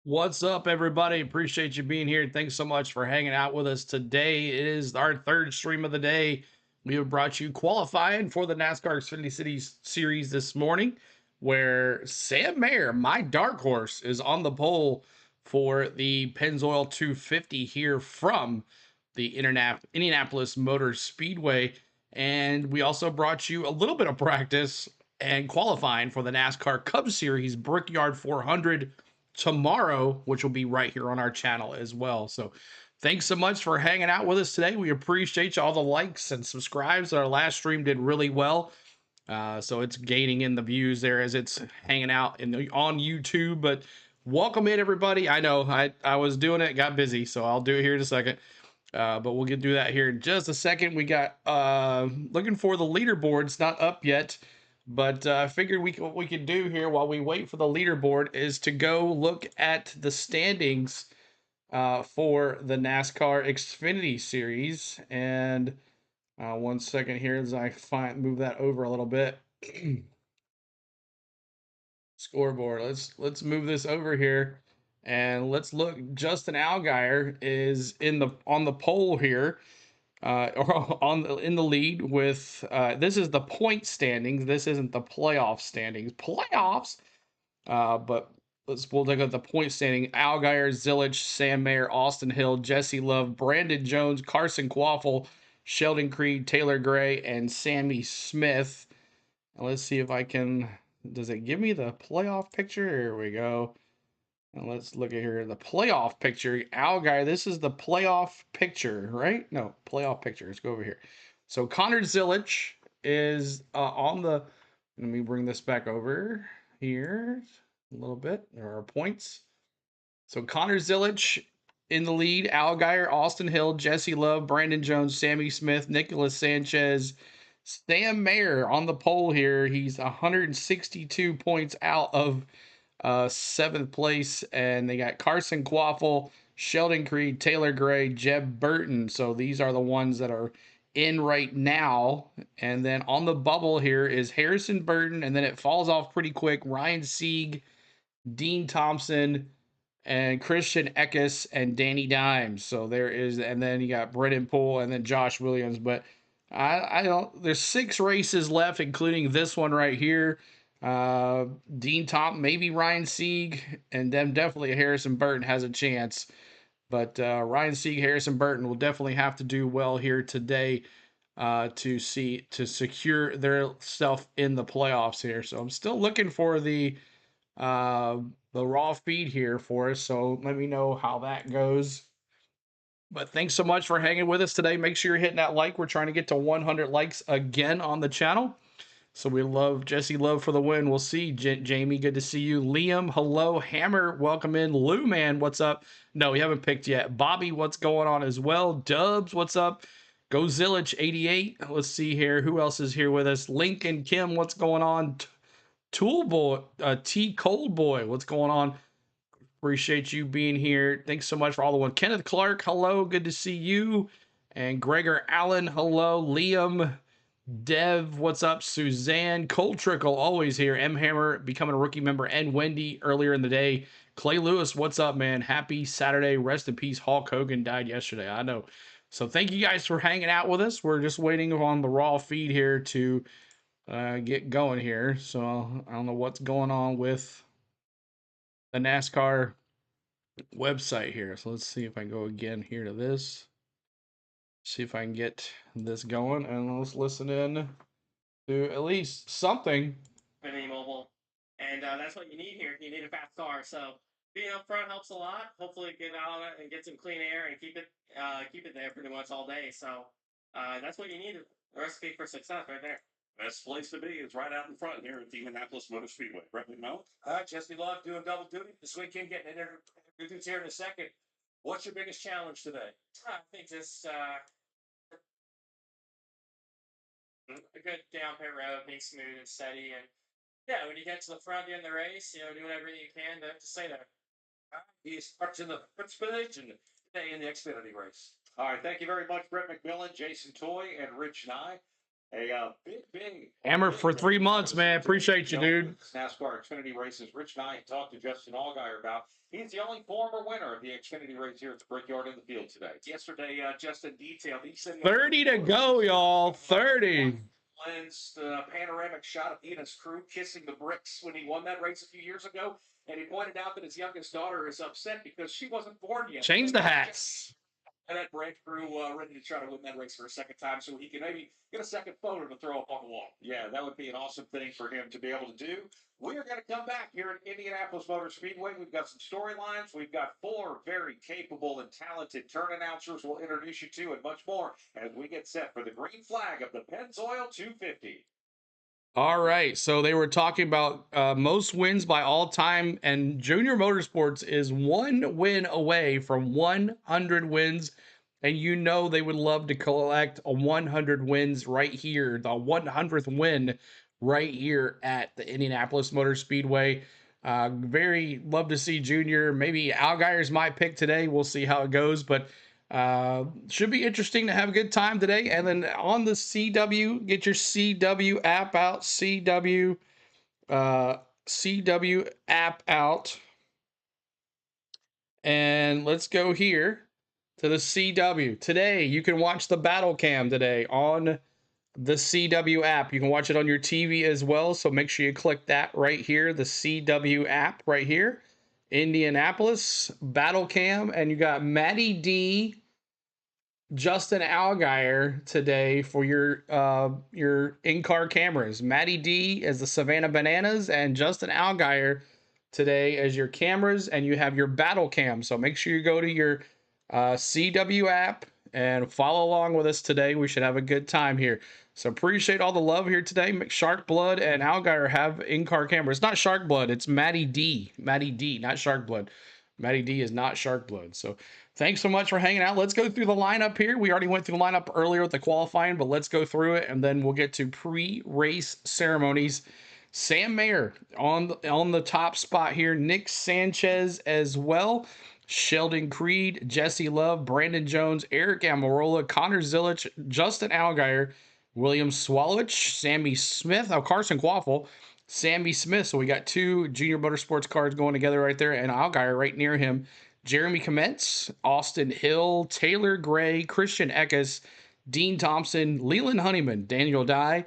What's up, everybody? Appreciate you being here. Thanks so much for hanging out with us today. It is our third stream of the day. We have brought you qualifying for the NASCAR Xfinity Cities series this morning, where Sam Mayer, my dark horse, is on the pole for the Pennzoil 250 here from the Indianapolis Motor Speedway. And we also brought you a little bit of practice and qualifying for the NASCAR Cup Series Brickyard 400 tomorrow, which will be right here on our channel as well. So thanks so much for hanging out with us today. We appreciate you, all the likes and subscribes. Our last stream did really well. So it's gaining in the views there as it's hanging out on YouTube. But welcome in, everybody. I know I was doing it, got busy, so I'll do it here in a second. But we'll get do that here in just a second. We got looking for the leaderboard. It's not up yet, but I figured what we could do here while we wait for the leaderboard is to go look at the standings for the NASCAR Xfinity Series. And one second here as I move that over a little bit. Scoreboard. Let's move this over here and let's look. Justin Allgaier is on the pole here, or in the lead with. This is the point standings. This isn't the playoff standings. Playoffs. But we'll look at the point standing. Allgaier, Zilich, Sam Mayer, Austin Hill, Jesse Love, Brandon Jones, Carson Quaffle, Sheldon Creed, Taylor Gray, and Sammy Smith. And let's see if I can. Does it give me the playoff picture? Here we go. And let's look at here the playoff picture. Allgaier, this is the playoff picture, right? No, playoff picture. Let's go over here. So Connor Zilich is on the. Let me bring this back over here a little bit. There are points. So Connor Zilich in the lead. Allgaier, Austin Hill, Jesse Love, Brandon Jones, Sammy Smith, Nicholas Sanchez, Sam Mayer on the pole here. He's 162 points out of seventh place, and they got Carson Quaffle, Sheldon Creed, Taylor Gray, Jeb Burton. So these are the ones that are in right now. And then on the bubble here is Harrison Burton, and then it falls off pretty quick. Ryan Sieg, Dean Thompson, and Christian Eckes and Danny Dimes. So there is, and then you got Brennan Poole and then Josh Williams. But I don't. There's 6 races left, including this one right here. Dean Thompson, maybe Ryan Sieg, and then definitely Harrison Burton has a chance. But Ryan Sieg, Harrison Burton will definitely have to do well here today to secure their self in the playoffs here. So I'm still looking for uh, the raw feed here for us. So let me know how that goes. But thanks so much for hanging with us today. Make sure you're hitting that like. We're trying to get to 100 likes again on the channel. So we love Jesse Love for the win. We'll see. Jamie, good to see you. Liam, hello. Hammer, welcome in. Lou Man, what's up? No, we haven't picked yet. Bobby, what's going on as well? Dubs, what's up? Go Zilich 88. Let's see here. Who else is here with us? Lincoln Kim, what's going on? Tool Boy, T Cold Boy, what's going on? Appreciate you being here. Thanks so much for all the one. Kenneth Clark, hello. Good to see you. And Gregor Allen, hello. Liam, Dev, what's up? Suzanne, Cold Trickle, always here. M Hammer, becoming a rookie member, and Wendy earlier in the day. Clay Lewis, what's up, man? Happy Saturday. Rest in peace. Hulk Hogan died yesterday. I know. So thank you guys for hanging out with us. We're just waiting on the raw feed here to get going here. So I don't know what's going on with the NASCAR website here. So let's see if I go again here to this. See if I can get this going, and let's listen in to at least something. Xfinity Mobile, and that's what you need here. You need a fast car. So being up front helps a lot. Hopefully, get out of it and get some clean air and keep it there pretty much all day. So that's what you need. A recipe for success right there. Best place to be is right out in front here at the Indianapolis Motor Speedway. Brett McMillan. Jesse Love doing double duty. This weekend getting introduced here in a second. What's your biggest challenge today? I think just a good down pit road, being smooth and steady, and yeah, when you get to the front at the end of the race, doing everything you can to stay there. He starts in the fifth position today in the Xfinity race. All right, thank you very much, Brett McMillan, Jason Toy, and Rich Nye. A big Hammer for 3 months, man. Appreciate you, dude. NASCAR Xfinity races. Rich and I talked to Justin Allgaier about. He's the only former winner of the Xfinity race here at the Brickyard in the field today. Yesterday, Justin detailed. He said 30 to go, y'all. 30. Lens panoramic shot of he and his crew kissing the bricks when he won that race a few years ago, and he pointed out that his youngest daughter is upset because she wasn't born yet. Change the hats. And that brand crew ready to try to win that race for a second time so he can maybe get a second photo to throw up on the wall. Yeah, that would be an awesome thing for him to be able to do. We are going to come back here at Indianapolis Motor Speedway. We've got some storylines. We've got 4 very capable and talented turn announcers we'll introduce you to and much more as we get set for the green flag of the Pennzoil 250. All right, so they were talking about most wins by all time, and Junior Motorsports is 1 win away from 100 wins, and you know they would love to collect a 100 wins right here, the 100th win right here at the Indianapolis Motor Speedway. Very love to see Junior. Maybe Allgaier's my pick today. We'll see how it goes, but should be interesting to have a good time today. And then on the CW, get your CW app out. CW app out. And let's go here to the CW. Today, you can watch the battle cam today on the CW app. You can watch it on your TV as well. So make sure you click that right here, the CW app right here. Indianapolis battle cam. And you got Matty D, Justin Allgaier today for your in-car cameras. Matty D as the Savannah Bananas and Justin Allgaier today as your cameras, and you have your battle cam. So make sure you go to your CW app and follow along with us today. We should have a good time here. So appreciate all the love here today. Shark Blood and Allgaier have in-car cameras. It's not Shark Blood, it's Matty D. Matty D, not Shark Blood. Matty D is not Shark Blood. So thanks so much for hanging out. Let's go through the lineup here. We already went through the lineup earlier with the qualifying, but let's go through it, and then we'll get to pre-race ceremonies. Sam Mayer on the top spot here. Nick Sanchez as well. Sheldon Creed, Jesse Love, Brandon Jones, Eric Almirola, Connor Zilich, Justin Allgaier, William Swalowich, Sammy Smith, Carson Quaffle, Sammy Smith. So we got 2 Junior Motorsports cars going together right there, and Allgaier right near him. Jeremy Comets, Austin Hill, Taylor Gray, Christian Eckes, Dean Thompson, Leland Honeyman, Daniel Dye,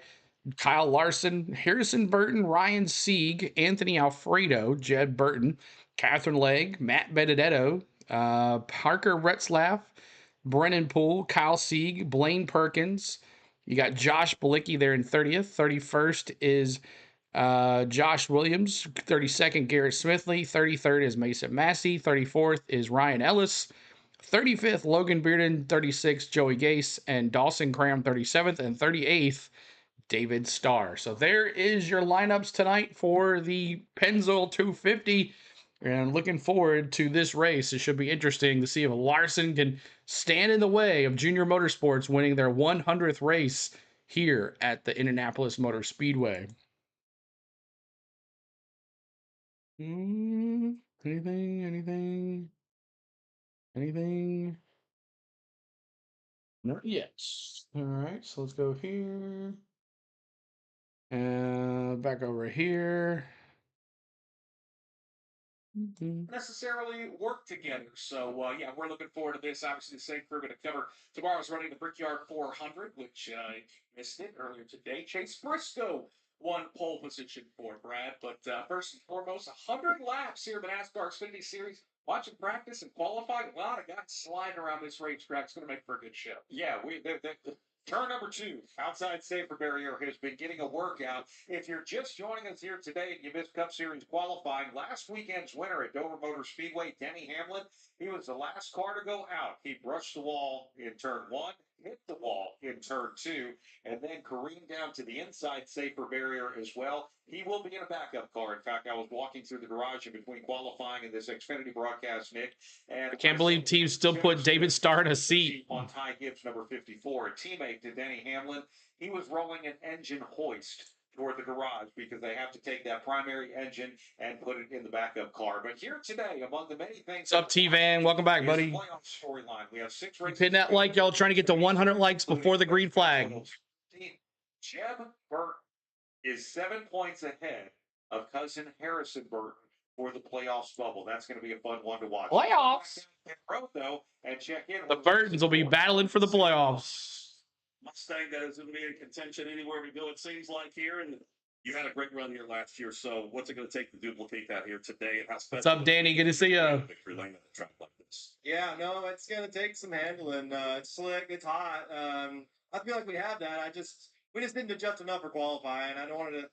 Kyle Larson, Harrison Burton, Ryan Sieg, Anthony Alfredo, Jed Burton, Catherine Legg, Matt Benedetto, Parker Retzlaff, Brennan Poole, Kyle Sieg, Blaine Perkins. You got Josh Balicki there in 30th. 31st is Josh Williams. 32nd, Garrett Smithley. 33rd is Mason Massey. 34th is Ryan Ellis. 35th, Logan Bearden. 36th, Joey Gase. And Dawson Cram, 37th. And 38th, David Starr. So there is your lineups tonight for the Pennzoil 250. And looking forward to this race. It should be interesting to see if Larson can stand in the way of Junior Motorsports winning their 100th race here at the Indianapolis Motor Speedway. Anything? Not yet. All right, so let's go here. And back over here. Necessarily work together. So, yeah, we're looking forward to this. Obviously, the same crew going to cover tomorrow's running the Brickyard 400, which missed it earlier today. Chase Briscoe won pole position for Brad. But first and foremost, 100 laps here in the NASCAR Xfinity Series. Watching practice and qualifying, a lot of guys sliding around this racetrack. It's going to make for a good show. Yeah, turn number 2, outside safer barrier, has been getting a workout. If you're just joining us here today and you missed Cup Series qualifying, last weekend's winner at Dover Motor Speedway, Denny Hamlin, he was the last car to go out. He brushed the wall in turn 1, hit the wall in turn 2, and then careened down to the inside safer barrier as well. He will be in a backup car. In fact, I was walking through the garage in between qualifying and this Xfinity broadcast, Nick. And I can't believe teams still put David Starr in a seat. On Ty Gibbs, number 54, a teammate to Denny Hamlin. He was rolling an engine hoist toward the garage because they have to take that primary engine and put it in the backup car. But here today, among the many things... What's up, T-Van? Welcome back, buddy. Playoff storyline. We have 6 races. Hitting that like, y'all, trying to get to 100 likes before the green flag. Jeb Burton is 7 points ahead of cousin Harrison Burton for the playoffs bubble. That's going to be a fun one to watch. Playoffs. Road, though, and check in. The Burtons will be battling for the playoffs. Mustang that is going to be in contention anywhere we go, it seems like here. And you had a great run here last year. So what's it going to take to duplicate that here today? And how What's up, Danny? Good to see you. Victory lane at a track like this. Yeah, no, it's gonna take some handling. It's slick, it's hot. I feel like we have that. We just didn't adjust enough for qualifying. I don't want to.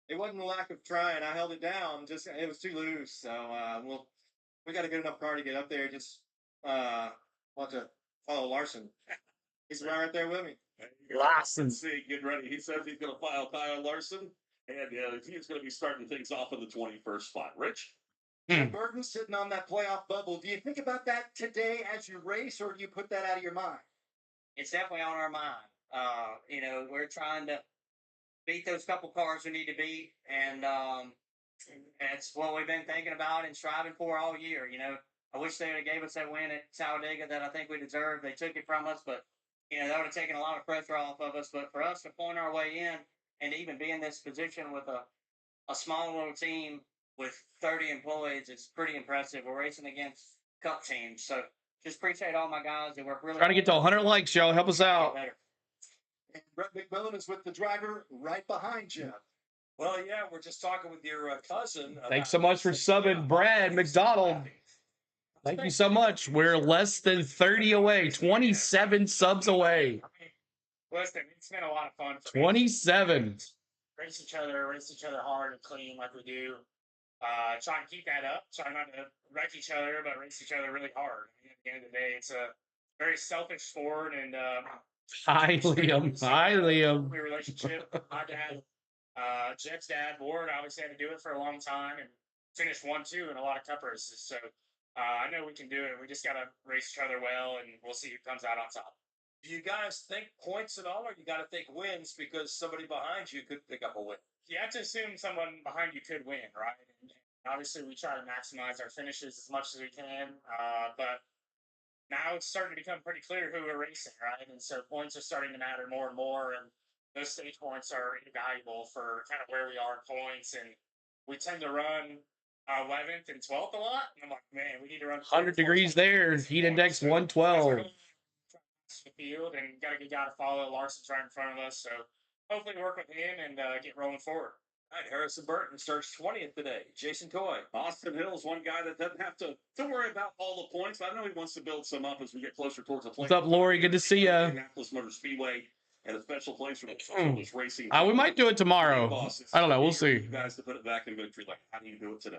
It wasn't a lack of trying. I held it down. Just it was too loose. So we got a good enough car to get up there. Just want to follow Larson. He's right there with me. Larson. Let's see, get ready. He says he's going to file Kyle Larson, and he's going to be starting things off in the 21st spot. Rich? Burton sitting on that playoff bubble. Do you think about that today as you race, or do you put that out of your mind? It's definitely on our mind. We're trying to beat those couple cars we need to beat, and that's what we've been thinking about and striving for all year. I wish they would have gave us that win at Talladega that I think we deserved. They took it from us, but that would have taken a lot of pressure off of us. But for us to point our way in and to even be in this position with a small little team with 30 employees, it's pretty impressive. We're racing against cup teams, so just appreciate all my guys that work really Trying to get to 100 likes, y'all. Help us out. And Brett McMillan is with the driver right behind you. Well, yeah, we're just talking with your cousin. Thanks so much for subbing, Brad McDonald. Thank you so much. We're less than 30 away, 27 subs away. Listen, it's been a lot of fun for me. 27. Race each other hard and clean like we do. Try and keep that up. Try not to wreck each other, but race each other really hard. At the end of the day, it's a very selfish sport, and Hi, Liam. Hi, Liam. Relationship. My dad, Jeff's dad, Ward, obviously had to do it for a long time and finished 1-2 in a lot of cup races. So I know we can do it. We just got to race each other well, and we'll see who comes out on top. Do you guys think points at all, or you got to think wins because somebody behind you could pick up a win? You have to assume someone behind you could win, right? And obviously, we try to maximize our finishes as much as we can, but now it's starting to become pretty clear who we're racing, right? And so points are starting to matter more and more, and those stage points are invaluable for kind of where we are in points. And we tend to run 11th and 12th a lot. And I'm like, man, we need to run 100 degrees there. Heat index 112. The field, and got a good guy to follow. Larson's right in front of us, so hopefully work with him and get rolling forward. All right, Harrison Burton starts 20th today. Jason Toy. Austin Hill's one guy that doesn't have to worry about all the points, but I know he wants to build some up as we get closer towards the play. What's up, Lori? Good to see you. Indianapolis Motor Speedway and a special place for the racing. We might do it tomorrow. I don't know. We'll see. You guys to put it back in victory lane. How do you do it today?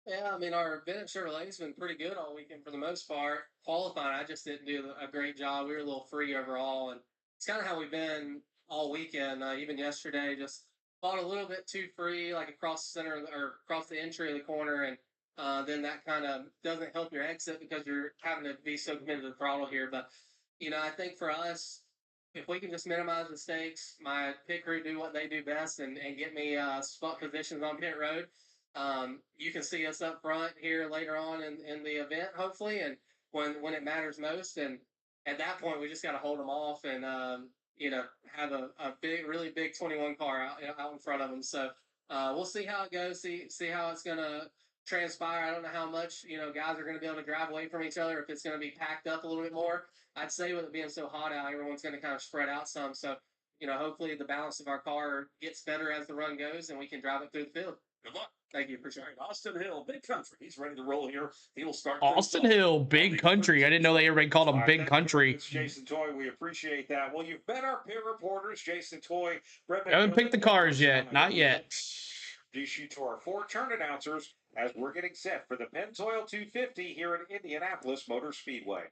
Yeah, I mean, our Bennett Chevrolet's been pretty good all weekend for the most part. Qualifying, I just didn't do a great job. We were a little free overall, and it's kind of how we've been all weekend. Even yesterday, just fought a little bit too free, like across the center or across the entry of the corner, and then that kind of doesn't help your exit because you're having to be so committed to the throttle here. But, I think for us, if we can just minimize mistakes, my pit crew do what they do best and get me spot positions on pit road. You can see us up front here later on in the event, hopefully, and when it matters most. And at that point, we just got to hold them off and, have a big, really big 21 car out in front of them. So we'll see how it goes, see how it's going to transpire. I don't know how much, guys are going to be able to drive away from each other, if it's going to be packed up a little bit more. I'd say with it being so hot out, everyone's going to kind of spread out some. So, hopefully the balance of our car gets better as the run goes and we can drive it through the field. Good luck. Thank you. Appreciate it. Austin Hill, Big Country. He's ready to roll here. He'll start. Austin Hill, Big Country. I didn't know everybody called him Big Country. Jason Toy, we appreciate that. Well, you've been our peer reporters, Jason Toy. I haven't picked the cars yet. Not yet. Introduce you to our 4 turn announcers as we're getting set for the Pennzoil 250 here at Indianapolis Motor Speedway.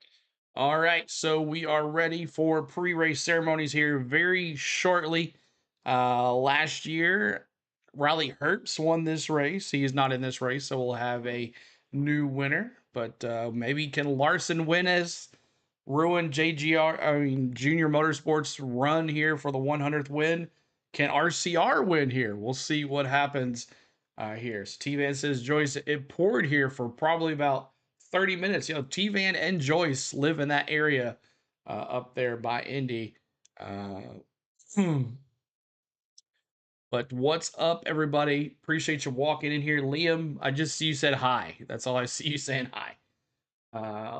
All right, so we are ready for pre-race ceremonies here very shortly. Last year, Riley Herbst won this race. He is not in this race, so we'll have a new winner. But maybe can Larson win as ruin Junior Motorsports run here for the 100th win? Can RCR win here? We'll see what happens here. So T-Van says, Joyce, it poured here for probably about 30 minutes. T-Van and Joyce live in that area up there by Indy. But what's up, everybody? Appreciate you walking in here. Liam, I just see you said hi. That's all I see you saying hi.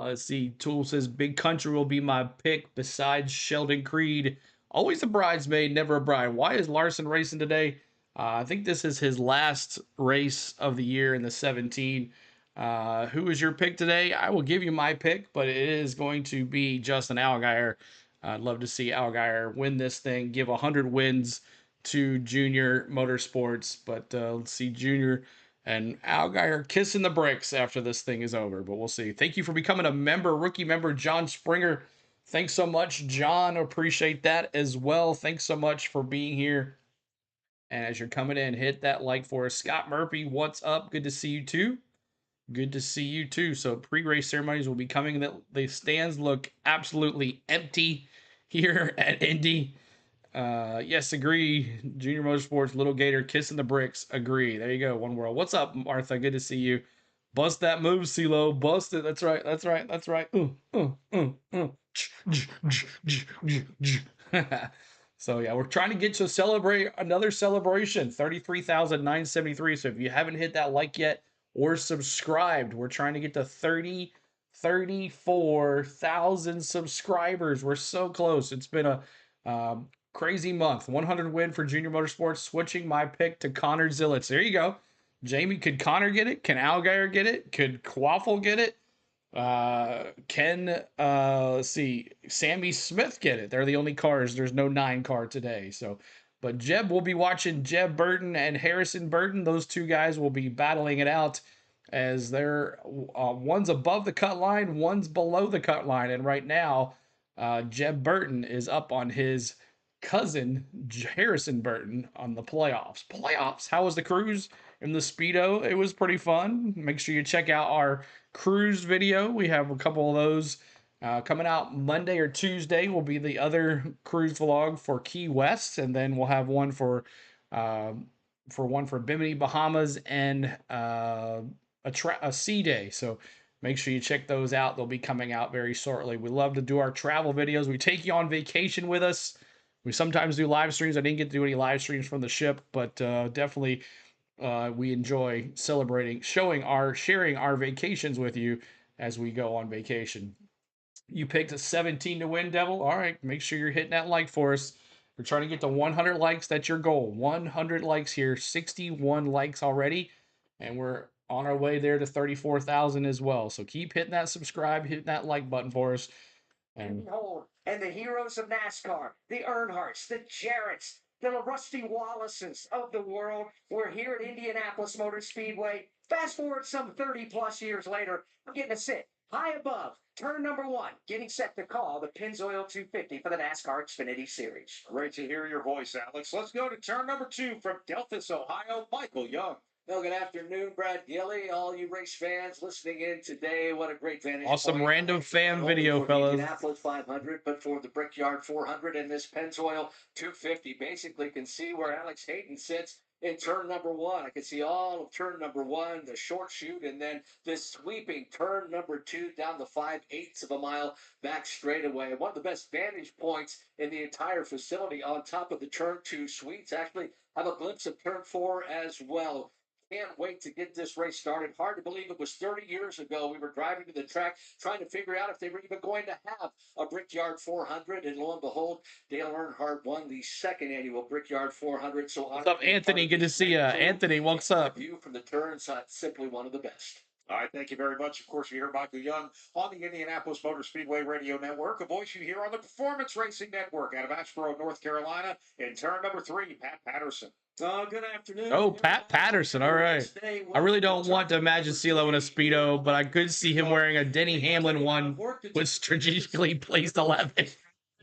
Let's see. Tool says Big Country will be my pick besides Sheldon Creed. Always a bridesmaid, never a bride. Why is Larson racing today? I think this is his last race of the year in the 17. Who is your pick today? I will give you my pick, but it is going to be Justin Allgaier. I'd love to see Allgaier win this thing, give 100 wins to Junior Motorsports. But let's see, Junior and Allgaier kissing the bricks after this thing is over, but we'll see. Thank you for becoming a member, rookie member, John Springer. Thanks so much, John. Appreciate that as well. Thanks so much for being here. And as you're coming in, hit that like for us. Scott Murphy, what's up? Good to see you too. Good to see you too. So pre-race ceremonies will be coming. The stands look absolutely empty here at Indy. Yes, agree. Junior Motorsports, Little Gator, kissing the bricks. Agree. There you go. One world. What's up, Martha? Good to see you. Bust that move, CeeLo. Bust it. That's right. That's right. That's right. So yeah, we're trying to get to celebrate another celebration. 33,973. So if you haven't hit that like yet or subscribed, we're trying to get to 34,000 subscribers. We're so close. It's been a crazy month. 100 win for Junior Motorsports. Switching my pick to Connor Zillitz. There you go. Jamie, could Connor get it? Can Allgaier get it? Could Quaffle get it? Can let's see, Sammy Smith get it? They're the only cars. There's no 9 car today. So, but Jeb will be watching. Jeb Burton and Harrison Burton. Those two guys will be battling it out as they're one's above the cut line, one's below the cut line, and right now, Jeb Burton is up on his cousin Harrison Burton on the playoffs. Playoffs. How was the cruise in the Speedo? It was pretty fun. Make sure you check out our cruise video. We have a couple of those coming out Monday or Tuesday. Will be the other cruise vlog for Key West, and then we'll have one for Bimini, Bahamas, and a sea day. So make sure you check those out. They'll be coming out very shortly. We love to do our travel videos. We take you on vacation with us. We sometimes do live streams. I didn't get to do any live streams from the ship, but definitely we enjoy sharing our vacations with you as we go on vacation. You picked a 17 to win, Devil. All right, make sure you're hitting that like for us. We're trying to get to 100 likes. That's your goal. 100 likes here. 61 likes already, and we're on our way there to 34,000 as well. So keep hitting that subscribe, hitting that like button for us. And the heroes of NASCAR, the Earnhardts, the Jarretts, the Rusty Wallaces of the world. We're here at Indianapolis Motor Speedway. Fast forward some 30 plus years later, I'm getting to sit high above turn number 1, getting set to call the Pennzoil 250 for the NASCAR Xfinity Series. Great to hear your voice, Alex. Let's go to turn number 2 from Delphus, Ohio, Michael Young. Well, good afternoon, Brad Gilly, all you race fans listening in today. What a great vantage Awesome point. random fan Not only video, for the fellas. Indianapolis 500, but for the Brickyard 400 and this Pennzoil 250. Basically, can see where Alex Hayden sits in turn number 1. I can see all of turn number 1, the short shoot, and then this sweeping turn number 2 down the 5/8 of a mile back straightaway. One of the best vantage points in the entire facility on top of the turn 2 suites. Actually, have a glimpse of turn 4 as well. Can't wait to get this race started. Hard to believe it was 30 years ago. We were driving to the track trying to figure out if they were even going to have a Brickyard 400. And lo and behold, Dale Earnhardt won the 2nd annual Brickyard 400. So What's up, Anthony? Good to see you. Anthony, what's up? View from the turns, simply one of the best. All right, thank you very much. Of course, you hear Michael Young on the Indianapolis Motor Speedway Radio Network, a voice you hear on the Performance Racing Network out of Asheboro, North Carolina. In turn number 3, Pat Patterson. Good afternoon. Oh, Pat Patterson. All right. I really don't want to imagine CeeLo in a Speedo, but I could see him wearing a Denny Hamlin one with strategically placed 11.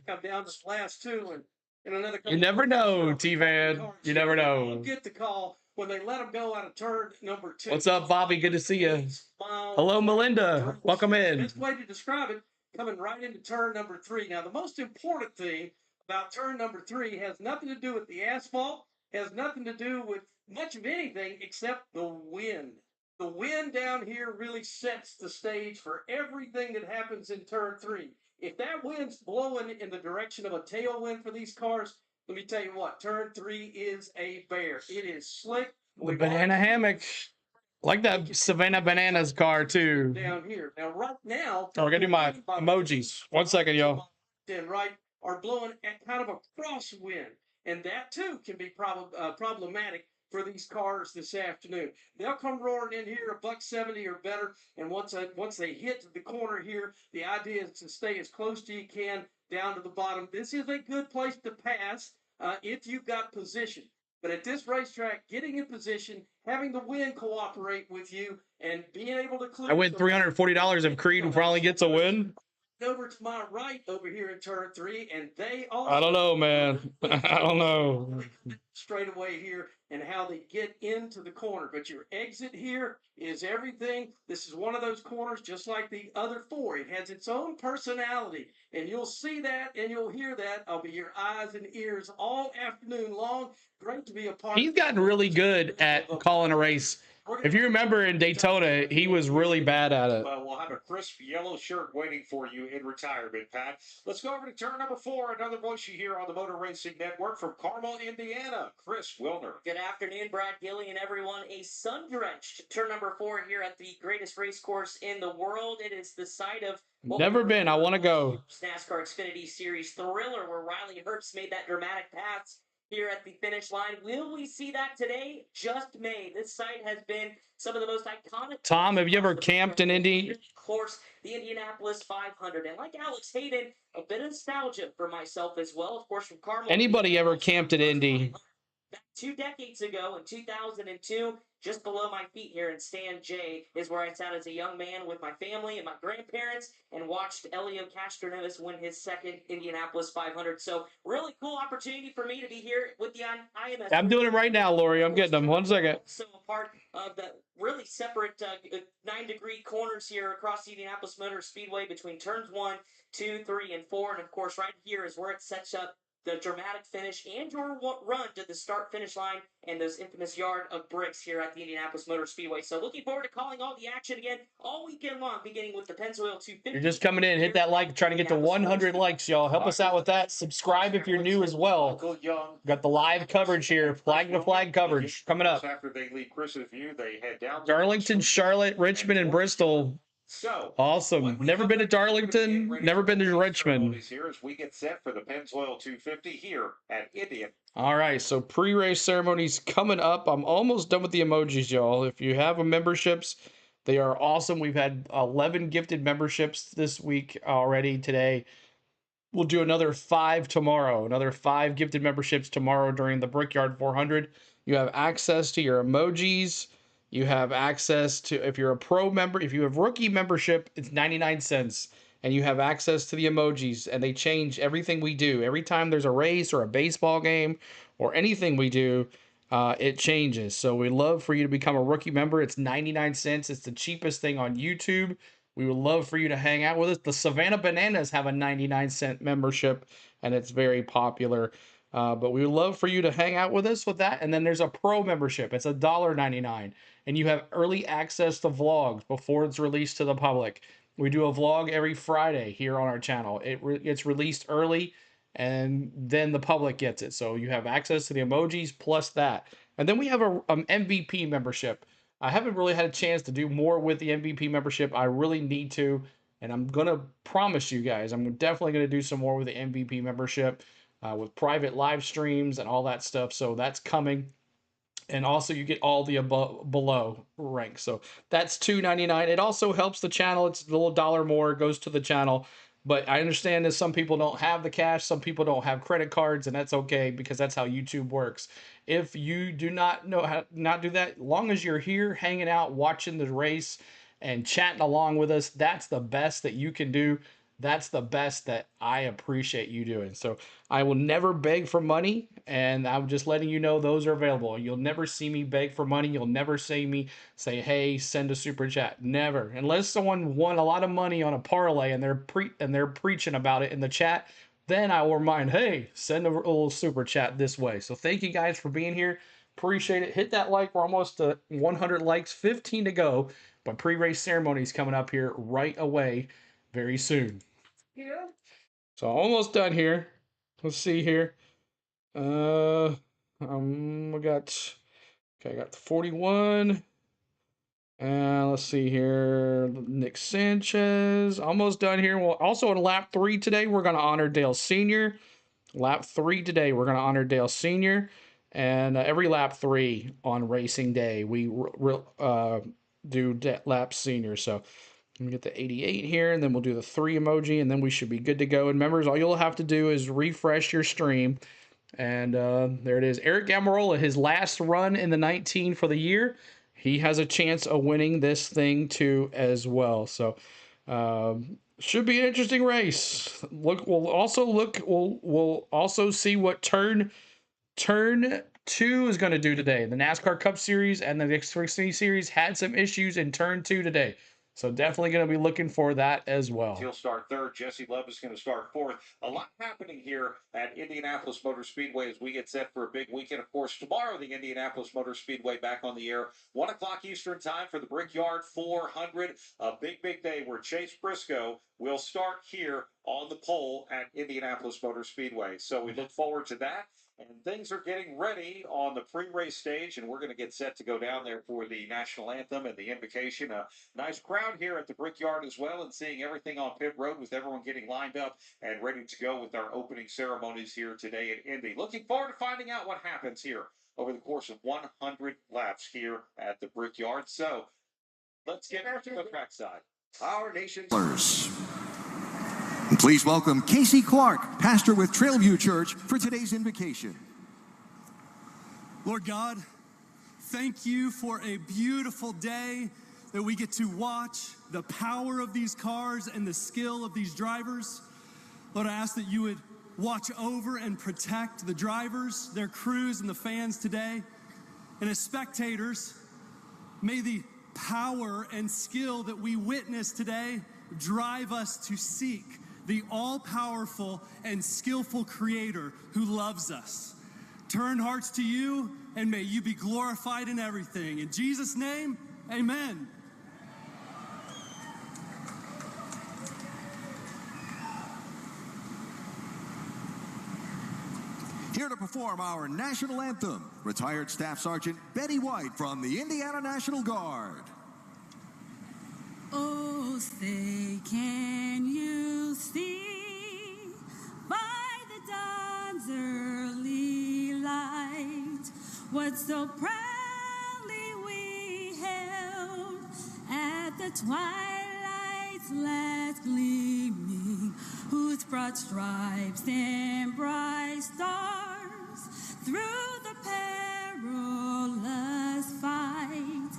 Come down to the last 2 and in another. You never know, T-Van. You never know. Get the call when they let him go out of turn number 2. What's up, Bobby? Good to see you. Hello, Melinda. Welcome in. Best way to describe it, coming right into turn number 3. Now, the most important thing about turn number 3 has nothing to do with the asphalt, has nothing to do with much of anything except the wind. The wind down here really sets the stage for everything that happens in turn 3. If that wind's blowing in the direction of a tailwind for these cars, let me tell you what, turn 3 is a bear. It is slick. The We've banana already- hammock. Like that Savannah Bananas car too. down here. Now, right now, Oh, we're gonna do my emojis. 1 second, yo. then right are blowing at kind of a crosswind, and that too can be problematic for these cars this afternoon. They'll come roaring in here $170 or better, and once they hit the corner here, the idea is to stay as close to you can down to the bottom. This is a good place to pass if you've got position. But at this racetrack, getting in position, having the wind cooperate with you, and being able to clear. I win $340 if Creed finally gets a win. Over to my right over here in turn 3, and they also. I don't know, man. I don't know. Straight away here and how they get into the corner. But your exit here is everything. This is one of those corners just like the other 4. It has its own personality, and you'll see that and you'll hear that. I'll be your eyes and ears all afternoon long. Great to be a part. He's gotten really good at calling a race. If you remember in Daytona, he was really bad at it. We'll have a crisp yellow shirt waiting for you in retirement, Pat. Let's go over to turn number 4. Another voice you hear on the Motor Racing Network from Carmel, Indiana, Chris Wilner. Good afternoon, Brad Gilly and everyone. A sun-drenched turn number 4 here at the greatest race course in the world. It is the site of Never been. I want to go. Nascar Xfinity Series Thriller, where Riley Herbst made that dramatic pass here at the finish line. Will we see that today? Just may. This site has been some of the most iconic. Tom, have you ever camped in Indy? Of course, the Indianapolis 500. And like Alex Hayden, a bit of nostalgia for myself as well. Of course, from Carmel. Anybody ever camped at Indy? Back 2 decades ago in 2002, just below my feet here in Stand J is where I sat as a young man with my family and my grandparents and watched Elio Castroneves win his second Indianapolis 500. So really cool opportunity for me to be here with the IMS. I'm doing it right now, Lori. I'm getting them. 1 second. So a part of the really separate 9-degree corners here across the Indianapolis Motor Speedway between turns 1, 2, 3, and 4. And of course, right here is where it sets up the dramatic finish and your run to the start-finish line and those infamous yard of bricks here at the Indianapolis Motor Speedway. So looking forward to calling all the action again all weekend long, beginning with the Pennzoil 250. You're just coming in. Hit that like. Trying to get to 100 likes, y'all. Help us out with that. Subscribe if you're new as well. Got the live coverage here. Flag-to-flag coverage coming up. After they leave Chris's view, they head down. Darlington, Charlotte, Richmond, and Bristol. So awesome. Never been to Darlington. Never been to Richmond. Here as we get set for the Pennzoil 250 here at Indian. All right, so pre-race ceremonies coming up. I'm almost done with the emojis, y'all. If you have memberships, they are awesome. We've had 11 gifted memberships this week already. Today, we'll do another 5 tomorrow. Another 5 gifted memberships tomorrow during the Brickyard 400. You have access to your emojis. You have access to, if you're a pro member, if you have rookie membership, it's 99 cents. And you have access to the emojis, and they change everything we do. Every time there's a race or a baseball game or anything we do, it changes. So we love for you to become a rookie member. It's 99 cents. It's the cheapest thing on YouTube. We would love for you to hang out with us. The Savannah Bananas have a 99-cent membership, and it's very popular. But we would love for you to hang out with us with that. And then there's a pro membership. It's $1.99. And you have early access to vlogs before it's released to the public. We do a vlog every Friday here on our channel. It's released early, and then the public gets it. So you have access to the emojis plus that. And then we have a MVP membership. I haven't really had a chance to do more with the MVP membership. I really need to. And I'm going to promise you guys, I'm definitely going to do some more with the MVP membership. With private live streams and all that stuff. So that's coming. And also you get all the above below ranks. So that's $2.99. It also helps the channel. It's a little dollar more. It goes to the channel. But I understand that some people don't have the cash. Some people don't have credit cards. And that's okay because that's how YouTube works. If you do not know how not do that, as long as you're here hanging out, watching the race and chatting along with us, that's the best that you can do. That's the best that I appreciate you doing. So I will never beg for money, and I'm just letting you know those are available. You'll never see me beg for money. You'll never see me say, hey, send a super chat. Never. Unless someone won a lot of money on a parlay and they're preaching about it in the chat, then I will remind, hey, send a little super chat this way. So thank you guys for being here. Appreciate it. Hit that like. We're almost to 100 likes, 15 to go. But pre-race ceremonies coming up here right away very soon. Yeah. So almost done here. Let's see here. I got okay. I got the 41. And let's see here. Nick Sanchez, almost done here. Well, also in lap 3 today, we're going to honor Dale Sr. Lap 3 today, we're going to honor Dale Sr. And every lap 3 on racing day, we do lap senior. So let me get the 88 here, and then we'll do the 3 emoji, and then we should be good to go. And members, all you'll have to do is refresh your stream. And there it is. Eric Almirola, his last run in the 19 for the year. He has a chance of winning this thing too as well. So should be an interesting race. We'll also see what turn 2 is going to do today. The NASCAR Cup Series and the Xfinity Series had some issues in turn 2 today. So definitely going to be looking for that as well. He'll start third. Jesse Love is going to start fourth. A lot happening here at Indianapolis Motor Speedway as we get set for a big weekend. Of course, tomorrow, the Indianapolis Motor Speedway back on the air. 1 o'clock Eastern time for the Brickyard 400. A big day where Chase Briscoe will start here on the pole at Indianapolis Motor Speedway. So we look forward to that. And things are getting ready on the pre-race stage, and we're going to get set to go down there for the national anthem and the invocation. A nice crowd here at the Brickyard as well, and seeing everything on pit road with everyone getting lined up and ready to go with our opening ceremonies here today at Indy. Looking forward to finding out what happens here over the course of 100 laps here at the Brickyard. So let's get to the trackside. Our nation's Please welcome Casey Clark, pastor with Trailview Church, for today's invocation. Lord God, thank you for a beautiful day that we get to watch the power of these cars and the skill of these drivers. Lord, I ask that you would watch over and protect the drivers, their crews, and the fans today. And as spectators, may the power and skill that we witness today drive us to seek the all-powerful and skillful Creator who loves us. Turn hearts to you, and may you be glorified in everything. In Jesus' name, amen. Here to perform our national anthem, retired Staff Sergeant Betty White from the Indiana National Guard. Oh, say, can you see by the dawn's early light what so proudly we held at the twilight's last gleaming, whose broad stripes and bright stars through the perilous fight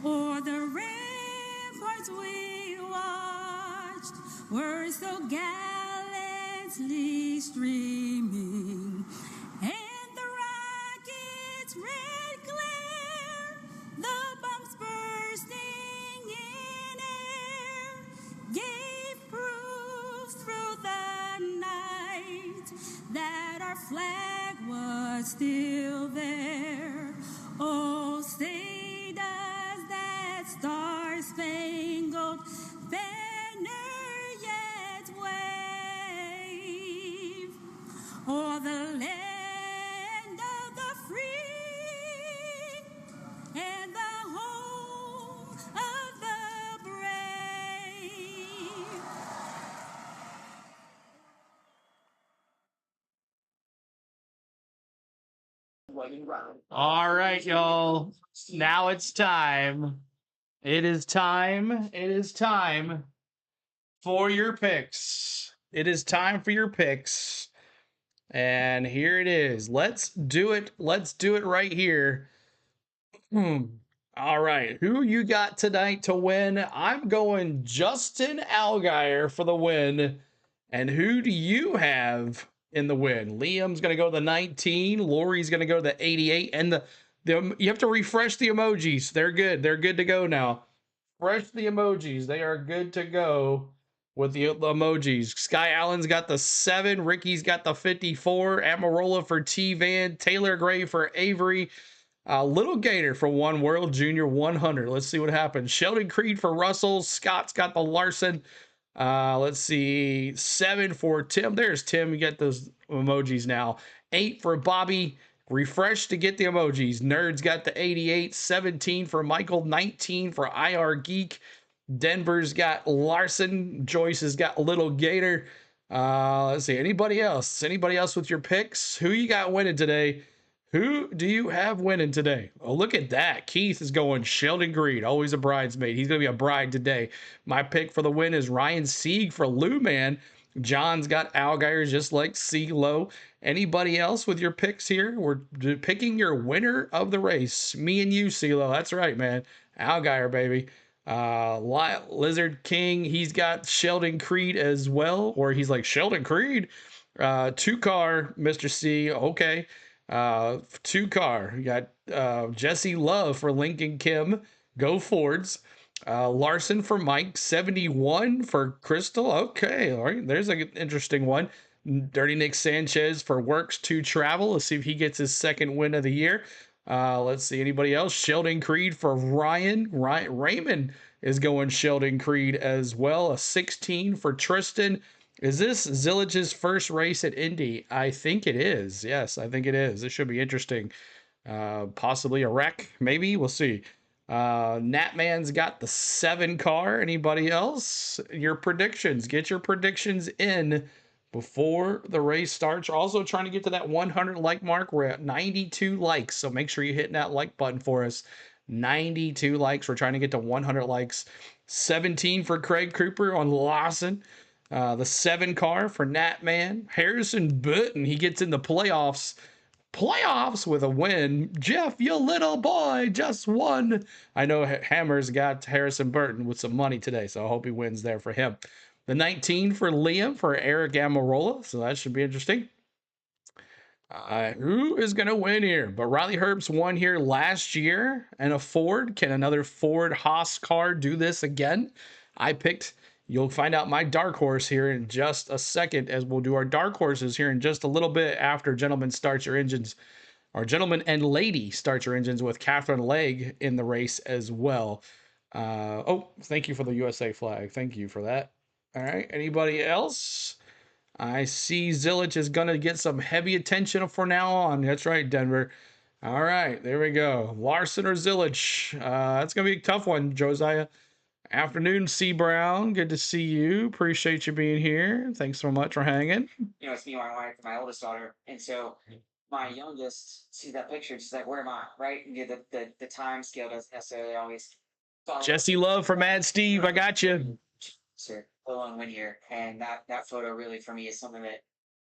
o'er the ramparts we watched were so gallantly streaming, and the rocket's red glare, the bombs bursting in air, gave proof through the night that our flag was still there. Oh, say does that star-spangled banner yet wave o'er the land of the free and the home of the brave. All right, y'all. Now it's time. It is time. It is time for your picks. It is time for your picks. And here it is. Let's do it. Let's do it right here. All right. Who you got tonight to win? I'm going Justin Allgaier for the win. And who do you have in the win? Liam's going to go to the 19. Lori's going to go to the 88. And you have to refresh the emojis. They're good. They're good to go now. Refresh the emojis. They are good to go with the emojis. Sky Allen's got the 7. Ricky's got the 54. Amarola for T-Van. Taylor Gray for Avery. Little Gator for One World Junior 100. Let's see what happens. Sheldon Creed for Russell. Scott's got the Larson. Let's see. 7 for Tim. There's Tim. You get those emojis now. 8 for Bobby. Refresh to get the emojis. Nerds got the 88. 17 for Michael. 19 for IR Geek. Denver's got Larson. Joyce has got Little Gator. Let's see. Anybody else? Anybody else with your picks? Who you got winning today? Who do you have winning today? Oh, look at that. Keith is going Sheldon Creed, always a bridesmaid. He's going to be a bride today. My pick for the win is Ryan Sieg for Lou Man. John's got Algeier just like CeeLo. Anybody else with your picks here? We're picking your winner of the race. Me and you, CeeLo. That's right, man. Algeier, baby. Lizard King, he's got Sheldon Creed as well, or he's like Sheldon Creed. 2-car, Mr. C. Okay. 2-car. You got Jesse Love for Lincoln Kim. Go Fords. Larson for Mike. 71 for Crystal. Okay. All right. There's an interesting one. Dirty Nick Sanchez for Works to Travel. Let's see if he gets his second win of the year. Let's see. Anybody else? Sheldon Creed for Ryan. Raymond is going Sheldon Creed as well. A 16 for Tristan. Is this Zillage's first race at Indy? I think it is. Yes, I think it is. It should be interesting. Possibly a wreck, maybe. We'll see. Natman's got the 7-car. Anybody else? Your predictions. Get your predictions in before the race starts. We're also trying to get to that 100 like mark. We're at 92 likes, so make sure you're hitting that like button for us. 92 likes. We're trying to get to 100 likes. 17 for Craig Cooper on Lawson. The 7-car for Natman. Harrison Burton, he gets in the playoffs with a win. Jeff, you little boy, just won. I know Hammer's got Harrison Burton with some money today, so I hope he wins there for him. The 19 for Liam for Eric Amarola, so that should be interesting. Who is going to win here? But Riley Herbst won here last year and a Ford. Can another Ford Haas car do this again? You'll find out my dark horse here in just a second, as we'll do our dark horses here in just a little bit after Gentlemen Start Your Engines, or Gentlemen and Lady Start Your Engines with Catherine Legg in the race as well. Thank you for the USA flag. Thank you for that. All right. Anybody else? I see Zillage is going to get some heavy attention from now on. That's right, Denver. All right. There we go. Larson or Zillage? That's going to be a tough one, Josiah. Afternoon, C. Brown. Good to see you. Appreciate you being here. Thanks so much for hanging. You know, it's me, my wife, my oldest daughter, and so my youngest sees that picture and she's like, "Where am I?" Right? And the time scale doesn't necessarily always follow. Jesse Love for Mad Steve. I got you. Sir, full on win here, and that photo really for me is something that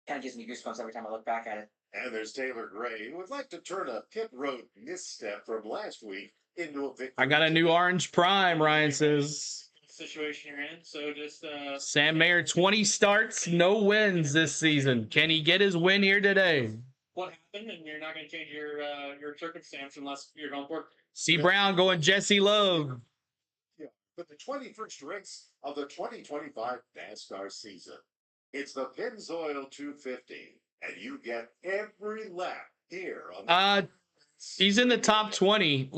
kind of gives me goosebumps every time I look back at it. And there's Taylor Gray, who would like to turn a pit road misstep from last week into a victory. I got a new Orange Prime, Ryan says. Situation you're in, so just Sam Mayer, 20 starts, no wins this season. Can he get his win here today? what happened, and you're not going to change your circumstance unless you're going to work. C. Brown going Jesse Love. Yeah, but the 21st race of the 2025 NASCAR season. It's the Pennzoil 250, and you get every lap here on he's in the top 20,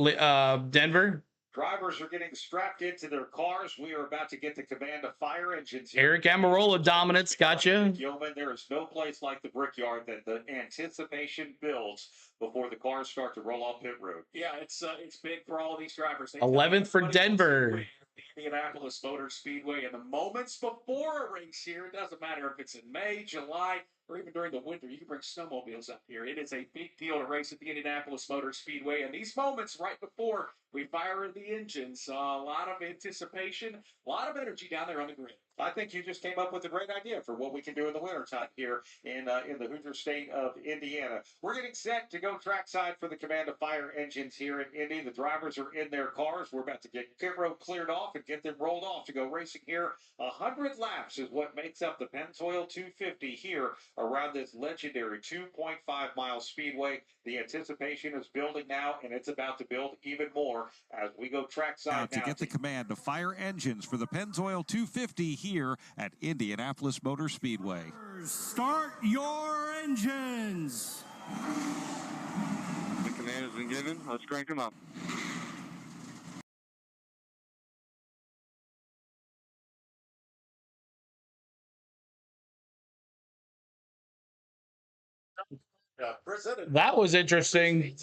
Denver. Drivers are getting strapped into their cars. We are about to get the command of fire engines. Eric Amarola dominance, gotcha. Yeoman, there is no place like the Brickyard that the anticipation builds before the cars start to roll off pit road. Yeah, it's big for all of these drivers. 11th for Denver. The Indianapolis Motor Speedway, and the moments before a race here, it doesn't matter if it's in May, July, or even during the winter, you can bring snowmobiles up here. It is a big deal to race at the Indianapolis Motor Speedway, and these moments right before we fire the engines, a lot of anticipation, a lot of energy down there on the grid. I think you just came up with a great idea for what we can do in the wintertime here in the Hoosier state of Indiana. We're getting set to go trackside for the command of fire engines here in Indy. The drivers are in their cars. We're about to get pit road cleared off and get them rolled off to go racing here. 100 laps is what makes up the Pennzoil 250 here around this legendary 2.5-mile speedway. The anticipation is building now, and it's about to build even more as we go trackside now. To get the command of fire engines for the Pennzoil 250 here at Indianapolis Motor Speedway. Start your engines. The command has been given. Let's crank them up. That was interesting.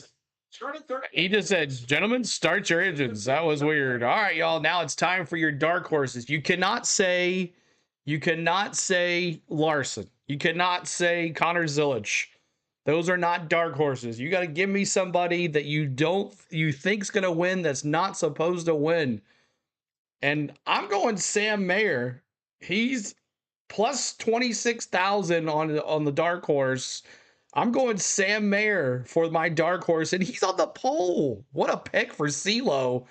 He just said, gentlemen, start your engines. That was weird. All right, y'all. Now it's time for your dark horses. You cannot say Larson. You cannot say Connor Zilisch. Those are not dark horses. You got to give me somebody that you think's going to win that's not supposed to win. And I'm going Sam Mayer. He's plus 26,000 on the dark horse. I'm going Sam Mayer for my dark horse, and he's on the pole. What a pick for CeeLo.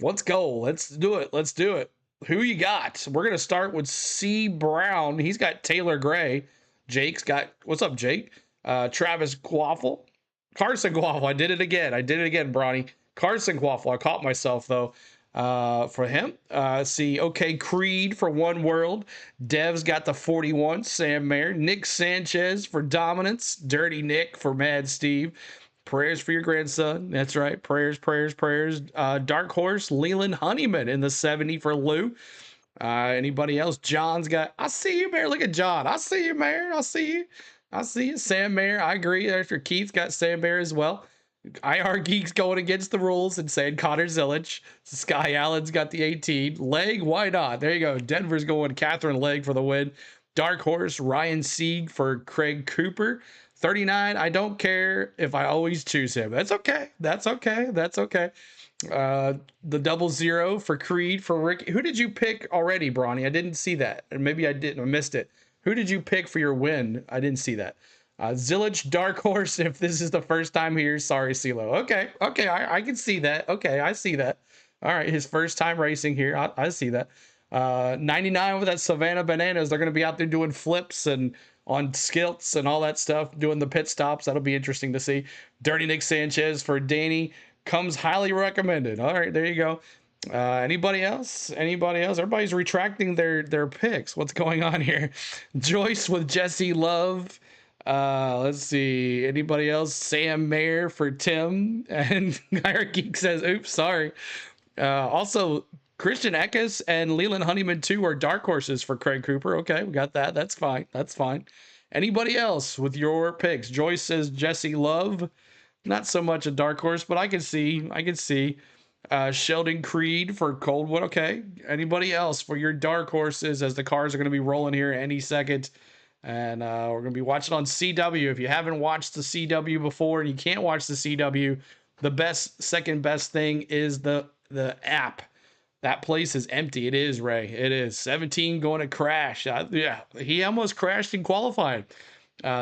Let's go. Let's do it. Let's do it. Who you got? We're going to start with C. Brown. He's got Taylor Gray. Jake's got, what's up, Jake? Travis Quaffle. Carson Quaffle. I did it again, Bronny. Carson Quaffle. I caught myself, though. For him. See, okay, Creed for One World. Dev's got the 41, Sam Mayer. Nick Sanchez for Dominance. Dirty Nick for Mad Steve. Prayers for your grandson. That's right. Prayers. Dark Horse, Leland Honeyman in the 70 for Lou. Anybody else? John's got, I see you, Mayor. Look at John. I see you, Mayor. I see you. Sam Mayer. I agree. After Keith's got Sam Mayer as well. IR Geeks going against the rules and saying Connor Zilisch. Sky Allen's got the 18. Leg, why not? There you go. Denver's going Catherine Legg for the win. Dark Horse, Ryan Sieg for Craig Cooper. 39, I don't care if I always choose him. That's okay. The 00 for Creed for Ricky. Who did you pick already, Bronny? I didn't see that. Or maybe I didn't. I missed it. Who did you pick for your win? I didn't see that. Zilisch, Dark Horse, if this is the first time here, sorry, CeeLo. Okay, I can see that. Okay, I see that. All right, his first time racing here. I see that. 99 with that Savannah Bananas. They're going to be out there doing flips and on skilts and all that stuff, doing the pit stops. That'll be interesting to see. Dirty Nick Sanchez for Danny. Comes highly recommended. All right, there you go. Anybody else? Everybody's retracting their picks. What's going on here? Joyce with Jesse Love. Let's see. Anybody else? Sam Mayer for Tim. And IR Geek says, oops, sorry. Also, Christian Eckes and Leland Honeyman, too, are dark horses for Craig Cooper. Okay, we got that. That's fine. Anybody else with your picks? Joyce says Jesse Love. Not so much a dark horse, but I can see. Sheldon Creed for Coldwood. Okay. Anybody else for your dark horses as the cars are going to be rolling here any second? And we're going to be watching on CW. If you haven't watched the CW before and you can't watch the CW, the second best thing is the app. That place is empty. It is, Ray. It is. 17 going to crash. Yeah, he almost crashed in qualifying.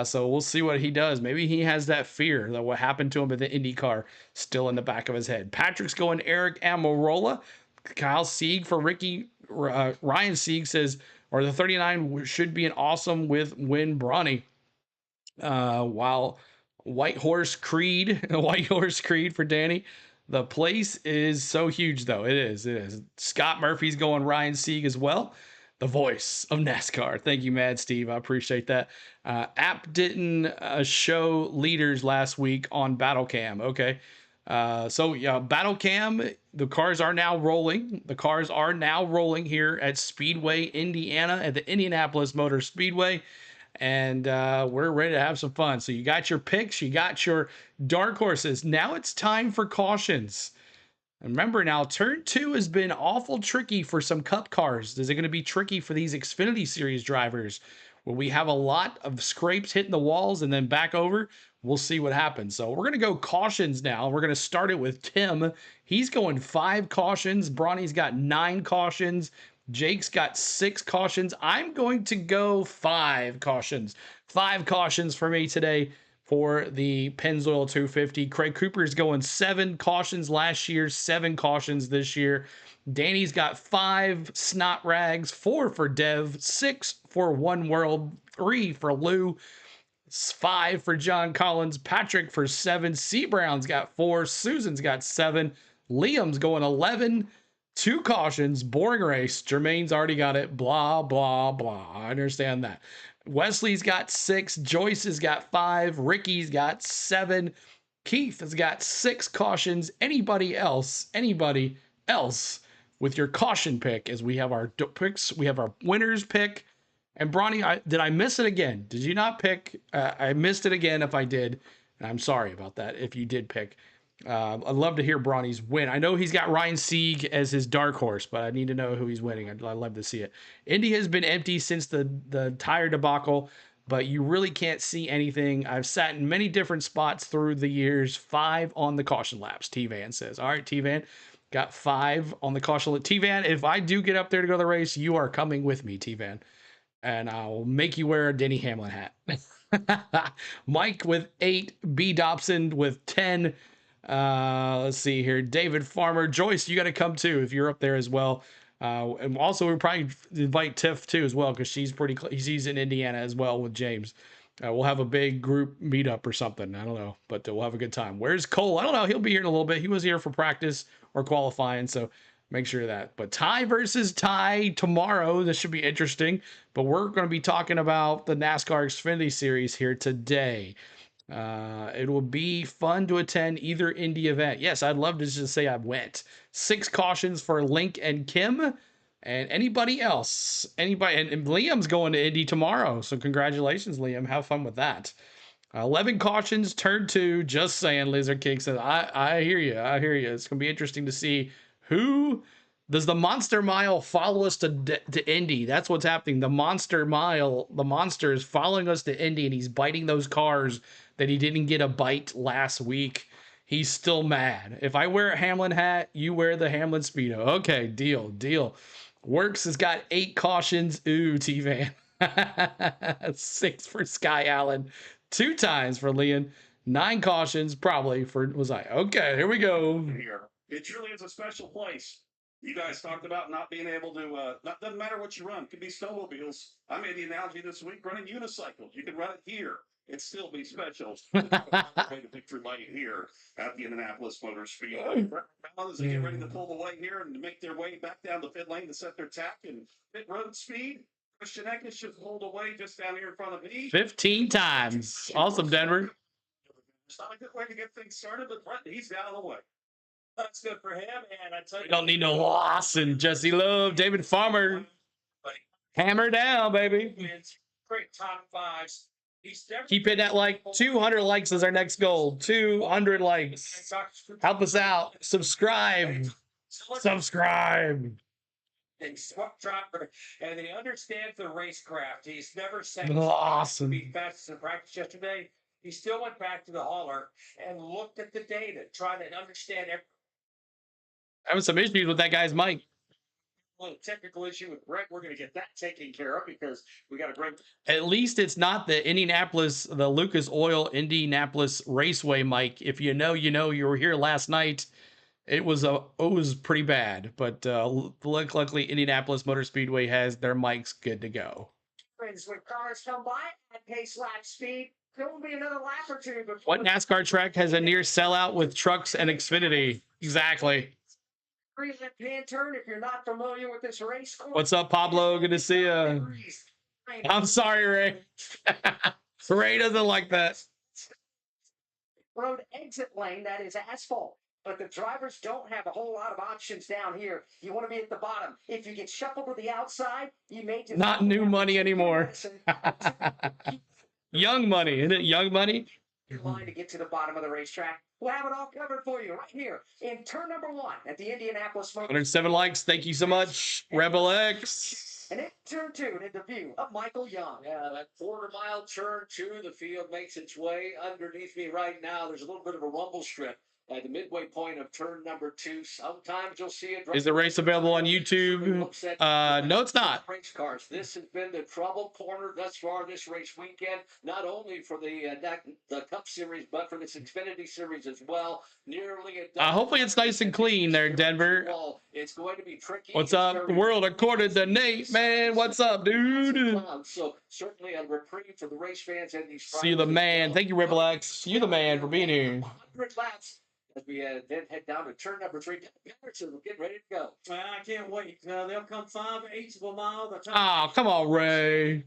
So we'll see what he does. Maybe he has that fear that what happened to him at the IndyCar still in the back of his head. Patrick's going Eric Amarola. Kyle Sieg for Ricky. Ryan Sieg says, or the 39 should be an awesome win Bronny. While White Horse Creed for Danny. The place is so huge, though. It is. Scott Murphy's going Ryan Sieg as well. The voice of NASCAR. Thank you, Mad Steve. I appreciate that. App didn't show leaders last week on Battle Cam. Okay. So yeah, Battle Cam, the cars are now rolling. The cars are now rolling here at Speedway, Indiana, at the Indianapolis Motor Speedway. And we're ready to have some fun. So you got your picks, you got your dark horses. Now it's time for cautions. Remember now, turn 2 has been awful tricky for some Cup cars. Is it going to be tricky for these Xfinity Series drivers? Will we have a lot of scrapes hitting the walls and then back over? We'll see what happens. So we're going to go cautions now. We're going to start it with Tim. He's going 5 cautions. Bronny's got 9 cautions. Jake's got 6 cautions. I'm going to go 5 cautions. 5 cautions for me today for the Pennzoil 250. Craig Cooper's going 7 cautions last year, 7 cautions this year. Danny's got 5 snot rags, 4 for Dev, 6 for One World, 3 for Lou, 5 for John Collins, Patrick for 7, C. Brown's got 4, Susan's got 7, Liam's going 11, 2 cautions, boring race. Jermaine's already got it, blah, blah, blah. I understand that. Wesley's got 6, Joyce has got 5, Ricky's got 7, Keith has got 6 cautions. Anybody else with your caution pick, as we have our picks, we have our winners pick, And Bronny, did I miss it again? Did you not pick? I missed it again if I did. And I'm sorry about that if you did pick. I'd love to hear Bronny's win. I know he's got Ryan Sieg as his dark horse, but I need to know who he's winning. I'd love to see it. Indy has been empty since the tire debacle, but you really can't see anything. I've sat in many different spots through the years. 5 on the caution laps, T-Van says. All right, T-Van, got 5 on the caution lap. T-Van, if I do get up there to go to the race, you are coming with me, T-Van. And I'll make you wear a Denny Hamlin hat. Mike with 8, B. Dobson with 10. Let's see here. David Farmer. Joyce, you got to come too if you're up there as well. And also, we'll probably invite Tiff too as well because she's she's in Indiana as well with James. We'll have a big group meetup or something. I don't know, but we'll have a good time. Where's Cole? I don't know. He'll be here in a little bit. He was here for practice or qualifying, so make sure of that. But Ty versus Ty tomorrow. This should be interesting. But we're going to be talking about the NASCAR Xfinity Series here today. It will be fun to attend either Indy event. Yes, I'd love to just say I went. 6 cautions for Link and Kim. And anybody else. Anybody. And Liam's going to Indy tomorrow. So congratulations, Liam. Have fun with that. 11 cautions, turn 2. Just saying, Lizard King says, I hear you. I hear you. It's going to be interesting to see who does the Monster Mile follow us to Indy. That's what's happening. The Monster Mile, the monster is following us to Indy, and he's biting those cars that he didn't get a bite last week. He's still mad. If I wear a Hamlin hat, you wear the Hamlin Speedo. Okay, deal. Works has got 8 cautions. Ooh, T-Van. 6 for Sky Allen. 2 times for Leon. 9 cautions, probably for was I. Okay, here we go. Here. It truly is a special place. You guys talked about not being able to, doesn't matter what you run. It could be snowmobiles. I made the analogy this week running unicycles. You can run it here. It'd still be special. Made a victory lane here at the Indianapolis Motor Speedway. As they get ready to pull the way here and to make their way back down the pit lane to set their tack and pit road speed. Christian Eckes just pulled away just down here in front of me. 15 times. Awesome, Denver. It's not a good way to get things started, but he's down the way. That's good for him. And I tell you, We don't need no Lawson. Jesse Love, David Farmer. Hammer down, baby. Great top 5s. Keep hitting that like 200 likes is our next goal. 200 likes. Help us out. Subscribe. And swap driver, and he understands the racecraft. He's never said Awesome. to be fastest in practice yesterday. He still went back to the hauler and looked at the data, trying to understand every Having some issues with that guy's mic. little technical issue with Brett. We're going to get that taken care of because we got a great. At least it's not the Lucas Oil Indianapolis Raceway mic. If you know, you know. You were here last night. It was pretty bad, but luckily Indianapolis Motor Speedway has their mics good to go. When cars come by at pace lap speed, there will be another lap or two. What NASCAR track has a near sellout with trucks and Xfinity? Exactly. Left-hand turn if you're not familiar with this race course. What's up, Pablo? Good to see you. I'm sorry, Ray. Ray doesn't like that. Road exit lane, that is asphalt. But the drivers don't have a whole lot of options down here. You want to be at the bottom. If you get shuffled to the outside, you may just... Not new money anymore. Young money. Isn't it young money? Line to get to the bottom of the racetrack. We'll have it all covered for you right here in turn number 1 at the Indianapolis Motor. 107 likes. Thank you so much, Rebel X. And in turn 2, in the view of Michael Young. Yeah, that quarter-mile turn 2, the field makes its way underneath me right now. There's a little bit of a rumble strip at the midway point of turn number 2. Sometimes you'll see it. Is the race available on YouTube? No, it's not. Race cars. This has been the trouble corner thus far this race weekend, not only for the Cup Series, but for this Xfinity Series as well. Nearly a hopefully it's nice and clean there, Denver. It's going to be tricky. What's up, the world according to Nate, man? What's up, dude? So certainly a reprieve for the race fans and these. See you, the man. Thank you, Rebel X. You the man for being here. 100 laps. As we then head down to turn number 3. So we're getting ready to go. I can't wait. They'll come 5/8 of a mile. Oh, come on, Ray.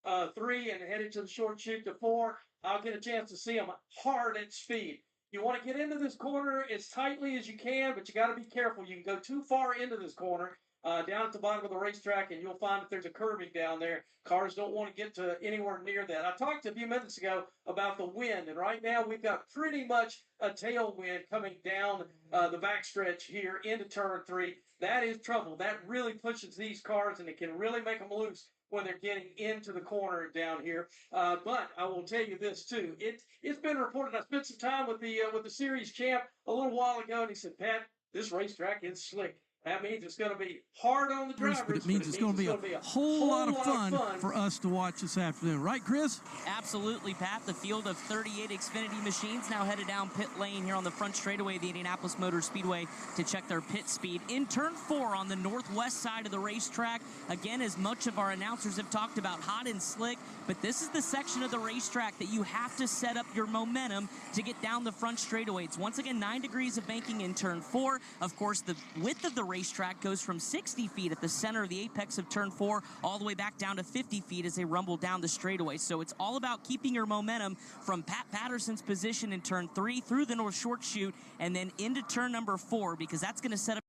3 and headed to the short chute to 4. I'll get a chance to see them hard at speed. You want to get into this corner as tightly as you can, but you got to be careful. You can go too far into this corner. down at the bottom of the racetrack, and you'll find that there's a curving down there. Cars don't want to get to anywhere near that. I talked a few minutes ago about the wind, and right now we've got pretty much a tailwind coming down the backstretch here into turn 3. That is trouble. That really pushes these cars, and it can really make them loose when they're getting into the corner down here. But I will tell you this too. It's been reported. I spent some time with the series champ a little while ago, and he said, "Pat, this racetrack is slick. That means it's going to be hard on the drivers, but it means it's going to be a whole lot of fun for us to watch this afternoon. Right, Chris? Absolutely, Pat. The field of 38 Xfinity machines now headed down pit lane here on the front straightaway of the Indianapolis Motor Speedway to check their pit speed. In turn 4 on the northwest side of the racetrack, again, as much of our announcers have talked about, hot and slick, but this is the section of the racetrack that you have to set up your momentum to get down the front straightaway. It's once again 9 degrees of banking in turn 4. Of course, the width of the racetrack goes from 60 feet at the center of the apex of turn 4 all the way back down to 50 feet as they rumble down the straightaway. So it's all about keeping your momentum from Pat Patterson's position in turn 3 through the north short chute and then into turn number 4, because that's going to set up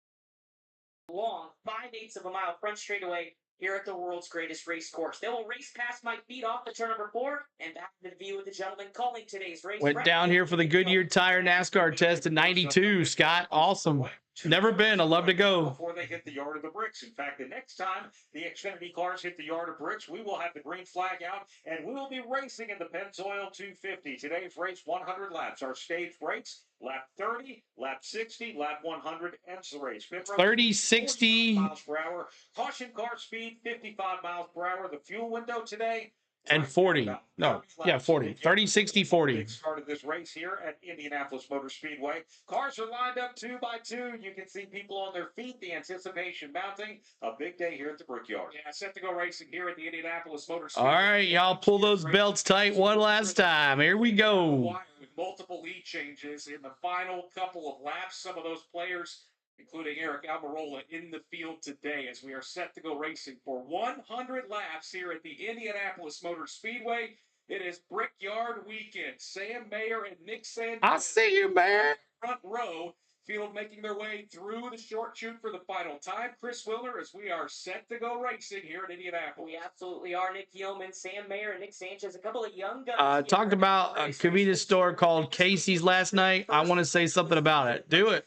long 5/8 of a mile front straightaway here at the world's greatest race course. They will race past my feet off the turn number 4 and back to the view of the gentleman calling today's race. Went down here for the Goodyear Tire NASCAR test in '92. Scott, awesome. Never been. I'd love to go. Before they hit the yard of the bricks. In fact, the next time the Xfinity cars hit the yard of bricks, we will have the green flag out, and we will be racing in the Pennzoil 250. Today's race, 100 laps. Our stage breaks, lap 30, lap 60, lap 100, ends the race. 30, 60. Miles per hour. Caution car speed, 55 miles per hour. The fuel window today, And 40. No, yeah, 40. 30, 60, 40. Started this race here at Indianapolis Motor Speedway. Cars are lined up 2 by 2. You can see people on their feet, the anticipation mounting. A big day here at the Brickyard. Yeah, set to go racing here at the Indianapolis Motor Speedway. All right, y'all pull those belts tight one last time. Here we go. With multiple lead changes in the final couple of laps. Some of those players, including Eric Almirola, in the field today as we are set to go racing for 100 laps here at the Indianapolis Motor Speedway. It is Brickyard weekend. Sam Mayer and Nick Sanchez. I see you, man. Front row. Field making their way through the short chute for the final time. Chris Wilner, as we are set to go racing here at Indianapolis. We absolutely are. Nick Yeoman, Sam Mayer, and Nick Sanchez, a couple of young guys. Talked about a convenience store called Casey's last night. I want to say something about it. Do it.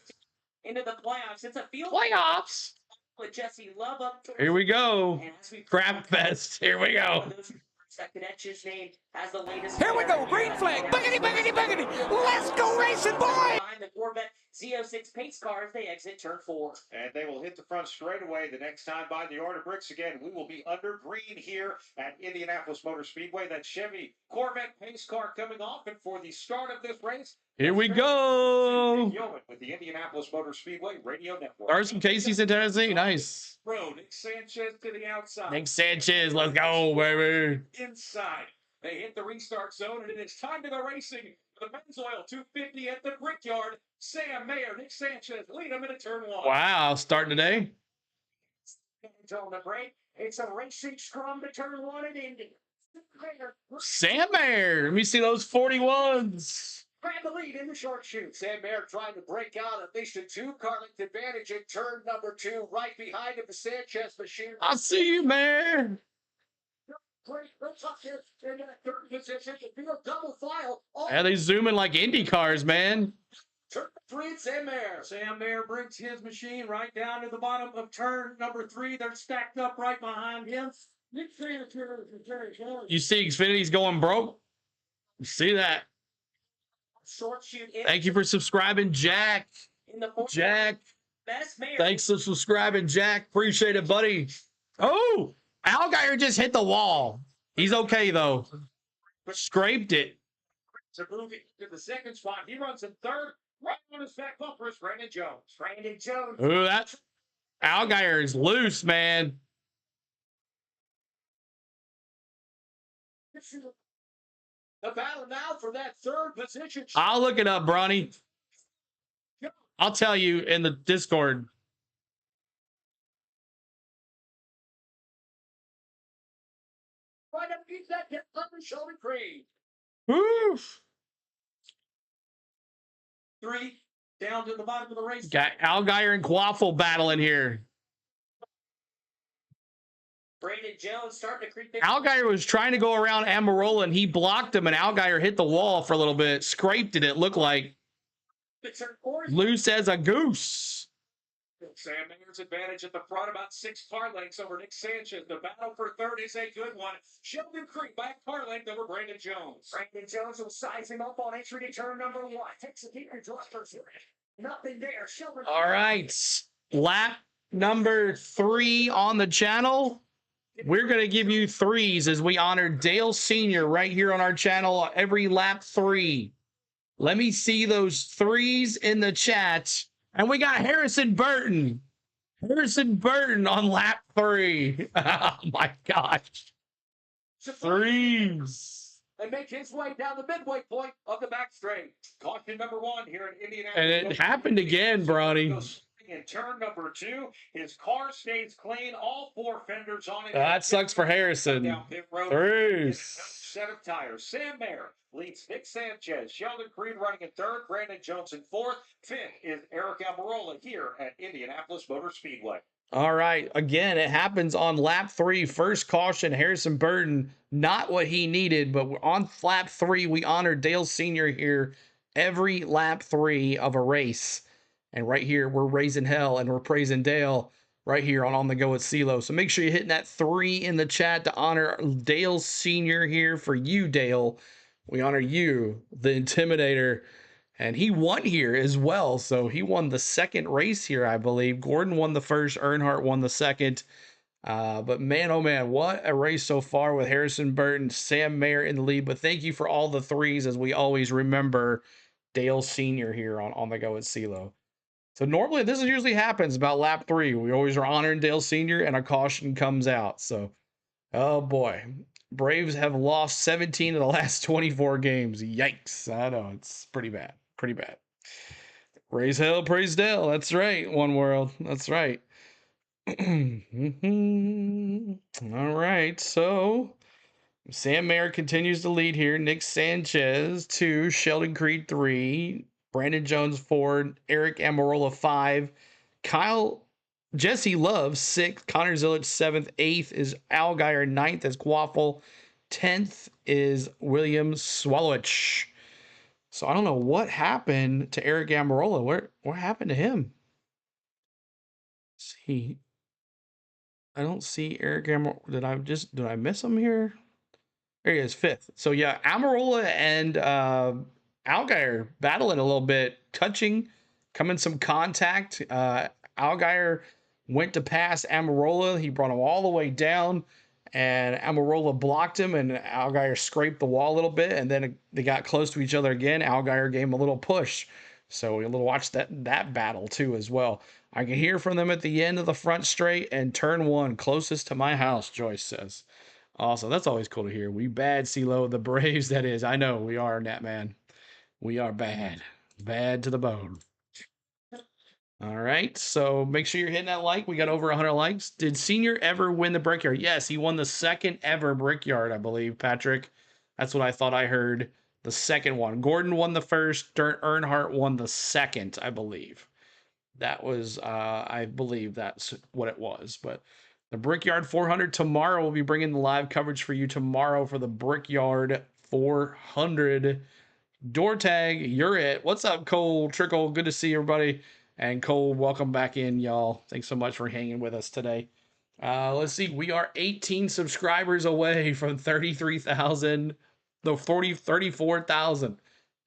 Into the playoffs. It's a field Playoffs. with Jesse Love up. Here we go. Crap fest. Here we go. That Cadet's name has the latest. Here we go. Green flag. Buggity, buggity, buggity. Let's go racing, boy. Behind the Corvette Z06 pace car as they exit turn 4. And they will hit the front straightaway the next time by the yard of bricks again. We will be under green here at Indianapolis Motor Speedway. That Chevy Corvette pace car coming off, and for the start of this race, Here we go. with the Indianapolis Motor Speedway Radio Network. There's some Casey's in Tennessee. Nice. Nick Sanchez to the outside. Nick Sanchez, let's go, baby. Inside. They hit the restart zone, and it is time to go racing. The Pennzoil 250 at the Brickyard. Sam Mayer, Nick Sanchez lead them into turn 1. Wow, starting today. Until the break, it's a racing scrum to turn 1 at Indy. Sam Mayer. Let me see those 41s. Grab the lead in the short chute. Sam Mayer trying to break out a Mission 2 car length advantage in turn number 2, right behind him, the Sanchez machine. I see you, man. Great, let's up here in that third position. The field double file. Yeah, they zoom in like Indy cars, man. Turn 3, Sam Mayer. Sam Mayer brings his machine right down to the bottom of turn number 3. They're stacked up right behind him. Nick Sanchez is very good. You see Xfinity's going broke? You see that? Short chute. Thank you for subscribing, Jack. In the fourth. Jack. Best Mayer. Thanks for subscribing, Jack. Appreciate it, buddy. Oh, Allgaier just hit the wall. He's okay, though. Scraped it. To move it to the second spot. He runs in third. Right on his back bumper is Brandon Jones. Brandon Jones. Ooh, that Allgaier is loose, man. The battle now for that third position. I'll look it up, Bronny. I'll tell you in the Discord. Right up against that hit number, Sheldon Creed. Woof. 3 down to the bottom of the race. Got Allgaier and Quaffle battling here. Brandon Jones starting to creep in. Allgaier was trying to go around Amarola, and he blocked him, and Allgaier hit the wall for a little bit, scraped it, it looked like. Loose as a goose. Sam Mayer's advantage at the front, about 6 car lengths over Nick Sanchez. The battle for third is a good one. Sheldon Creek back car length over Brandon Jones. Brandon Jones will size him up on entry to turn number 1. Takes a deeper drivers. Nothing there. Sheldon. All right. Lap number 3 on the channel. We're going to give you 3s as we honor Dale Sr. right here on our channel every lap 3. Let me see those 3s in the chat. And we got Harrison Burton. Harrison Burton on lap 3. Oh, my gosh. 3s. And make his way down the midway point of the back straight. Caution number 1 here in Indianapolis. And it happened again, Bronny. In turn number 2, his car stays clean. All 4 fenders on it. That sucks for Harrison. 3s. Set of tires. Sam Mayer leads Nick Sanchez. Sheldon Creed running in 3rd. Brandon Jones in 4th. 5th is Eric Almirola here at Indianapolis Motor Speedway. All right. Again, it happens on lap 3. First caution, Harrison Burton. Not what he needed, but on lap 3, we honor Dale Sr. here every lap 3 of a race. And right here, we're raising hell and we're praising Dale right here on the Go with CeeLo. So make sure you're hitting that 3 in the chat to honor Dale Sr. here for you, Dale. We honor you, the Intimidator. And he won here as well. So he won the 2nd race here, I believe. Gordon won the 1st. Earnhardt won the 2nd. But man, oh man, what a race so far with Harrison Burton, Sam Mayer in the lead. But thank you for all the 3s, as we always remember Dale Sr. here on the Go with CeeLo. So normally this usually happens about lap 3. We always are honoring Dale Sr. and a caution comes out. So, oh boy. Braves have lost 17 of the last 24 games. Yikes. I know, it's pretty bad. Pretty bad. Raise hell, praise Dale. That's right, One World. That's right. All right, so Sam Mayer continues to lead here. Nick Sanchez 2, Sheldon Creed 3, Brandon Jones 4, Eric Almirola 5, Jesse Love 6, Connor Zilic 7th, 8th is Allgaier, 9th is Quaffle, 10th is William Swallowich. So I don't know what happened to Eric Almirola. What happened to him? Let's see. I don't see Eric Almirola. Did I miss him here? There he is, 5th. So yeah, Almirola and Allgaier battling a little bit, coming some contact. Allgaier went to pass Almirola. He brought him all the way down, and Almirola blocked him, and Allgaier scraped the wall a little bit, and then they got close to each other again. Allgaier gave him a little push. So we'll watch that battle too as well. I can hear from them at the end of the front straight and turn 1, closest to my house, Joyce says. Awesome. That's always cool to hear. We bad, CeeLo, the Braves, that is. I know we are, Natman. We are bad. Bad to the bone. All right. So make sure you're hitting that like. We got over 100 likes. Did Senior ever win the Brickyard? Yes, he won the 2nd ever Brickyard, I believe, Patrick. That's what I thought I heard. The 2nd one. Gordon won the 1st. Earnhardt won the 2nd, I believe. That was, I believe that's what it was. But the Brickyard 400 tomorrow. We'll be bringing the live coverage for you tomorrow for the Brickyard 400. Door tag, you're it. What's up, Cole Trickle? Good to see everybody. And Cole, welcome back in, y'all. Thanks so much for hanging with us today. Let's see. We are 18 subscribers away from 33,000. The 34,000.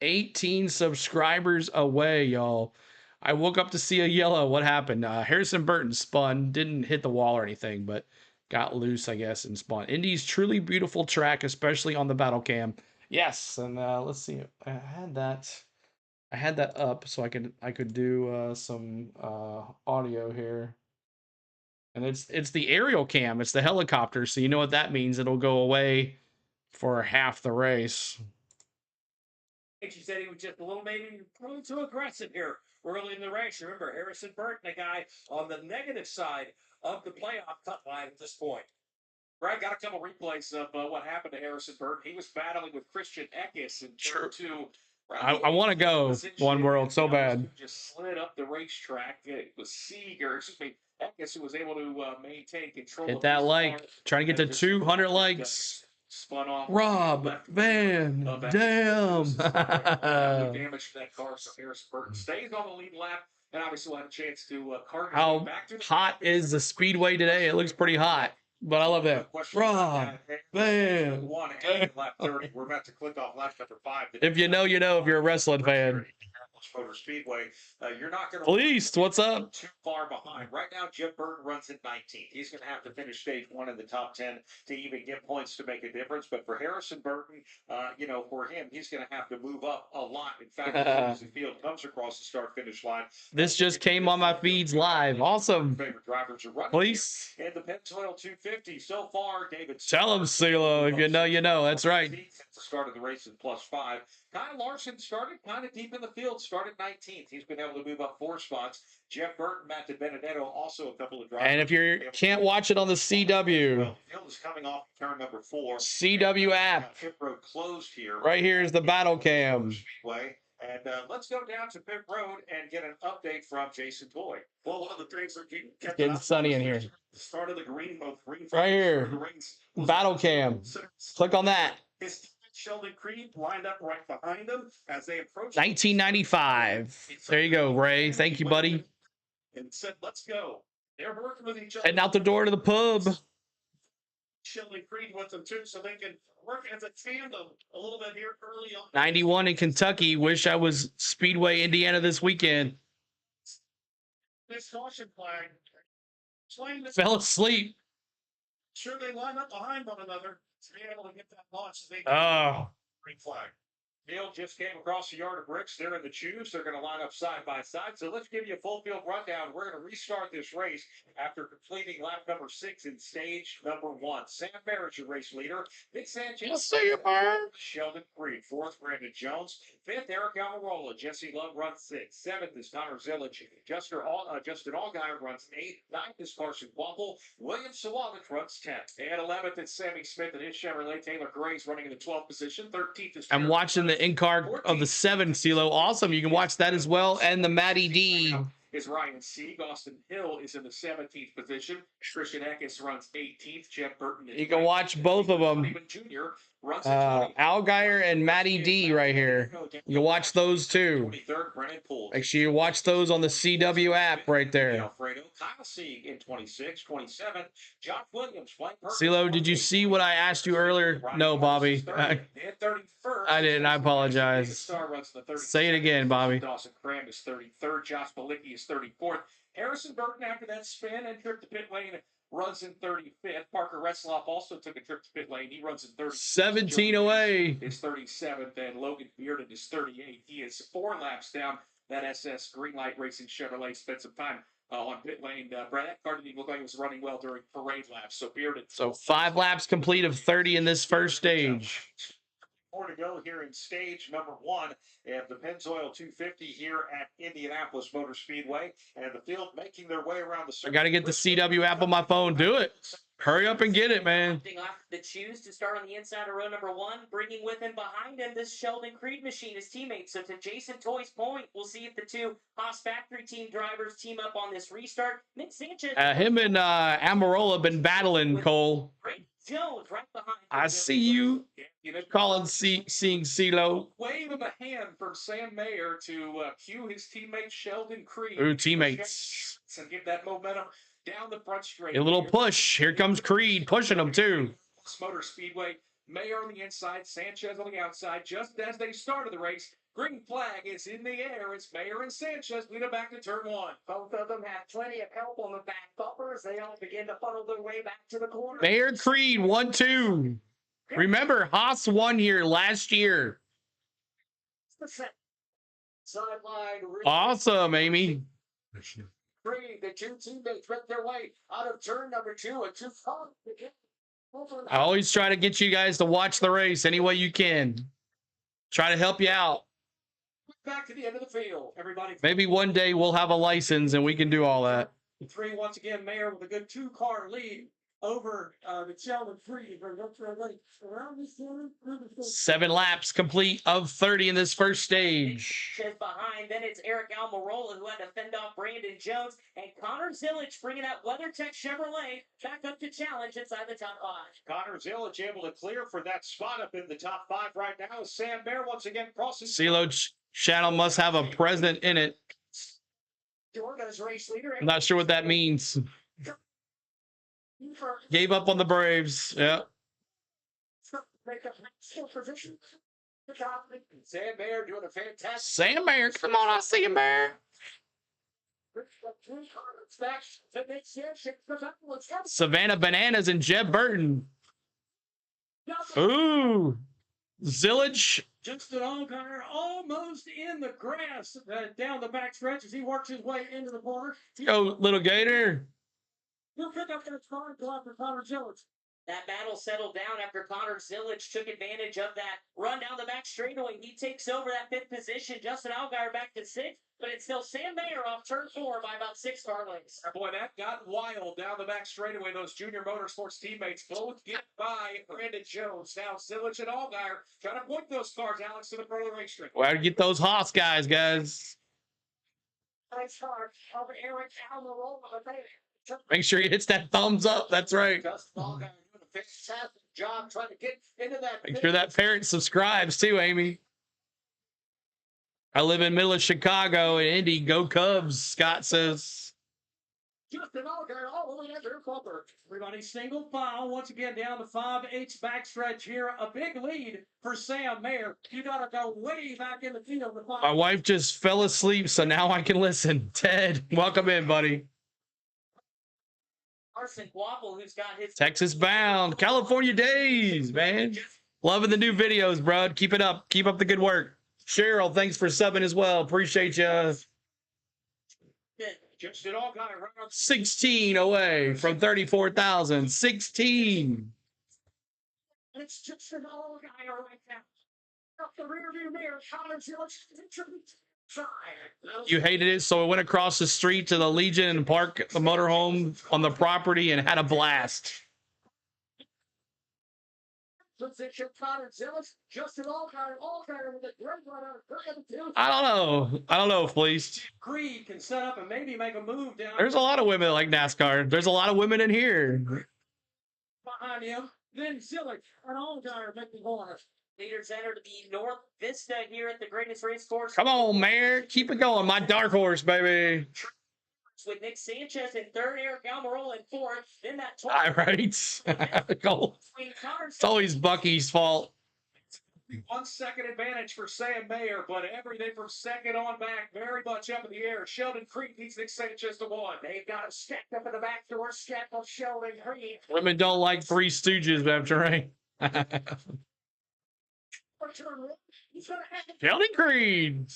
18 subscribers away, y'all. I woke up to see a yellow. What happened? Harrison Burton spun. Didn't hit the wall or anything, but got loose, I guess, and spun. Indy's truly beautiful track, especially on the battle cam. Yes, and let's see. I had that up so I could do some audio here. And it's the aerial cam. It's the helicopter, so you know what that means. It'll go away for half the race. She said he was just a little maybe too aggressive here early in the race. Remember, Harrison Burton, a guy on the negative side of the playoff cut line at this point. Brad got a couple replays of what happened to Harrison Burton. He was battling with Christian Eckes in turn 2. I want to go One World so bad. Just slid up the racetrack. It was Seeger, excuse me. Marquez, who was able to maintain control. Hit of that his like. car. Trying to get to 200 likes. Spun off. Rob, man, damn. Damage to that car, so Harrison Burton stays on the lead lap, and obviously will have a chance to cart his way How back to the hot is the speedway today? It looks pretty hot, but I love that. Rob, man. lap 30. We're about to click off lap number 5. If you know, you know. If you're a wrestling fan. Motor Speedway, you're not going to. Police, what's up? Too far behind. Right now, Jim Burton runs at 19th. He's going to have to finish stage 1 in the top 10 to even get points to make a difference. But for Harrison Burton, for him, he's going to have to move up a lot. In fact, as the field comes across the start-finish line. This just came on my feeds live. Awesome. Favorite drivers are running. Police. And the Pennzoil 250 so far, David. Tell him, CeeLo. If you know, you know. That's right. Since the start of the race in +5. Kyle Larson started kind of deep in the field, started 19th. He's been able to move up 4 spots. Jeff Burton, Matt DiBenedetto, also a couple of drivers. And if you can't watch it on the CW, well, the field is coming off turn number 4. CW app. Pit road closed here. Right here is the battle cam. And let's go down to pit road and get an update from Jason Toy. Well, one of the things that It's getting sunny in here. The start of the green, both green. Right here. Battle cam. Click on that. His Sheldon Creed lined up right behind him as they approached. 1995. There you go, Ray. Thank you, buddy. And said, "Let's go." They're working with each other. Heading out the door to the pub. Sheldon Creed with them too, so they can work as a tandem a little bit here early on. 91 in Kentucky. Wish I was Speedway, Indiana this weekend. This caution flag. Fell asleep. Sure, they line up behind one another to be able to get that launch. Green flag. Neil just came across the yard of bricks. They're in the choose. They're going to line up side by side. So let's give you a full field rundown. We're going to restart this race after completing lap number 6 in stage number 1. Sam Barrett, your race leader. Big Sanchez. I'll see you, man. Sheldon Creed. 4th, Brandon Jones. 5th, Eric Almirola. Jesse Love runs 6th. 7th is Connor Zillich. Justin Allgaier runs 8th. 9th is Carson Waffle. William Sawavich runs 10th. And 11th is Sammy Smith and his Chevrolet. Taylor Gray's running in the 12th position. 13th is. I'm watching the in-car of the 7, CeeLo. Awesome. You can watch that as well. And the Matty D. Is Ryan Sieg. Austin Hill is in the 17th position. Christian Eckes runs 18th. Jeff Burton. You can watch both of them. Jr. runs Allgaier and Matty D right here. You can watch those too. 23rd, Brennan Poole. Make sure you watch those on the CW app right there. Alfredo. Kyle Sieg in 26, 27. Josh Williams. CeeLo, did you see what I asked you earlier? No, Bobby. I didn't. I apologize. Say it again, Bobby. Dawson Cram is 33rd. Josh Malicki is 34th. Harrison Burton, after that spin and trip to pit lane, runs in 35th. Parker Retzloff also took a trip to pit lane. He runs in 36th. 17 away. Is 37th, and Logan Bearden is 38th. He is 4 laps down. That SS Greenlight Racing Chevrolet spent some time on pit lane. Brad Car didn't even look like he was running well during parade laps. So Bearden. So 5 laps complete of 30 in this first stage. More to go here in stage number 1 of the Pennzoil 250 here at Indianapolis Motor Speedway, and the field making their way around the circuit. I got to get the CW app on my phone. Do it. Hurry up and get it, man. The choose to start on the inside of row number 1, bringing with him behind him this Sheldon Creed machine, his teammate. So to Jason Toy's point, we'll see if the 2 Haas Factory team drivers team up on this restart. Nick Sanchez. Him and Almirola have been battling, Cole. Jones right behind. I see you. Calling, seeing CeeLo. Wave of a hand from Sam Mayer to cue his teammate Sheldon Creed. Ooh, teammates. And give that momentum down the front straight. A little push. Here comes Creed pushing them too. Motor Speedway. Mayer on the inside, Sanchez on the outside. Just as they started the race, green flag is in the air. It's Mayer and Sanchez leading back to turn 1. Both of them have plenty of help on the back bumpers. They all begin to funnel their way back to the corner. Mayer Creed 1-2. Remember, Haas won here last year. Sideline. Awesome, Amy. Creed, the 2 teammates make their way out of turn number 2 and 2 far. I always try to get you guys to watch the race any way you can. Try to help you out. Back to the end of the field, everybody. Maybe one day we'll have a license and we can do all that. 3 once again, Mayer with a good 2-car lead over the Sheldon Creed. Around this corner, 7 laps complete of 30 in this first stage. Just behind, then it's Eric Almirola who had to fend off Brandon Jones, and Connor Zillich bringing that WeatherTech Chevrolet back up to challenge inside the top 5. Connor Zillich able to clear for that spot up in the top 5 right now. Sam Bear once again crossing. CeeLo channel must have a present in it. Jordan's race leader. I'm not sure what that means. Gave up on the Braves. Yeah. Sam Bear doing a fantastic. Sam Bear, come on, I see him, Bear. Savannah Bananas and Jeb Burton. Ooh. Zillage. Just an Allgaier almost in the grass down the back stretch as he works his way into the corner. Go, little Gator. He'll pick up that car and go after Connor Zillich. That battle settled down after Connor Zillich took advantage of that run down the back straightaway. He takes over that 5th position. Justin Allgaier back to 6th, but it's still Sam Mayer off turn 4 by about 6 car lengths. Boy, that got wild down the back straightaway. Those Junior Motorsports teammates both get by Brandon Jones. Now Zillich and Allgaier trying to point those cars, Alex, to the front of the racetrack. Well, to get those Haas guys. Nice car of Eric Almirola. Make sure he hits that thumbs up. That's right. Justin Allgaier doing a fantastic job trying to get into that. Make sure that parent subscribes too, Amy. I live in middle of Chicago and Indy. Go Cubs, Scott says. Justin Allgaier all the way after Bumper. Everybody single file once again down the 5/8 backstretch here. A big lead for Sam Mayer. You got to go way back in the field. My wife just fell asleep, so now I can listen. Ted, welcome in, buddy. Carson Quapple, who's got his Texas bound. California days, man. Loving the new videos, bro. Keep it up. Keep up the good work. Cheryl, thanks for subbing as well. Appreciate you. Just it all got it right on 16 away from 34,000. 16. It's just an Allgaier right now. Up the rear view mirror, Connor Zillich. You hated it, so I went across the street to the Legion and parked the motorhome on the property and had a blast. Position Connor Zillich, Justin Allgaier with a great run out of two. I don't know, please. Creed can set up and maybe make a move down. There's a lot of women that like NASCAR. There's a lot of women in here. Behind him, then Zillich and Allgaier making corners. Leaders entered the North Vista here at the Greatest Race Course. Come on, Mayor. Keep it going. My dark horse, baby. With Nick Sanchez in 3rd, Eric Almirola in 4th. Then that All right. Goal. It's always Bucky's fault. 1 second advantage for Sam Mayer, but everything from second on back very much up in the air. Sheldon Creed needs Nick Sanchez to 1. They've got him stacked up in the back door, stacked up Sheldon Creed. Women don't like Three Stooges, after rain. Sheldon Creed.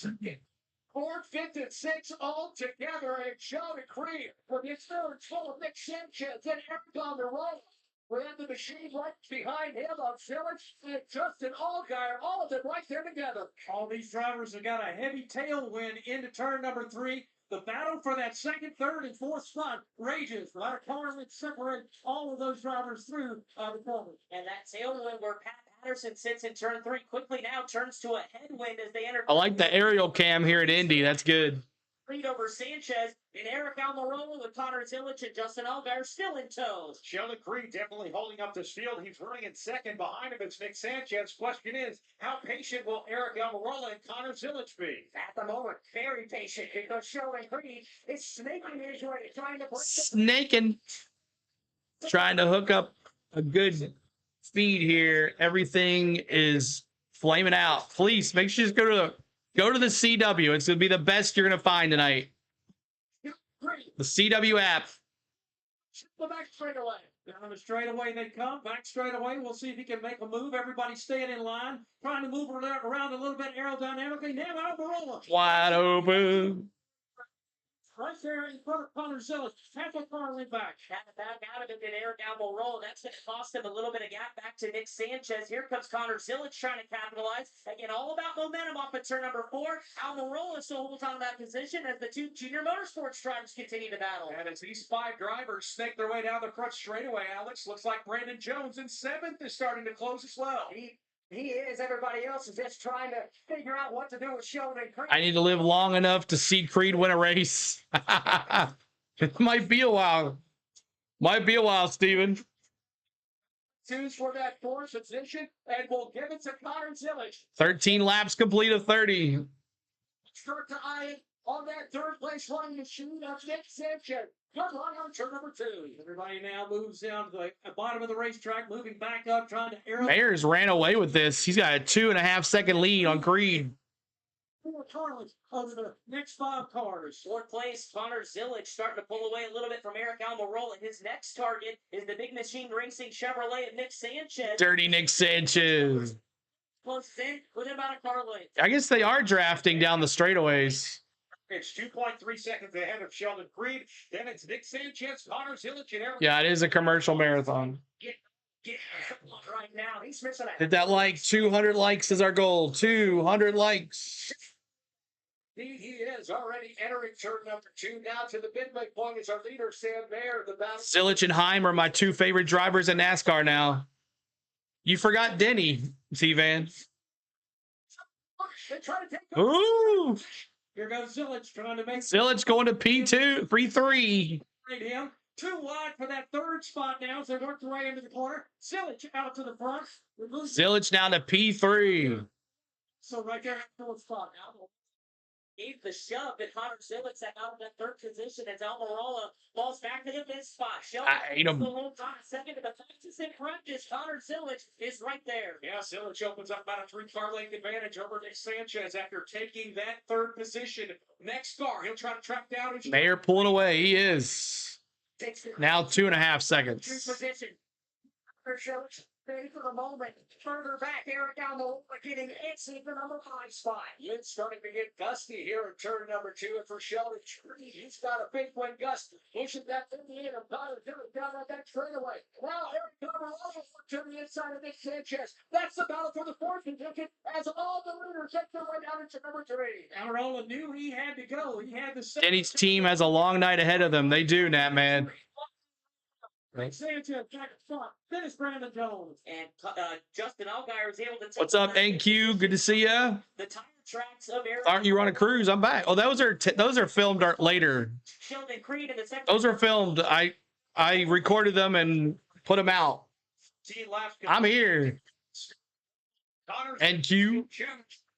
4th, 5th, and 6th all together, and Sheldon Creed with his 3rd full of Nick Sanchez and Eric on the roll. We have the machine right behind him of Zillich and Justin Allgaier, all of them right there together. All these drivers have got a heavy tailwind into turn number 3. The battle for that 2nd, 3rd, and 4th spot rages. A lot of cars that separate all of those drivers through the corner. And that tailwind where Pat Patterson sits in turn 3 quickly now turns to a headwind as they enter. I like the aerial cam here at Indy. That's good. Creed over Sanchez and Eric Almirola with Connor Zillich and Justin Allgaier still in tow. Sheldon Creed definitely holding up this field. He's running in 2nd. Behind him it's Nick Sanchez. Question is, how patient will Eric Almirola and Connor Zillich be? At the moment, very patient because Sheldon Creed is snaking his way, trying to break Snaking. Trying to hook up a good speed here. Everything is flaming out. Please make sure you just go to the CW. It's gonna be the best you're gonna find tonight. The CW app. The back straightaway. Down the straightaway they come. Back straightaway. We'll see if he can make a move. Everybody staying in line. Trying to move around a little bit aerodynamically. Now Almirola. Wide open. right there in front of Connor Zillich. Half a car went back. Had to back out of it, and Eric Almirola. That's going to cost him a little bit of gap back to Nick Sanchez. Here comes Connor Zillich trying to capitalize. Again, all about momentum off of turn number 4. Almirola still holds on to that position as the two junior motorsports drivers continue to battle. And as these 5 drivers snake their way down the front straightaway, Alex, looks like Brandon Jones in 7th is starting to close as well. He is. Everybody else is just trying to figure out what to do with Sheldon Creed. I need to live long enough to see Creed win a race. It might be a while. Might be a while, Steven. Choose for that 4th position, and we'll give it to Connor Zillich. 13 laps complete of 30. Start to eye on that 3rd place running machine of Nick Sanchez. Good luck on turn number 2. Everybody now moves down to the bottom of the racetrack, moving back up, trying to arrow. Mayers ran away with this. He's got a 2.5 second lead on Creed. 4 cars over the next 5 cars. 4th place, Connor Zillich starting to pull away a little bit from Eric Almirola. His next target is the Big Machine Racing Chevrolet of Nick Sanchez. Dirty Nick Sanchez. Close in within about a car length. I guess they are drafting down the straightaways. It's 2.3 seconds ahead of Sheldon Creed. Then it's Nick Sanchez, Connor Zillich, and Eric. Yeah, it is a commercial marathon. Get right now. He's missing a. Hit that like 200 likes is our goal. 200 likes. He is already entering turn number 2. Now to the midway point is our leader, Sam Mayer. The battle. Zillich and Heim are my 2 favorite drivers in NASCAR now. You forgot Denny, T-Van. They try to take. Ooh. Here goes Zillich trying to make. Zillich going to P2, P3. Him. 2 wide for that 3rd spot now as they work their way into the corner. Zillich out to the front. Zillich down to P3. So right there, 4th spot now. Gave the shove, but Connor Zillich out of that 3rd position as Almirola falls back to the mid spot. I ate him. The whole time, second to the fastest in practice. Connor Zillich is right there. Yeah, Zillich opens up about a 3-car length advantage over Nick Sanchez after taking that 3rd position. Next car, he'll try to track down. Mayer pulling away. He is. Now 2.5 seconds. Position. Ready for the moment. Further back, Eric Almirola getting antsy for number 5 spot. It's starting to get gusty here in turn number 2. And for Sheldon Creed, he's got a big one gust. Pushing that 58 of Connor Zillich down at that straightaway. Now Eric Almirola to the inside of Nick Sanchez. That's the battle for the 4th position as all the leaders get their way down into number 3. Almirola knew he had to go. He had to. Denny's team has a long night ahead of them. They do, Nat, man. Sanchez back at front. Then it's Brandon Jones. And Justin Allgaier is able to take. What's up, NQ? Good to see ya. The tire tracks of Eric. Aren't you on a cruise? I'm back. Oh, those are filmed later. Sheldon Creed in the second. Those are filmed. I recorded them and put them out. I'm here. NQ.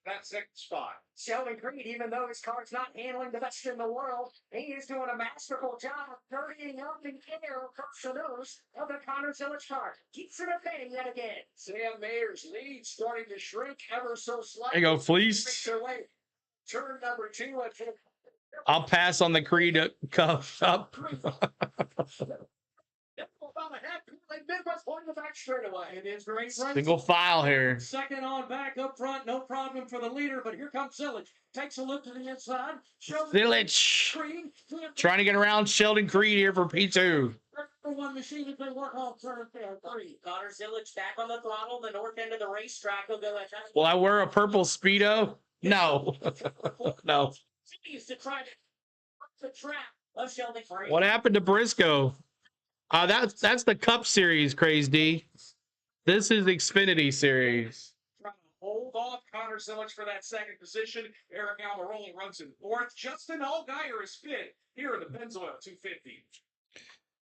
That 2nd spot. Sheldon Creed, even though his car's not handling the best in the world, he is doing a masterful job of dirtying up the air across the nose of the Connor Zillich car. Keeps it at bay yet again. Sam Mayer's lead starting to shrink ever so slightly. There you go, Fleece. Turn number 2. I'll pass on the Creed cup up. About a half Midwest point the back straight away. It is great. Single file here. Second on back up front, no problem for the leader, but here comes Zillich. Takes a look to the inside. Zillich trying to get around Sheldon Creed here for P2. One machine as they work off turn 3. Connor Zillich back on the throttle, the north end of the racetrack. Will go at that. Will I wear a purple Speedo? No. No. Continues to try to the trap of Sheldon Creed. What happened to Briscoe? That's the Cup Series, Craze D. This is Xfinity Series. Trying to hold off Connor Zillich for that 2nd position. Eric Almirola runs in 4th. Justin Allgaier is 5th here in the Pennzoil 250.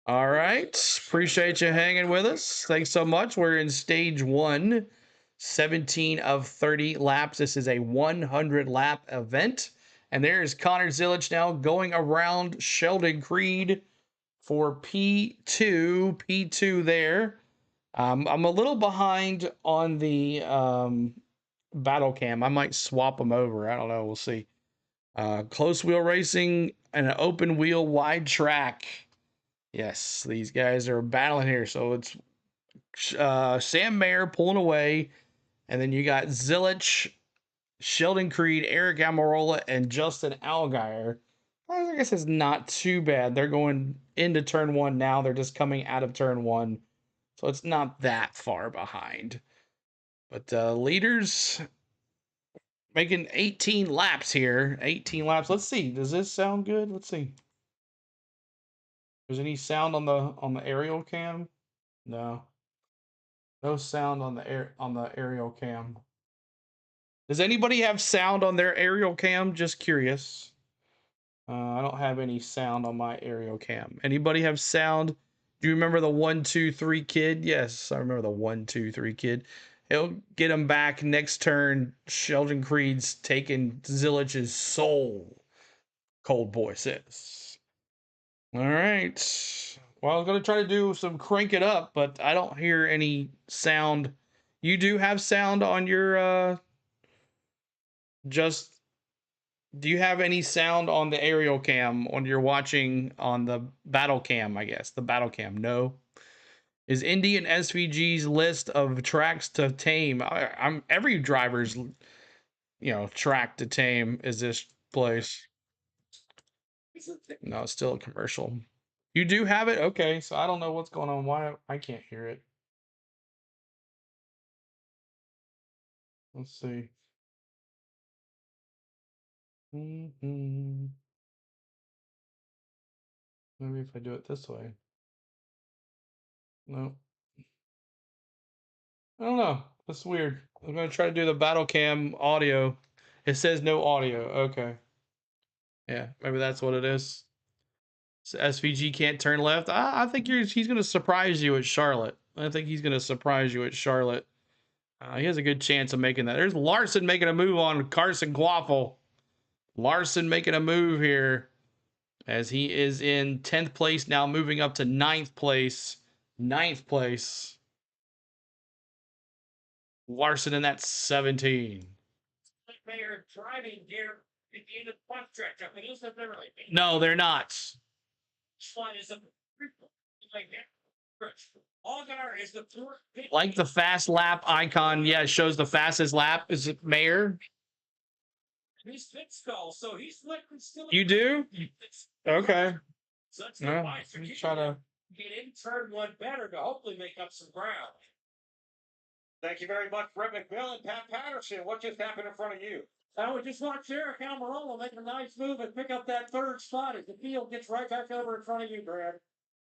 All right. Appreciate you hanging with us. Thanks so much. We're in stage 1, 17 of 30 laps. This is a 100-lap event. And there's Connor Zillich now going around Sheldon Creed for P2 there. I'm a little behind on the battle cam. I might swap them over. I don't know. We'll see. Close wheel racing and an open wheel wide track. Yes, these guys are battling here. So it's Sam Mayer pulling away. And then you got Zillich, Sheldon Creed, Eric Almirola, and Justin Allgaier. Those guess it's not too bad. They're going into turn 1 now. They're just coming out of turn 1. So it's not that far behind. But leaders making 18 laps here. 18 laps. Let's see. Does this sound good? Let's see. There's any sound on the aerial cam? No. No sound on the aerial cam. Does anybody have sound on their aerial cam? Just curious. I don't have any sound on my aerial cam. Anybody have sound? Do you remember the 1, 2, 3 kid? Yes, I remember the 1, 2, 3 kid. He'll get him back next turn. Sheldon Creed's taking Zilich's soul. Cold Boy says. All right. Well, I was going to try to do some crank it up, but I don't hear any sound. You do have sound on your do you have any sound on the aerial cam when you're watching on the battle cam, I guess? The battle cam, no. Is Indy and SVG's list of tracks to tame? I'm every driver's, track to tame is this place. No, it's still a commercial. You do have it? Okay, so I don't know what's going on. Why I can't hear it. Let's see. Maybe if I do it this way. No. I don't know. That's weird. I'm going to try to do the battle cam audio. It says no audio. Okay. Yeah, maybe that's what it is. So SVG can't turn left. I think he's going to surprise you at Charlotte. I think he's going to surprise you at Charlotte. He has a good chance of making that. There's Larson making a move on Carson Quaffle. Larson making a move here as he is in 10th place now, moving up to 9th place. 9th place. Larson in that 17. Mayor driving here in the front stretch. I mean, isn't there really? No, they're not. This one is a Allgaier is the like the fast lap icon. Yeah, it shows the fastest lap. Is it Mayor? He's fit skull, so he's still. You do? Okay. So that's no, why. So try to get in turn 1 better to hopefully make up some ground. Thank you very much, Brett McMillan and Pat Patterson. What just happened in front of you? I would just watch Eric Almirola make a nice move and pick up that 3rd spot as the field gets right back over in front of you, Brad.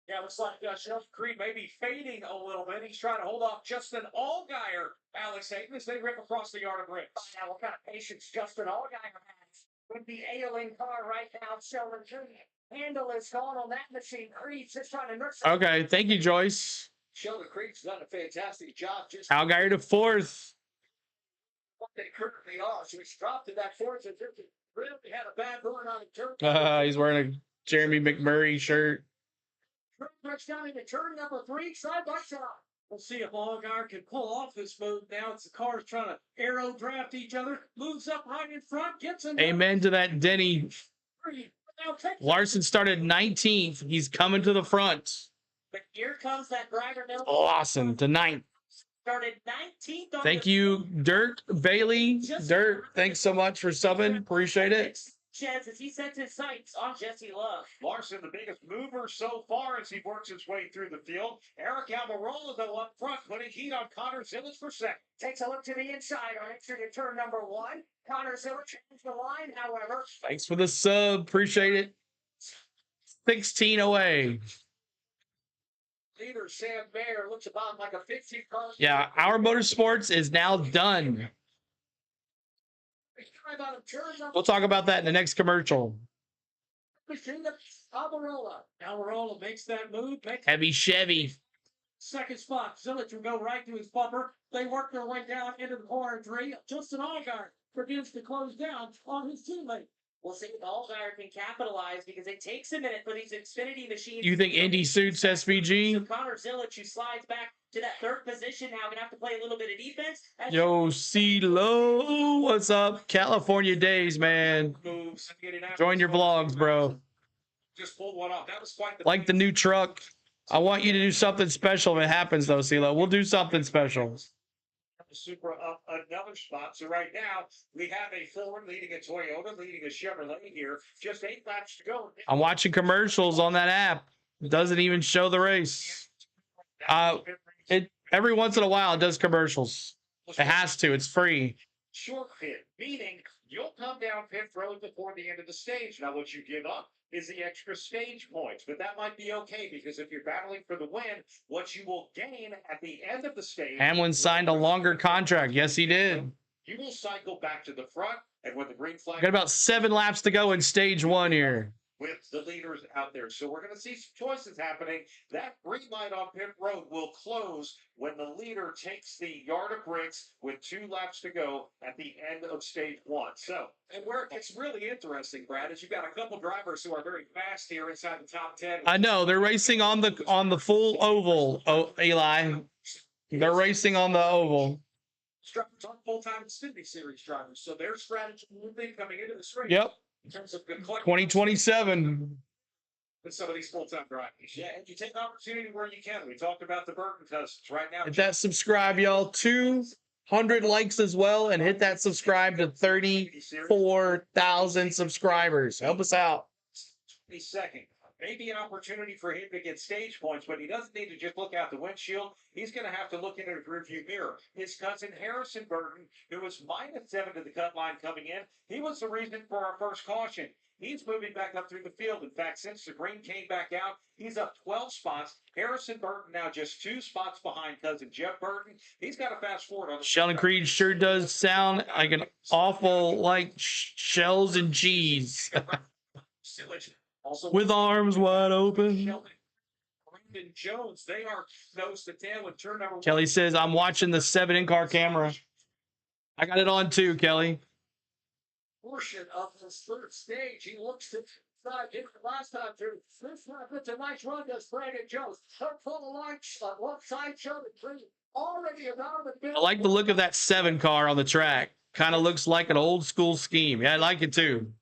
Yeah, looks like Sheldon Creed may be fading a little bit. He's trying to hold off Justin Allgaier, Alex Hayden, as they rip across the yard of bricks. Find out what kind of patience Justin Allgaier has with the ailing car right now. Sheldon Creed handle is gone on that machine. Creed's just trying to nurse. Okay, thank you, Joyce. Sheldon Creed's done a fantastic job. Just Allgaier to 4th. What they currently are. So he's dropped to that 4th. And really had a bad run on the turn. He's wearing a Jeremy McMurray shirt. Down into turn number 3, side by side. We'll see if Allgaier can pull off this move now. It's the cars trying to arrow draft each other. Moves up right in front, gets in. Amen to that, Denny. Larson started 19th. He's coming to the front. But here comes that driver now. Awesome. To 9th. Started 19th. Thank you, Dirk Bailey. Dirk, thanks so much for subbing. Appreciate it. Chance as he sets his sights on Jesse Love. Larson, the biggest mover so far as he works his way through the field. Eric Almirola, though, up front, putting heat on Connor Zilic for second. Takes a look to the inside on entry to turn number 1. Connor Zilic changed the line, however. Thanks for the sub. Appreciate it. 16 away. Leader Sam Mayer looks about like a 15 car. Yeah, Our Motorsports is now done. We'll talk about that in the next commercial. Almirola makes that move. Heavy Chevy. Second spot. Zilic will go right to his bumper. They work their way down into the corner 3. Justin Allgaier begins to close down on his teammate. We'll see if Allgaier can capitalize because it takes a minute for these Xfinity machines. You think Indy suits SVG? So Connor Zilic, who slides back to that 3rd position, now going to have to play a little bit of defense. Yo, C-Lo, what's up? California days, man. Join your vlogs, bro. Just pulled one off. That was quite the like the new truck. I want you to do something special if it happens, though, C-Lo. We'll do something special. the Supra up another spot. So right now, we have a Ford leading a Toyota, leading a Chevrolet here. Just 8 laps to go. I'm watching commercials on that app. It doesn't even show the race. It every once in a while it does commercials. It has to. It's free. Short pit, meaning you'll come down pit road before the end of the stage. Now, what you give up is the extra stage points, but that might be okay because if you're battling for the win, what you will gain at the end of the stage. Hamlin signed a longer contract. Yes, he did. You will cycle back to the front, and when the green flag. Got about 7 laps to go in stage 1 here. With the leaders out there. So we're going to see some choices happening. That green light on pit road will close when the leader takes the yard of bricks with 2 laps to go at the end of stage 1. So, and where it gets really interesting, Brad, is you've got a couple drivers who are very fast here inside the top 10. I know they're racing on the full oval. Oh, Eli, they're racing on the oval. Drivers on full-time Xfinity Series drivers. So their strategy will be coming into the race. Yep. In terms of good 2027. With some of these full-time drivers. Yeah, and you take opportunity where you can. We talked about the Burton cousins right now. Hit that subscribe, y'all. 200 likes as well, and hit that subscribe to 34,000 subscribers. Help us out. 22nd. Maybe an opportunity for him to get stage points, but he doesn't need to just look out the windshield. He's going to have to look into the rearview mirror. His cousin Harrison Burton, who was -7 to the cut line coming in, he was the reason for our first caution. He's moving back up through the field. In fact, since the green came back out, he's up 12 spots. Harrison Burton now just 2 spots behind cousin Jeff Burton. He's got to fast forward on the Sheldon Creed sure does sound like an awful like shells and cheese. With arms wide open. Brandon Jones, they are nose to tail with turn number 1. Kelly says, I'm watching the 7 in-car camera. I got it on too, Kelly. Portion of this third stage. He looks to the side. Did it last time through. This time, it's a nice run, does Brandon Jones. They're full of launch. One side show the green. Already around the field. I like the look of that 7 car on the track. Kind of looks like an old school scheme. Yeah, I like it too.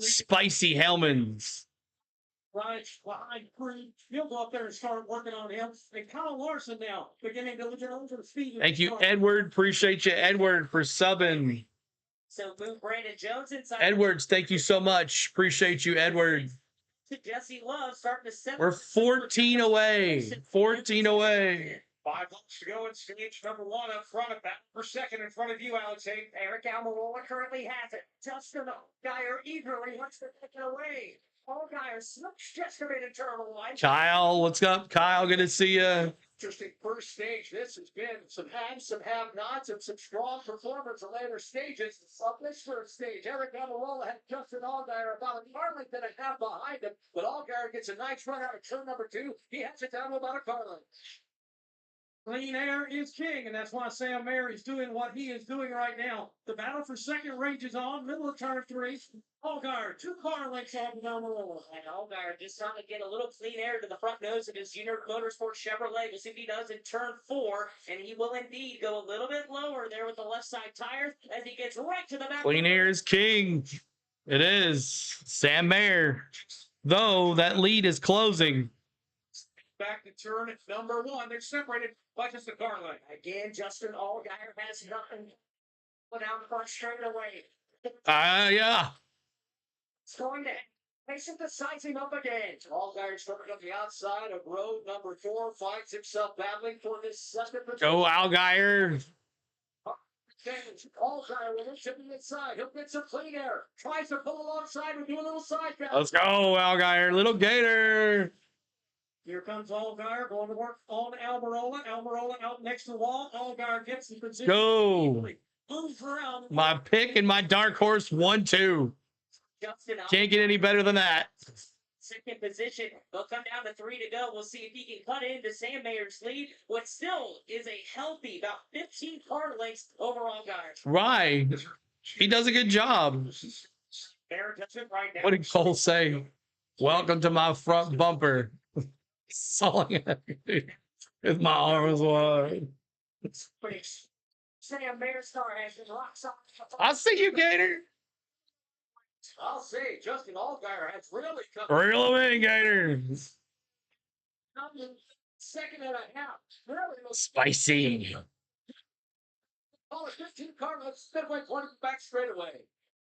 Spicy Hellmans. Right behind Creed. He'll go up there and start working on him. And Kyle Larson now beginning to get over the speed. Thank you, Edward. Appreciate you, Edward, for subbing. So move Brandon Jones inside. Edwards, thank you so much. Appreciate you, Edward. Jesse Love starting to 7. We're 14 away. 14 away. 5 laps to go in stage number 1 up front of that for second in front of you, Alex Hayden. Eric Almirola currently has it. Justin Geyer eagerly wants to take it away. Allgaier slips just a bit in turn 1. Kyle, what's up? Kyle, good to see you. Interesting first stage. This has been some haves, some have-nots, and some strong performance in later stages. Of this first stage, Eric Almirola had Justin Allgaier about a car length and a half behind him, but Allgaier gets a nice run out of turn number 2. He has it down to about a car length. Clean air is king, and that's why Sam Mayer is doing what he is doing right now. The battle for second rages on, middle of turn 3. Allgaier, 2 car lengths on down the road. And Allgaier just trying to get a little clean air to the front nose of his Junior Motorsports Chevrolet. We'll see if he does in turn 4, and he will indeed go a little bit lower there with the left side tires as he gets right to the back. Clean air is king. It is. Sam Mayer. Though that lead is closing. Back to turn number 1. They're separated by just a car length. Again, Justin Allgaier has nothing. Put down the front straight away. Yeah. It's going to Mason to size him up again. Allgaier starting on the outside of road number 4, finds himself battling for this second position. Go, Allgaier. Allgaier will reach to the inside. He'll get some clean air. Tries to pull alongside and do a little side pass. Let's go, Allgaier. Little Gator. Here comes Allgaier going to work on Almirola. Almirola out next to the wall. Allgaier gets the position. Go. Moves around. My pick and my dark horse 1-2. Can't get any better than that. Second position. They'll come down to 3 to go. We'll see if he can cut into Sam Mayer's lead. What still is a healthy about 15 car lengths over Allgaier. Right. He does a good job. Mayer does it right now. What did Cole say? Welcome to my front bumper. Sawing with my arms wide. Sam Mayer's car has been locked up. I see you, Gator. I'll say, Justin Allgaier has really come. Reel him in, Gator. Second and a half. Really spicy. Oh, 15 car left, Speedway 20 back straight away.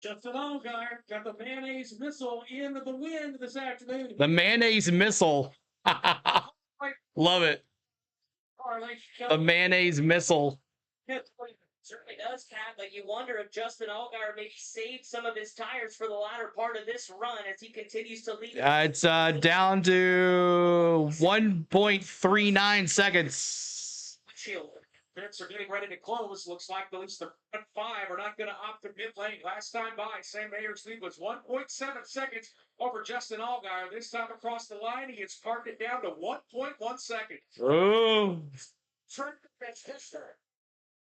Justin Allgaier got the mayonnaise missile into the wind this afternoon. The mayonnaise missile. Love it. The mayonnaise missile. Certainly does, Pat, but you wonder if Justin Allgaier maybe saved some of his tires for the latter part of this run as he continues to lead. It's down to 1.39 seconds. Pits are getting ready to close. Looks like at least the front five are not going to opt to pit lane. Last time by, Sam Mayer's lead was 1.7 seconds over Justin Allgaier. This time across the line, he has parked it down to 1.1 seconds. Oh.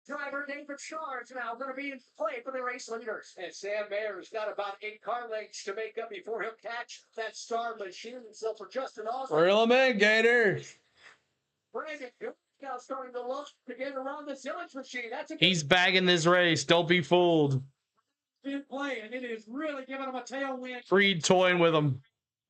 Driver David Shaw is now going to be in play for the race leaders. And Sam Mayer's got about 8 car lengths to make up before he'll catch that star machine. So for Justin Allgaier. Reel him in, Gator. Brandon now starting to look to get around the silage machine. That's a He's bagging this race. Don't be fooled. In play, and it is really giving him a tailwind. Freed toying with him.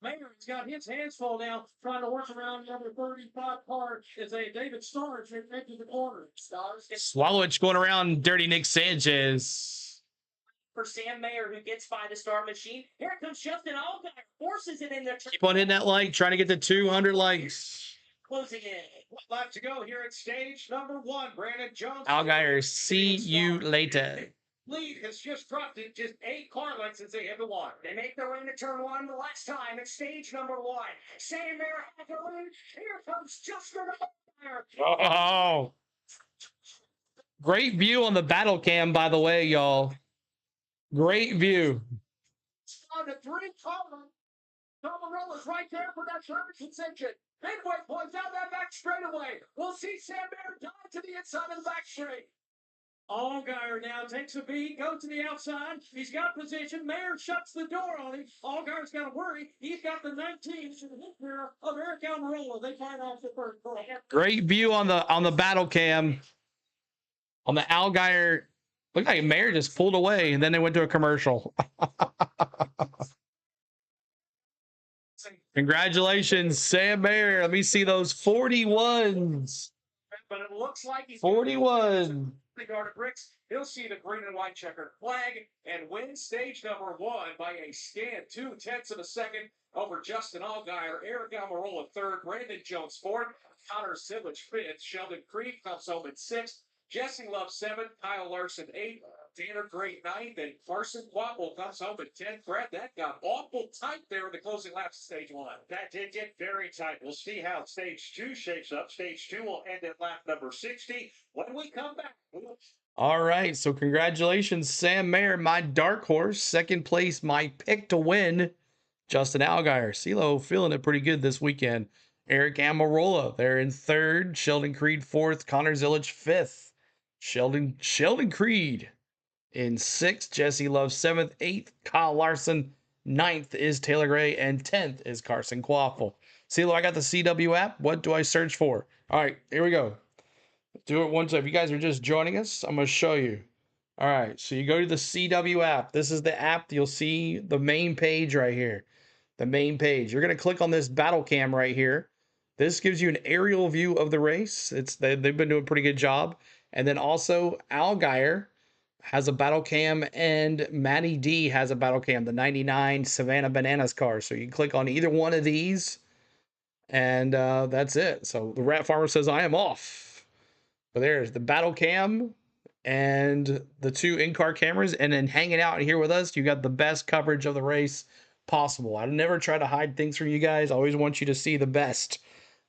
Mayer's got his hands full now, trying to work around the other 35 car as a David Stars into the corner. Swallowage going around Dirty Nick Sanchez. For Sam Mayer, who gets by the star machine. Here comes Justin Allgaier, forces it in there. Keep on hitting that like, trying to get to 200 likes. Closing in. Left to go here at stage number 1. Brandon Jones. Allgaier, see you later. Lead has just dropped it, just 8 car lengths since they hit the water. They make their way into turn 1 the last time at stage number 1. Sam Mayer has the lead. Here comes Justin Allgaier. Oh. Great view on the battle cam, by the way, y'all. Great view. On the 3 column. Tomarolla's right there for that service engine. Midway points out that back straightaway. We'll see Sam Mayer dive to the inside of the back straight. Allgaier now takes a beat, goes to the outside. He's got position. Mayer shuts the door on him. Allgaier's got to worry. He's got the 19 here of Eric Almirola. They find off the first goal. Great view on the battle cam. On the Allgaier, looked like Mayer just pulled away, and then they went to a commercial. Congratulations, Sam Mayer. Let me see those 41s. But it looks like he's 41. Guarded bricks. He'll see the green and white checkered flag and win stage number 1 by a scant 0.2 of a second over Justin Allgaier, Eric Almirola 3rd, Brandon Jones 4th, Connor Silage 5th, Sheldon Creed comes home in 6th, Jesse Love 7th, Kyle Larson 8th, Tanner Gray 9th, and Carson Quapple comes home at 10th. Brad, that got awful tight there in the closing laps of stage 1. That did get very tight. We'll see how stage 2 shapes up. Stage 2 will end at lap number 60. When we come back, All right, so congratulations, Sam Mayer, my dark horse. 2nd place, my pick to win, Justin Allgaier. CeeLo feeling it pretty good this weekend. Eric Almirola, they're in 3rd. Sheldon Creed 4th. Connor Zillage 5th. Sheldon Creed in 6th. Jesse Love 7th. 8th, Kyle Larson. 9th is Taylor Gray. And 10th is Carson Quaffle. CeeLo, I got the CW app. What do I search for? All right, here we go. Do it once. If you guys are just joining us, I'm going to show you. All right, so you go to the CW app. This is the app. You'll see the main page right here. The main page. You're going to click on this battle cam right here. This gives you an aerial view of the race. They've been doing a pretty good job. And then also Allgaier has a battle cam and Matty D has a battle cam, the 99 Savannah Bananas car. So you can click on either one of these and that's it. So the Rat Farmer says, I am off. But there's the battle cam and the 2 in-car cameras. And then hanging out here with us, you got the best coverage of the race possible. I never try to hide things from you guys. I always want you to see the best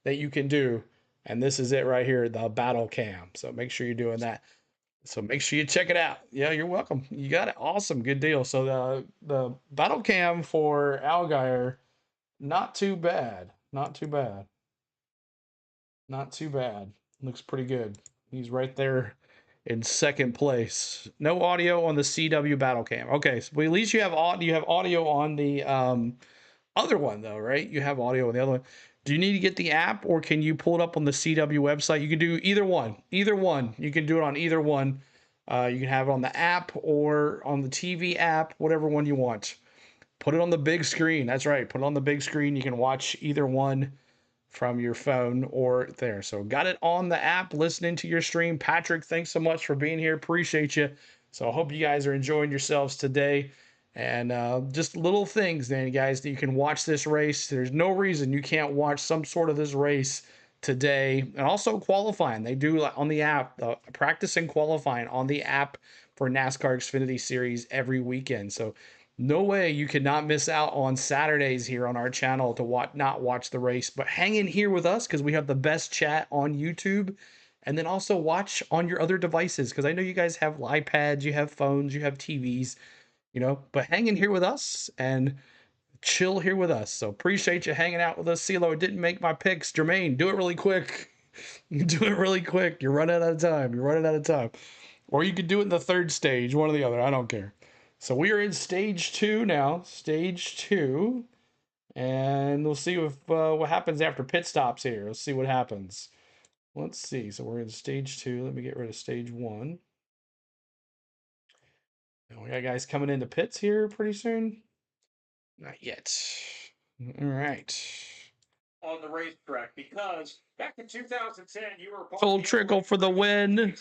that you can do. And this is it right here, the battle cam. So make sure you're doing that. So make sure you check it out. Yeah, you're welcome. You got it. Awesome. Good deal. So the battle cam for Allgaier, not too bad. Not too bad. Not too bad. Looks pretty good. He's right there in 2nd place. No audio on the CW battle cam. Okay, so at least you have audio on the other one though, right? You have audio on the other one. Do you need to get the app or can you pull it up on the CW website? You can do either one. Either one. You can do it on either one. You can have it on the app or on the TV app, whatever one you want. Put it on the big screen. That's right. Put it on the big screen. You can watch either one. from your phone or there. So got it on the app, listening to your stream. Patrick, thanks so much for being here. Appreciate you. So I hope you guys are enjoying yourselves today. And just little things, then, guys, that you can watch this race. There's no reason you can't watch some sort of this race today. And also qualifying. They do on the app, practice and qualifying on the app for NASCAR Xfinity Series every weekend. So no way you cannot miss out on Saturdays here on our channel to not watch the race, but hang in here with us because we have the best chat on YouTube, and then also watch on your other devices because I know you guys have iPads, you have phones, you have TVs, but hang in here with us and chill here with us. So appreciate you hanging out with us. CeeLo, it didn't make my picks. Jermaine, do it really quick. Do it really quick. You're running out of time. Or you could do it in the third stage, one or the other. I don't care. So we are in stage 2 now. Stage 2. And we'll see if what happens after pit stops here. Let's see what happens. Let's see. So we're in stage 2. Let me get rid of stage 1. And we got guys coming into pits here pretty soon. Not yet. All right. On the racetrack, because back in 2010 you were Cold trickle for the win.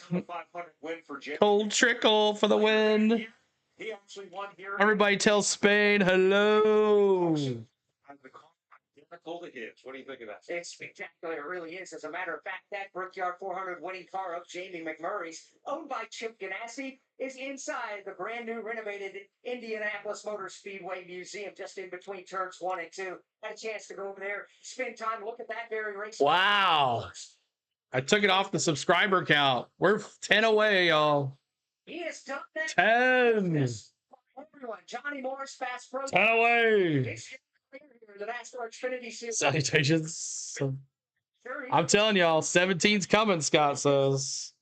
Cold trickle for the win. He actually won here. Everybody tell Spain hello. Identical to his. What do you think of that? It's spectacular. It really is. As a matter of fact, that Brickyard 400 winning car of Jamie McMurray's, owned by Chip Ganassi, is inside the brand new renovated Indianapolis Motor Speedway Museum, just in between turns 1 and 2. Had a chance to go over there, spend time, look at that very race. Wow. I took it off the subscriber count. We're 10 away, y'all. He has done that. 10. Everyone, Johnny Morris, Fast Pro. 10 away. The Nascar Xfinity Series. Salutations. I'm telling y'all, 17's coming, Scott says.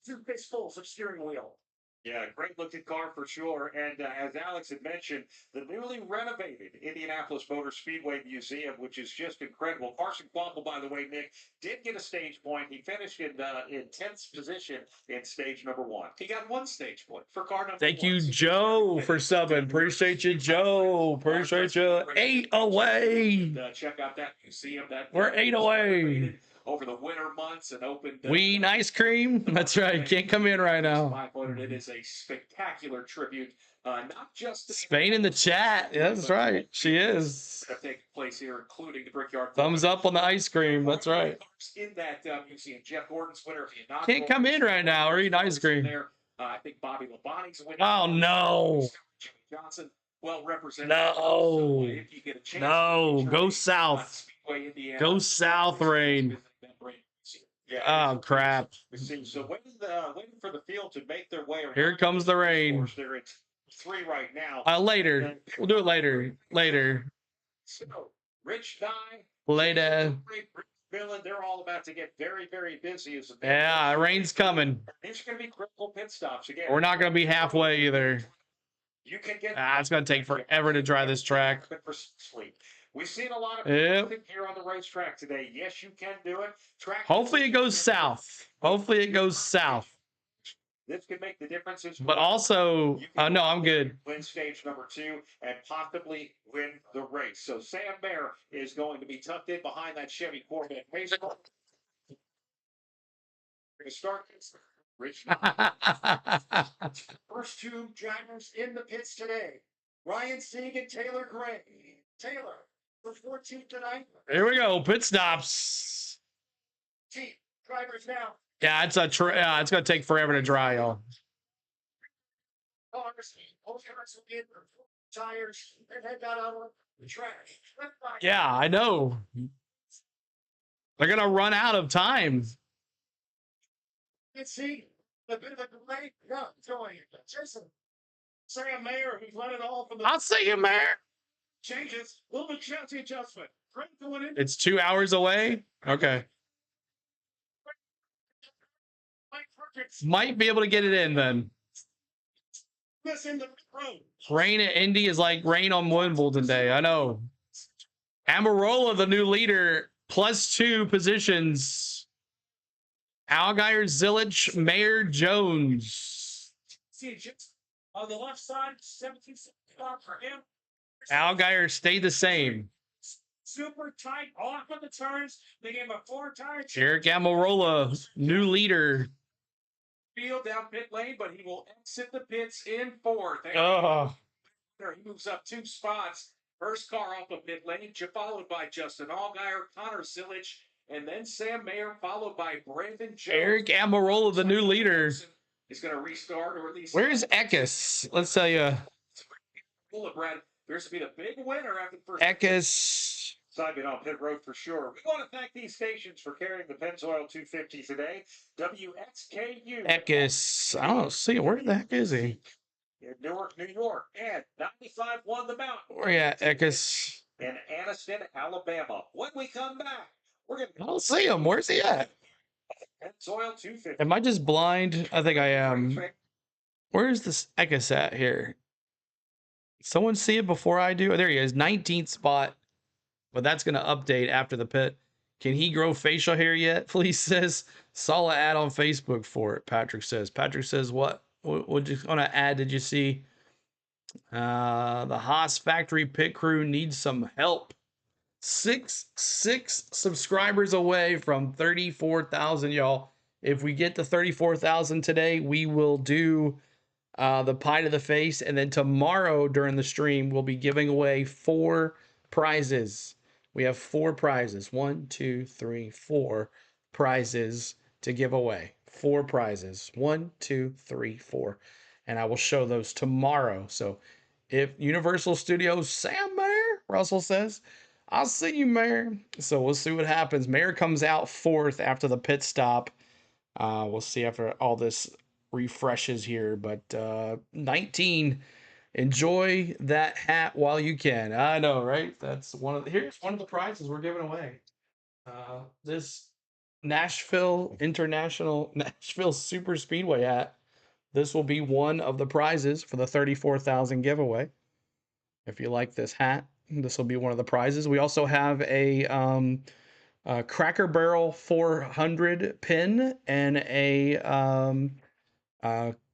2 fistfuls of steering wheel. Yeah, great looking car for sure. And as Alex had mentioned, the newly renovated Indianapolis Motor Speedway Museum, which is just incredible. Carson Quamble, by the way, Nick, did get a stage point. He finished in 10th position in stage number 1. He got 1 stage point for car number 1. Thank you, Joe, for subbing. Appreciate you, Joe. Appreciate you. 8 away. Check out that museum. We're 8 away. Over the winter months and opened. We eat ice cream. That's right. Can't come in right now. It is a spectacular tribute, not just to Spain in the chat. Yeah, that's right. She is. That take place here, including the Brickyard. Thumbs up on the ice cream. That's right. In that museum, Jeff Gordon's winner of the inaugural. Can't come in right now. We're eating ice cream. I think Bobby Labonte's winner. Oh no. Jimmy Johnson, well represented. No. If you get a chance, no. Go south. Go south, Rain. Oh crap! So waiting for the field to make their way. Here comes the rain. They're at 3 right now. Later. We'll do it later. Later. So Rich Nye. Later. They're all about to get very, very busy. Yeah, rain's coming. These are going to be critical pit stops again. We're not going to be halfway either. You can get. It's going to take forever to dry this track. We've seen a lot of here on the racetrack today. Yes, you can do it. Hopefully it goes south. Hopefully it goes south. This could make the difference. But also, no, I'm good. Win stage number 2 and possibly win the race. So Sam Mayer is going to be tucked in behind that Chevy Corvette. We're going to start this. Rich. First 2 drivers in the pits today. Ryan Sieg and Taylor Gray. Taylor. For 14th tonight. Here we go. Pit stops. Team drivers now. Yeah, it's it's gonna take forever to dry, y'all. Cars, both cars will get tires and head out on the track. Yeah, I know. They're gonna run out of time. Let's see a bit of a delay. No, it's going. Jason. Sam Mayer, who's led it all from the. I'll see you, Mayor. Changes. A little bit chassis adjustment. Great going in. It's 2 hours away? Okay. Might be able to get it in then. Rain at Indy is like rain on Wimbledon Day. I know. Amarola, the new leader, +2 positions. Allgaier, Zilich, Mayer, Jones. See, on the left side, 17 for him. Allgaier stayed the same. super tight off of the turns. They gave him a 4-tire Eric Almirola, new leader. field down pit lane, but he will exit the pits in 4th. Oh, He moves up 2 spots. First car off of pit lane, followed by Justin Allgaier, Connor Zillage, and then Sam Mayer, followed by Brandon Jones. Eric Almirola, the new leader. He's going to restart, or at least. Where's Eckes? Let's tell you. Brad appears to be the big winner after the first. Eckes. Simon on pit road for sure. We want to thank these stations for carrying the Pennzoil 250 today. WXKU. Eckes. I don't see it. Where the heck is he? In Newark, New York, and 95.1 The Mountain. Where you at, Eckes? In Anniston, Alabama. When we come back, we're going to. I don't see him. Where's he at? Pennzoil 250. Am I just blind? I think I am. Where's this Eckes at here? Someone see it before I do? Oh, there he is. 19th spot. But that's going to update after the pit. Can he grow facial hair yet? Please says. Saw an ad on Facebook for it, Patrick says. Patrick says what? What you on an ad did you see? The Haas factory pit crew needs some help. Six subscribers away from 34,000, y'all. If we get to 34,000 today, we will do the pie to the face, and then tomorrow during the stream we'll be giving away 4 prizes. We have 4 prizes. 1, 2, 3, 4 prizes to give away. 4 prizes. 1, 2, 3, 4. And I will show those tomorrow. So if Universal Studios, Sam Mayer, Russell says, I'll see you, Mayer. So we'll see what happens. Mayer comes out 4th after the pit stop. We'll see after all this refreshes here. But 19, enjoy that hat while you can. I know, right? That's here's one of the prizes we're giving away. This Nashville Super Speedway hat. This will be one of the prizes for the 34,000 giveaway. If you like this hat, this will be one of the prizes. We also have a Cracker Barrel 400 pin and a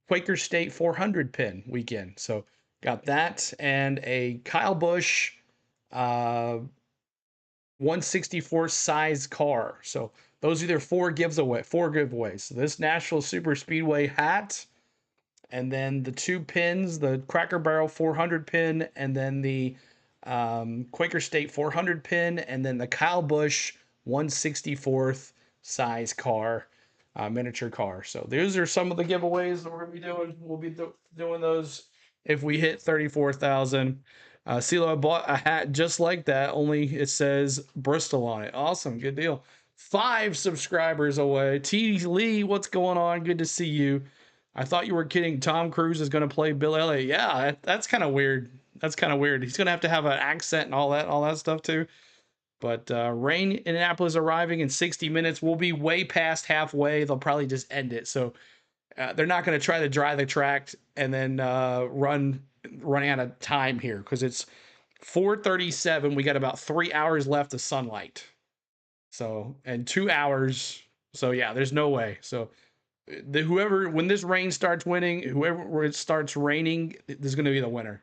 Quaker State 400 pin weekend. So got that and a Kyle Busch 164 size car. So those are their 4 giveaways. So this Nashville Super Speedway hat, and then the 2 pins, the Cracker Barrel 400 pin, and then the Quaker State 400 pin, and then the Kyle Busch 164th size car, miniature car. So those are some of the giveaways that we're going to be doing. We'll be doing those if we hit 34,000. CeeLo, I bought a hat just like that, only it says Bristol on it. Awesome, good deal. 5 subscribers away. T. Lee, what's going on? Good to see you. I thought you were kidding. Tom Cruise is going to play Bill Elliott. Yeah, that's kind of weird. That's kind of weird. He's going to have an accent and all that stuff too. But rain in Indianapolis arriving in 60 minutes. We'll be way past halfway. They'll probably just end it. So they're not going to try to dry the track and then running out of time here because it's 4:37. We got about 3 hours left of sunlight. So, and 2 hours. So yeah, there's no way. So when this rain starts winning, whoever it starts raining, is going to be the winner.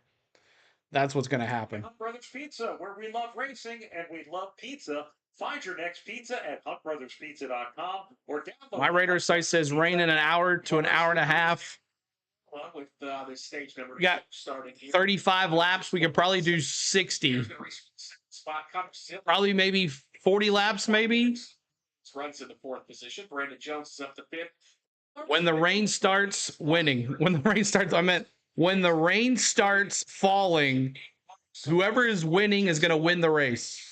That's what's going to happen. Hunt Brothers Pizza, where we love racing and we love pizza. Find your next pizza at huntbrotherspizza.com or download. My radar site says rain in an hour to an hour and a half. With this stage number, we got 35 laps. We could probably do 60. Probably maybe 40 laps, maybe. Runs in the 4th position. Brandon Jones is up to 5th. When the rain starts winning, when the rain starts falling, whoever is winning is going to win the race.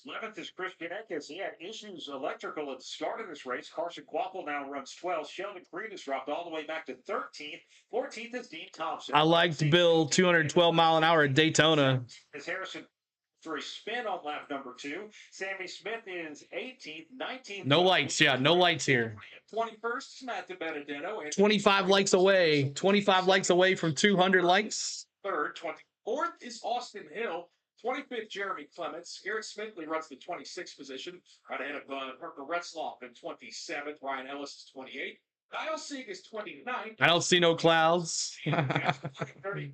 11th is Christian Eckes. He had issues electrical at the start of this race. Carson Quapple now runs 12th. Sheldon Creed has dropped all the way back to 13th. 14th is Dean Thompson. I liked Bill 212 mile an hour at Daytona. As Harrison for a spin on lap number 2. Sammy Smith is 18th, 19th. No lights, yeah, no lights here. 21st is Matt DiBenedetto. 25 likes away. 25 likes away from 200 likes. 3rd, 24th is Austin Hill. 25th, Jeremy Clements. Garrett Smithley runs the 26th position, right ahead of Parker Retzloff in 27th. Ryan Ellis is 28th. Niles is 29th. I don't see no clouds. 32nd,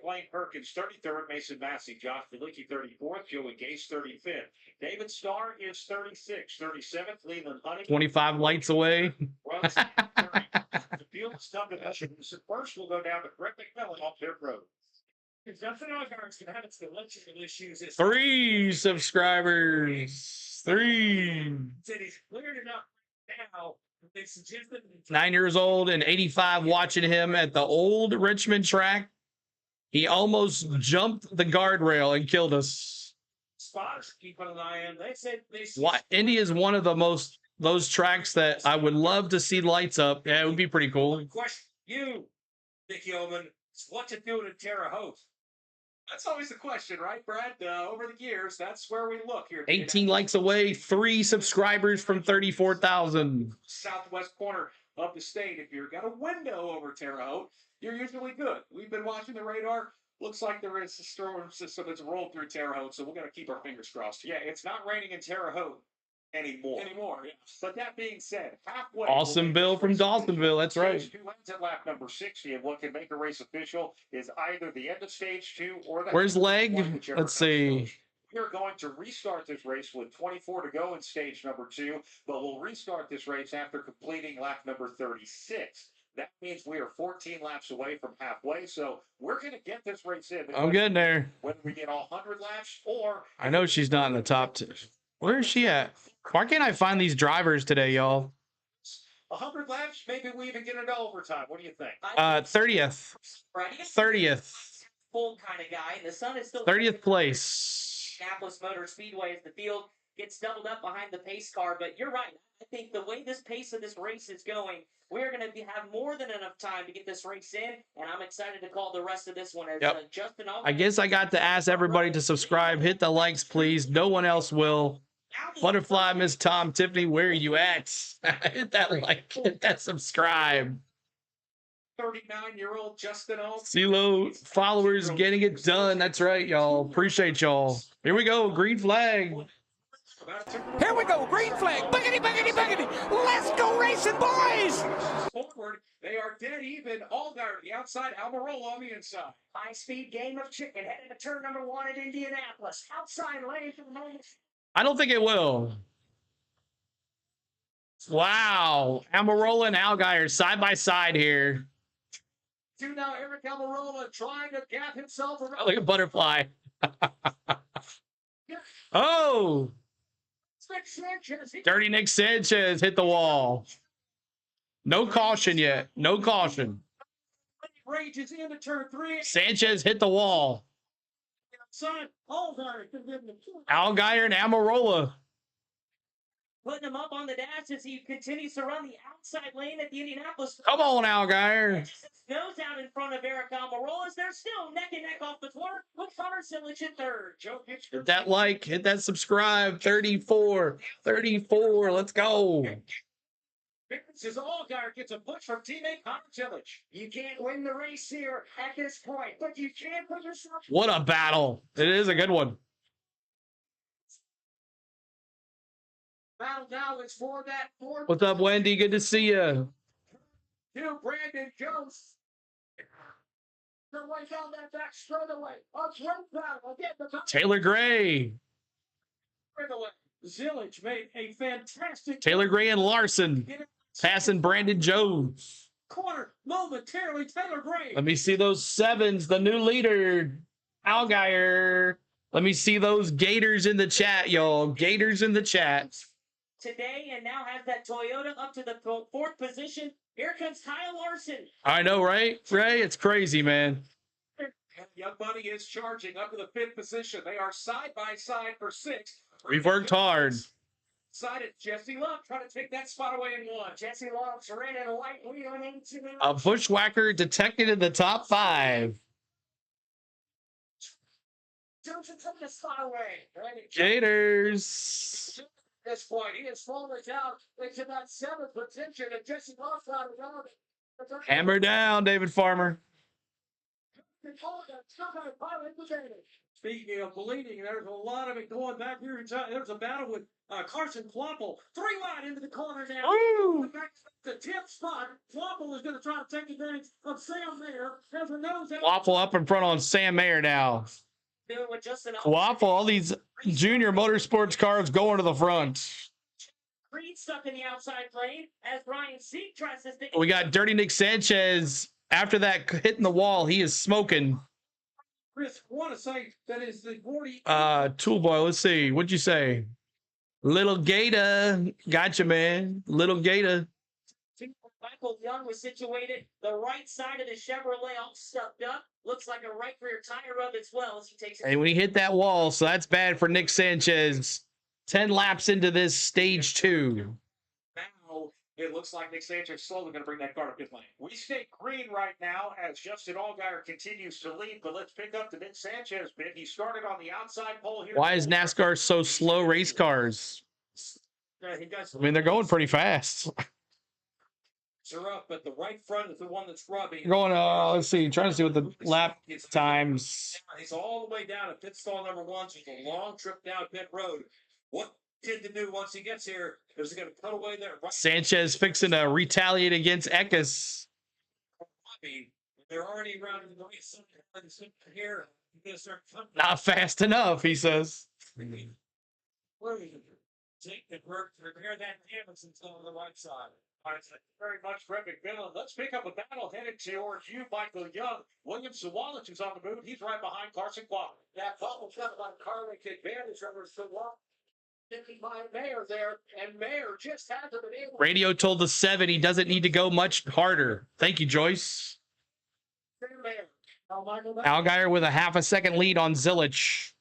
Lane Perkins. 33rd, Mason Massey. Josh Felicki, 34th. Joey Gase, 35th. David Starr is 36th. 37th, Leland Hunting. 25 lights away. Runs 30. The field is tough to measure. The first will go down to Brett McMillan off pit road. Justin Allgaier's going to have some electrical issues. 3 subscribers. 3. Said he's cleared it up now. They suggested 9 years old and 85 watching him at the old Richmond track. He almost jumped the guardrail and killed us. spotters keeping an eye on. They said they. Indy is one of those tracks that I would love to see lights up. Yeah, it would be pretty cool. Question you, Nick Yeoman, is what's it doing in Terre Haute? That's always the question, right, Brad? Over the years, that's where we look here. 18 likes away, 3 subscribers from 34,000. Southwest corner of the state. If you've got a window over Terre Haute, you're usually good. We've been watching the radar. Looks like there is a storm system that's rolled through Terre Haute, so we're going to keep our fingers crossed. Yeah, it's not raining in Terre Haute anymore. Yeah. But that being said, halfway. Awesome Bill from Dawsonville. That's right. Stage 2 ends at lap number 60, and what can make a race official is either the end of stage 2 or the. Where's leg? Let's see. We are going to restart this race with 24 to go in stage number 2, but we'll restart this race after completing lap number 36. That means we are 14 laps away from halfway, so we're going to get this race in. I'm getting there. Whether we get all 100 laps or. I know she's not in the top 2. Where is she at? Why can't I find these drivers today, y'all? 100 laps, maybe we even get into overtime. What do you think? 30th. 30th. Full kind of guy, and the sun is still 30th place. Indianapolis Motor Speedway as the field gets doubled up behind the pace car. But you're right. I think the way this pace of this race is going, we're going to have more than enough time to get this race in, and I'm excited to call the rest of this one as Justin. I guess I got to ask everybody to subscribe. Hit the likes, please. No one else will. Butterfly, Miss Tom, Tiffany, where are you at? Hit that like, hit that subscribe. 39-year-old Justin Alt. CeeLo followers getting it done. That's right, y'all. Appreciate y'all. Here we go. Green flag. Here we go. Green flag. Buggity, buggity, buggity. Let's go racing, boys. Forward. They are dead even. Allgaier the outside. Almirola on the inside. High-speed game of chicken headed to turn number 1 at Indianapolis. Outside lane for the moment. I don't think it will. Wow. Almirola and Allgaier side by side here. To now Eric Almirola trying to gap himself around. Oh, look at Butterfly. Oh. Dirty Nick Sanchez hit the wall. No caution yet. No caution. Rages into turn 3. Sanchez hit the wall. Son, Allgaier and Almirola. Putting him up on the dash as he continues to run the outside lane at the Indianapolis. Come on, Allgaier. Nose out in front of Eric Almirola. They're still neck and neck off the corner with Connor Silich in third. Hit that like, hit that subscribe. 34. 34. Let's go. Says Allgaier gets a push from teammate Connor Silich. You can't win the race here at this point, but you can put yourself. What a battle. It is a good one. Battle now is for that fourth. What's up, Wendy? Good to see you. To Brandon Jones. They're way down that back straightaway. A great battle. Again, the Taylor Gray. straightaway. Zillage made a fantastic Taylor Gray and Larson passing Brandon Jones. corner momentarily. Taylor Gray. Let me see those 7s. The new leader, Allgaier. Let me see those Gators in the chat, y'all. Gators in the chat. Today and now has that Toyota up to the 4th position. Here comes Kyle Larson. I know, right? Ray, it's crazy, man. And Young Money is charging up to the 5th position. They are side by side for 6th. We've worked hard. Sided Jesse Love trying to take that spot away in 1. Jesse Love's red and white wheeling into the. A bushwhacker detected in the top 5. Johnson took the spot away. Gators. At this point, he has fallen down into that 7th position, and Jesse Love got it on. Hammer down, David Farmer. Speaking of bleeding, there's a lot of it going back here. There's a battle with Carson Flopple. 3 wide into the corner now. Ooh. Back to the 10th spot. Flopple is going to try to take advantage of Sam Mayer. There's a nose out. Waffle up in front on Sam Mayer now. Doing with just an Waffle, all these junior motorsports cars going to the front. Creed stuck in the outside lane as Ryan Seek tries to stick. We got Dirty Nick Sanchez. After that hitting the wall, he is smoking. Chris, I want to say that is the 40. Tool Boy, let's see. What'd you say? Little Gator. Gotcha, man. Little Gator. Michael Young was situated the right side of the Chevrolet, all stuffed up. Looks like a right rear tire rub as well as he takes it. And when he hit that wall, so that's bad for Nick Sanchez. 10 laps into this stage 2. Now it looks like Nick Sanchez is slowly going to bring that car to pit lane. We stay green right now as Justin Allgaier continues to lead, but let's pick up the Nick Sanchez bit. He started on the outside pole here. Why is NASCAR so slow race cars? Yeah, he does. I mean, they're going pretty fast. Are up, but the right front is the one that's rubbing. Going, let's see, trying to see what the lap times. He's all the way down at pit stall number 1, so it's a long trip down pit road. What kid to do once he gets here is he going to cut away there. Right. Sanchez fixing to retaliate against Eckes. They're already running the race here. Not fast enough, he says. Take the work to repair that damage until on the right side. All right, thank you very much, Fred McMillan. Let's pick up a battle headed towards you, Michael Young. William Sawalich is on the move. He's right behind Carson Quattro. Yeah, Quattle's got about Carly advantage over Sawalich. By Mayer there, and Mayer just hasn't been able. Radio told the 7 he doesn't need to go much harder. Thank you, Joyce. Allgaier with a half a second lead on Zilich.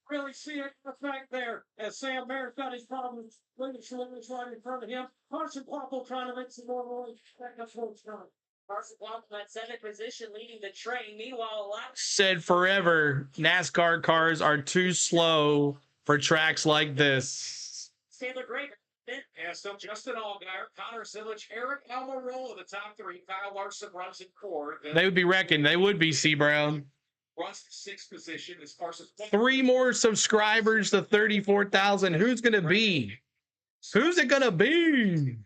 Really see it effect there as Sam Mayer's got his problems. William Sawalich right in front of him. Carson Quattro trying to make some more noise. That's what's done. Carson Quattro at 7th position leading the train. Meanwhile, Said forever, NASCAR cars are too slow for tracks like this. Taylor Grager. Yeah, still Justin Allgaier, Connor Zilich, Eric Almirola, the top 3. Kyle Larson runs in 4. They would be wrecking. They would be, C. Brown. Runs the 6th position as Carson. 3 more subscribers to 34,000. Who's going to be? Who's it going to be?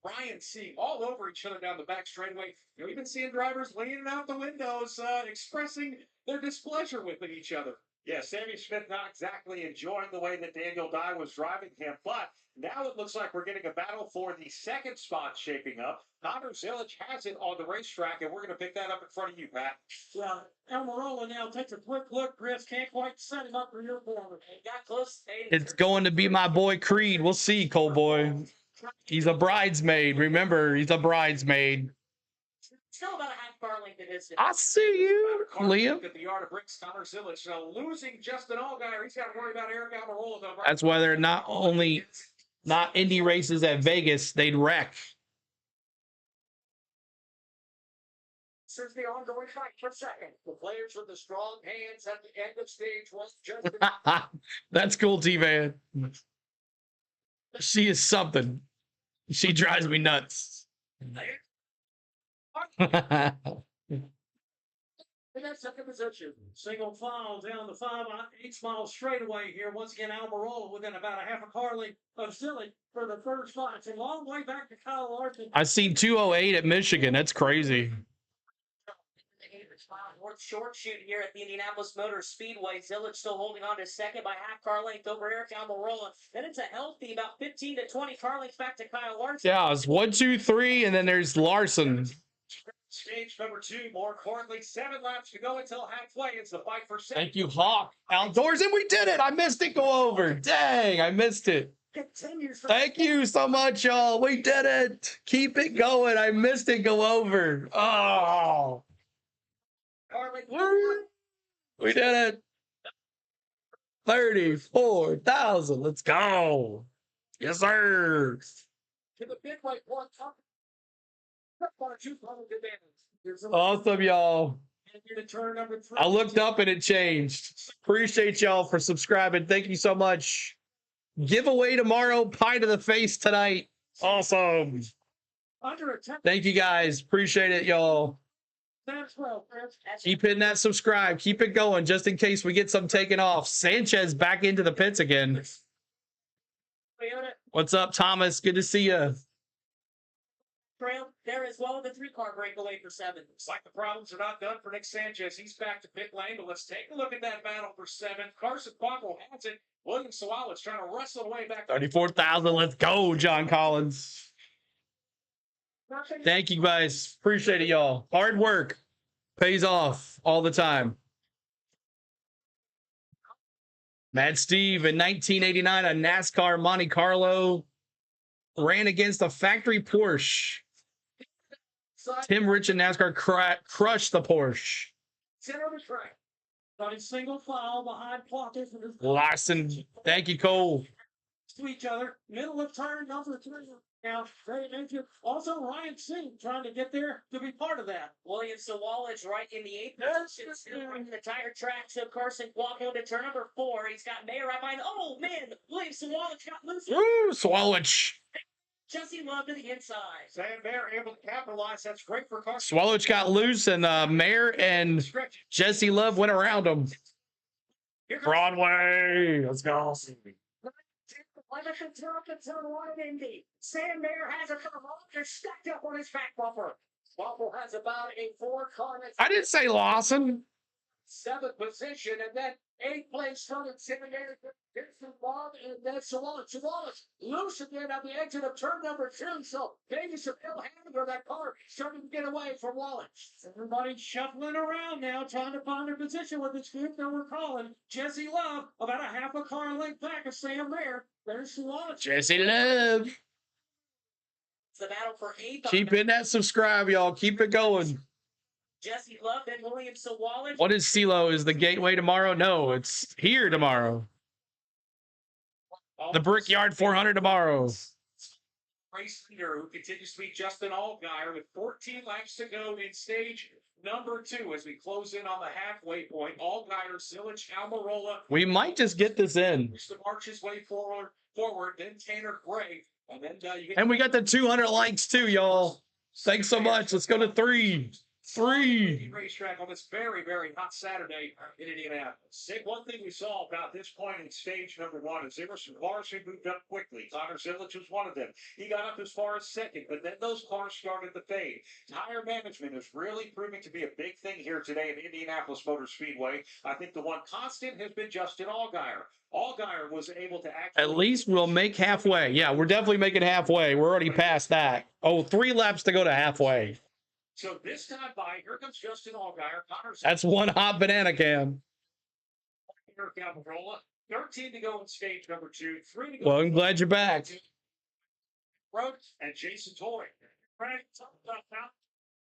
Ryan seeing all over each other down the back straightaway. You're even seeing drivers leaning out the windows, expressing their displeasure with each other. Yeah, Sammy Smith not exactly enjoying the way that Daniel Dye was driving him, but now it looks like we're getting a battle for the 2nd spot shaping up. Connor Zilich has it on the racetrack, and we're going to pick that up in front of you, Pat. Yeah, Almirola now takes a quick look. Chris can't quite set him up for your corner. He got close. It's going to be my boy Creed. We'll see, Cole boy. He's a bridesmaid. Remember, he's a bridesmaid. Still about a half car length in distance. I see you, Liam. At the yard of bricks, Connor Zilich losing Justin Allgaier. He's got to worry about Eric Almirola. That's why they're not Indy races at Vegas. They'd wreck. Since the ongoing fight for 2nd. The players with the strong hands at the end of stage 1. Justin. That's cool, T-Man. She is something. She drives me nuts. In that 2nd position, single file down the 5-8 straightaway here. Once again, Almirola within about a half a car length of Silly for the 3rd spot. It's a long way back to Kyle Larson. I've seen 208 at Michigan. That's crazy. North short shoot here at the Indianapolis Motor Speedway. Zilich still holding on to 2nd by half car length over Eric Almirola. Then it's a healthy about 15 to 20 car lengths back to Kyle Larson. Yeah, it's 1, 2, 3, and then there's Larson. Stage number 2, more importantly, 7 laps to go until halfway. It's the fight for 2nd. Thank you, Hawk Outdoors, and we did it. I missed it go over. Dang, I missed it. Thank you so much, y'all. We did it. Keep it going. I missed it go over. Oh. We did it. 34,000. Let's go. Yes, sir. To the big white one. Awesome, y'all. I looked up and it changed. Appreciate y'all for subscribing. Thank you so much. Giveaway tomorrow. Pie to the face tonight. Awesome. Thank you guys. Appreciate it, y'all. Keep hitting that subscribe. Keep it going just in case we get some taken off. Sanchez back into the pits again. What's up, Thomas? Good to see you. Trail there as well. The 3-car breakaway for 7. Looks like the problems are not done for Nick Sanchez. He's back to pit lane, but let's take a look at that battle for 7. Carson Quattro has it. William Sawalow's trying to wrestle away back. 34,000. Let's go, John Collins. Thank you, guys. Appreciate it, y'all. Hard work pays off all the time. Mad Steve in 1989, a NASCAR Monte Carlo ran against a factory Porsche. Tim Rich and NASCAR crushed the Porsche. Sit on the track. Running single file behind Plunkett. Larson, thank you, Cole. To each other, middle of turn number 3. Now, very dangerous. Also, Ryan Singh trying to get there to be part of that. William Sawalow's right in the 8th position, still running the tire track. So Carson Quattro to turn number 4. He's got Mayer right behind. Oh man, William Sawalow got loose. Woo, Swallowich. Jesse Love to the inside. Sam Mayer able to capitalize. That's great for Carson. Swallowich got loose, and Mayer and Jesse Love went around him. Broadway, let's go. Indy. Sam Mayer has a couple of stacked up on his back bumper. Waffle has about a 4-car. I didn't say Lawson. 7th position, and then 8th place from intimidated. Bob and then Sawalowicz loose again on the exit of turn number 2. So maybe some ill handling of that car starting to get away from Wallace. Everybody shuffling around now, trying to find their position with this group that we're calling Jesse Love, about a half a car length back of Sam Mayer. There's Sawalowicz. Jesse Love. It's the battle for 8th. Keep hitting that subscribe, y'all. Keep it going. Jesse Love and William Sawalowicz. What is CeeLo? Is the gateway tomorrow? No, it's here tomorrow. The Brickyard 400 tomorrow. Race leader who continues to be Justin Allgaier with 14 laps to go in stage number 2 as we close in on the halfway point. Allgaier, Zilich, Almirola. We might just get this in. To march his way forward, then Tanner Gray. And then you get. And we got the 200 likes too, y'all. Thanks so much. Let's go to 3. 3. Racetrack on this very, very hot Saturday in Indianapolis. One thing we saw about this point in stage number 1 is there were some cars who moved up quickly. Connor Zilich was one of them. He got up as far as 2nd, but then those cars started to fade. Tire management is really proving to be a big thing here today at Indianapolis Motor Speedway. I think the one constant has been Justin Allgaier. Allgaier was able to actually. At least we'll make halfway. Yeah, we're definitely making halfway. We're already past that. Oh, 3 laps to go to halfway. So this time by, here comes Justin Allgaier. That's one hot banana can. 13 to go in stage number 2. 3 to go. Well, I'm glad you're back. Road and Jason Toy. Right, talk about that.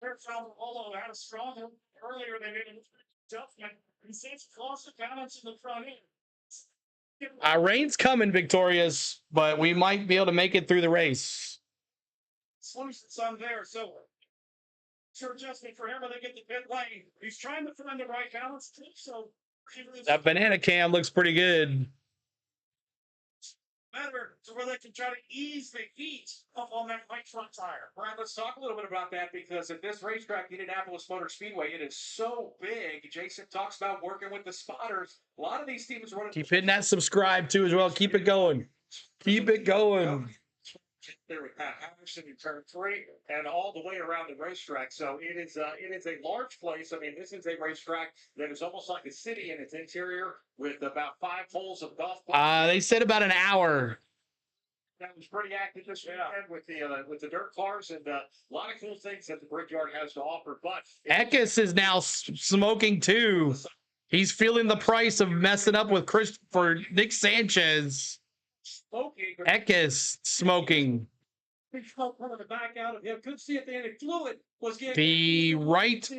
There's although had a strong earlier than it tough. He seems close to balance in the front end. Rain's coming, Victorious, but we might be able to make it through the race. Sleuth's some there, so sure adjustment for him when they get the pit lane. He's trying to find the right balance too, so that banana cam looks pretty good. Better to where they can try to ease the heat up on that white front tire. Brian, let's talk a little bit about that because at this racetrack, Indianapolis Motor Speedway, it is so big. Jason talks about working with the spotters. A lot of these teams running. Keep hitting that subscribe too as well. Keep it going. Keep it going. There we have Anderson in turn 3 and all the way around the racetrack. So it is a large place. I mean, this is a racetrack that is almost like a city in its interior with about 5 holes of golf. They said about an hour. That was pretty active this weekend with the dirt cars and a lot of cool things that the Brickyard has to offer. But Eckes is now smoking too. He's feeling the price of messing up with for Nick Sanchez. Eckes smoking. The right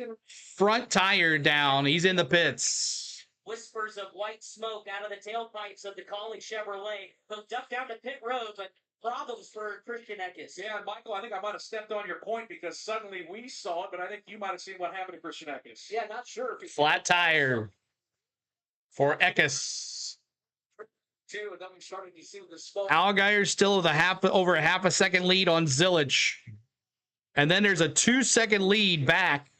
front tire down. He's in the pits. Whispers of white smoke out of the tailpipes of the Calling Chevrolet. They'll duck down to pit road, but problems for Christian Eckes. Yeah, Michael, I think I might have stepped on your point because suddenly we saw it, but I think you might have seen what happened to Christian Eckes. Yeah, not sure. If flat tire for Eckes. And then we started to see the smoke. Allgaier's still over a half a second lead on Zilich. And then there's a 2-second lead back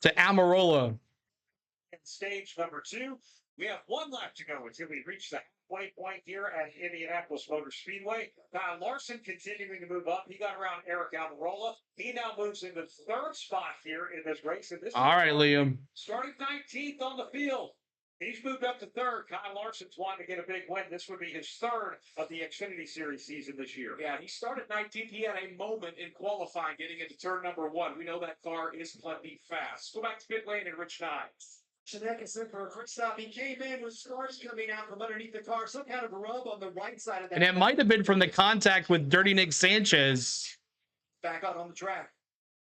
to Amarola. In stage number 2, we have 1 lap to go until we reach the halfway point here at Indianapolis Motor Speedway. Kyle Larson continuing to move up. He got around Eric Almirola. He now moves into 3rd spot here in this race. And this All right, Liam. Starting 19th on the field. He's moved up to 3rd. Kyle Larson's wanting to get a big win. This would be his 3rd of the Xfinity Series season this year. Yeah, he started 19th. He had a moment in qualifying getting into turn number 1. We know that car is plenty fast. Go back to pit lane and Rich Knight. Shanek is in for a quick stop. He came in with scars coming out from underneath the car, some kind of a rub on the right side of that. And it might have been from the contact with Dirty Nick Sanchez. Back out on the track.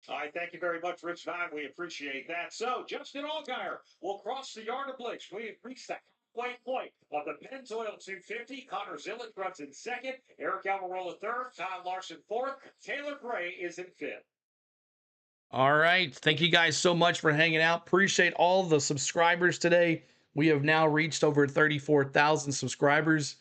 All right, thank you very much, Rich Nine. We appreciate that. So, Justin Allgaier will cross the yard of Blix. We have reached the halfway point of the Pennzoil 250. Connor Zillich runs in 2nd. Eric Almirola 3rd. Kyle Larson 4th. Taylor Gray is in 5th. All right. Thank you guys so much for hanging out. Appreciate all the subscribers today. We have now reached over 34,000 subscribers.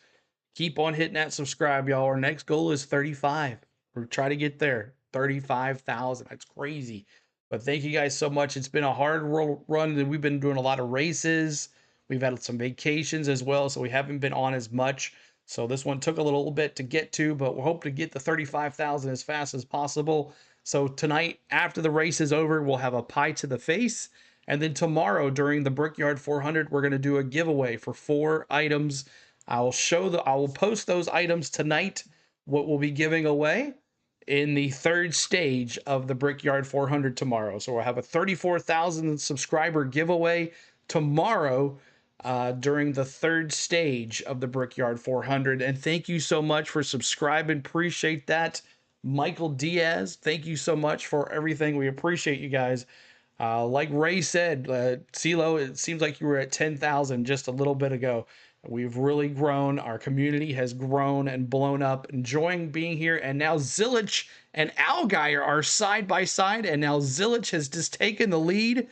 Keep on hitting that subscribe, y'all. Our next goal is 35. We're trying to get there. 35,000. That's crazy. But thank you guys so much. It's been a hard run. We've been doing a lot of races. We've had some vacations as well, so we haven't been on as much. So this one took a little bit to get to, but we're hoping to get the 35,000 as fast as possible. So tonight, after the race is over, we'll have a pie to the face. And then tomorrow, during the Brickyard 400, we're going to do a giveaway for 4 items. I will post those items tonight, what we'll be giving away in the 3rd stage of the Brickyard 400 tomorrow. So we'll have a 34,000 subscriber giveaway tomorrow during the 3rd stage of the Brickyard 400. And thank you so much for subscribing. Appreciate that. Michael Diaz, thank you so much for everything. We appreciate you guys. Like Ray said, CeeLo, it seems like you were at 10,000 just a little bit ago. We've really grown. Our community has grown and blown up. Enjoying being here. And now Zillich and Allgaier are side by side. And now Zillich has just taken the lead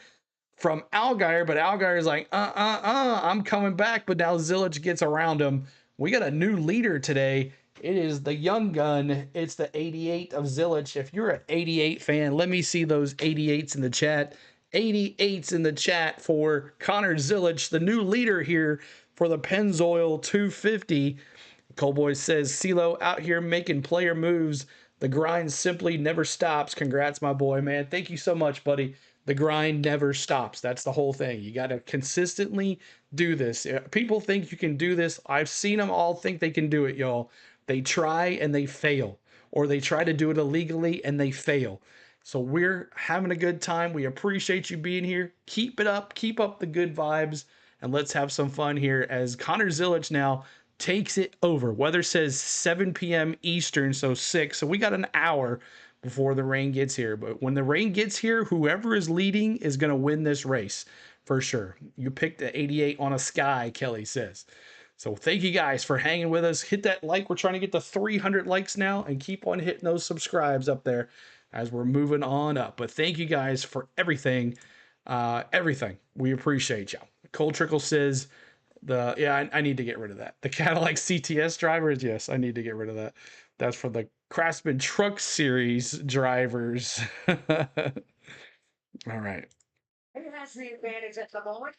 from Allgaier. But Allgaier is like, I'm coming back. But now Zillich gets around him. We got a new leader today. It is the young gun. It's the 88 of Zillich. If you're an 88 fan, let me see those 88s in the chat. 88s in the chat for Connor Zillich, the new leader here for the Pennzoil 250. Coleboy says, CeeLo out here making player moves. The grind simply never stops. Congrats, my boy, man. Thank you so much, buddy. The grind never stops. That's the whole thing. You got to consistently do this. People think you can do this. I've seen them all think they can do it, y'all. They try and they fail, or they try to do it illegally and they fail. So we're having a good time. We appreciate you being here. Keep it up. Keep up the good vibes, and let's have some fun here as Connor Zillich now takes it over. Weather says 7 p.m. Eastern, so 6. So we got an hour before the rain gets here. But when the rain gets here, whoever is leading is going to win this race for sure. You picked the 88 on a sky, Kelly says. So thank you guys for hanging with us. Hit that like. We're trying to get to 300 likes now, and keep on hitting those subscribes up there as we're moving on up. But thank you guys for everything. Everything. We appreciate y'all. Cole Trickle says, I need to get rid of that. The Cadillac CTS drivers, yes, I need to get rid of that. That's for the Craftsman Truck Series drivers. All right. Who has the advantage at the moment?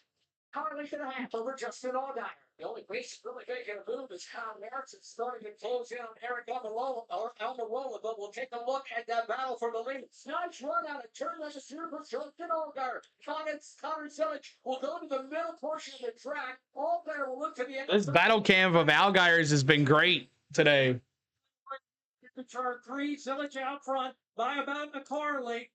Harley to the half over Justin Allgaier. The only race really making a move is Kyle Larson starting to close in on Eric Almirola, but we'll take a look at that battle for the lead. Nice run out of turn number 2 for Justin Allgaier. Connor Zillich will go to the middle portion of the track. Allgaier will look to the end. This battle cam of Allgaier's has been great today. To turn 3, Zillich out front by about a car late.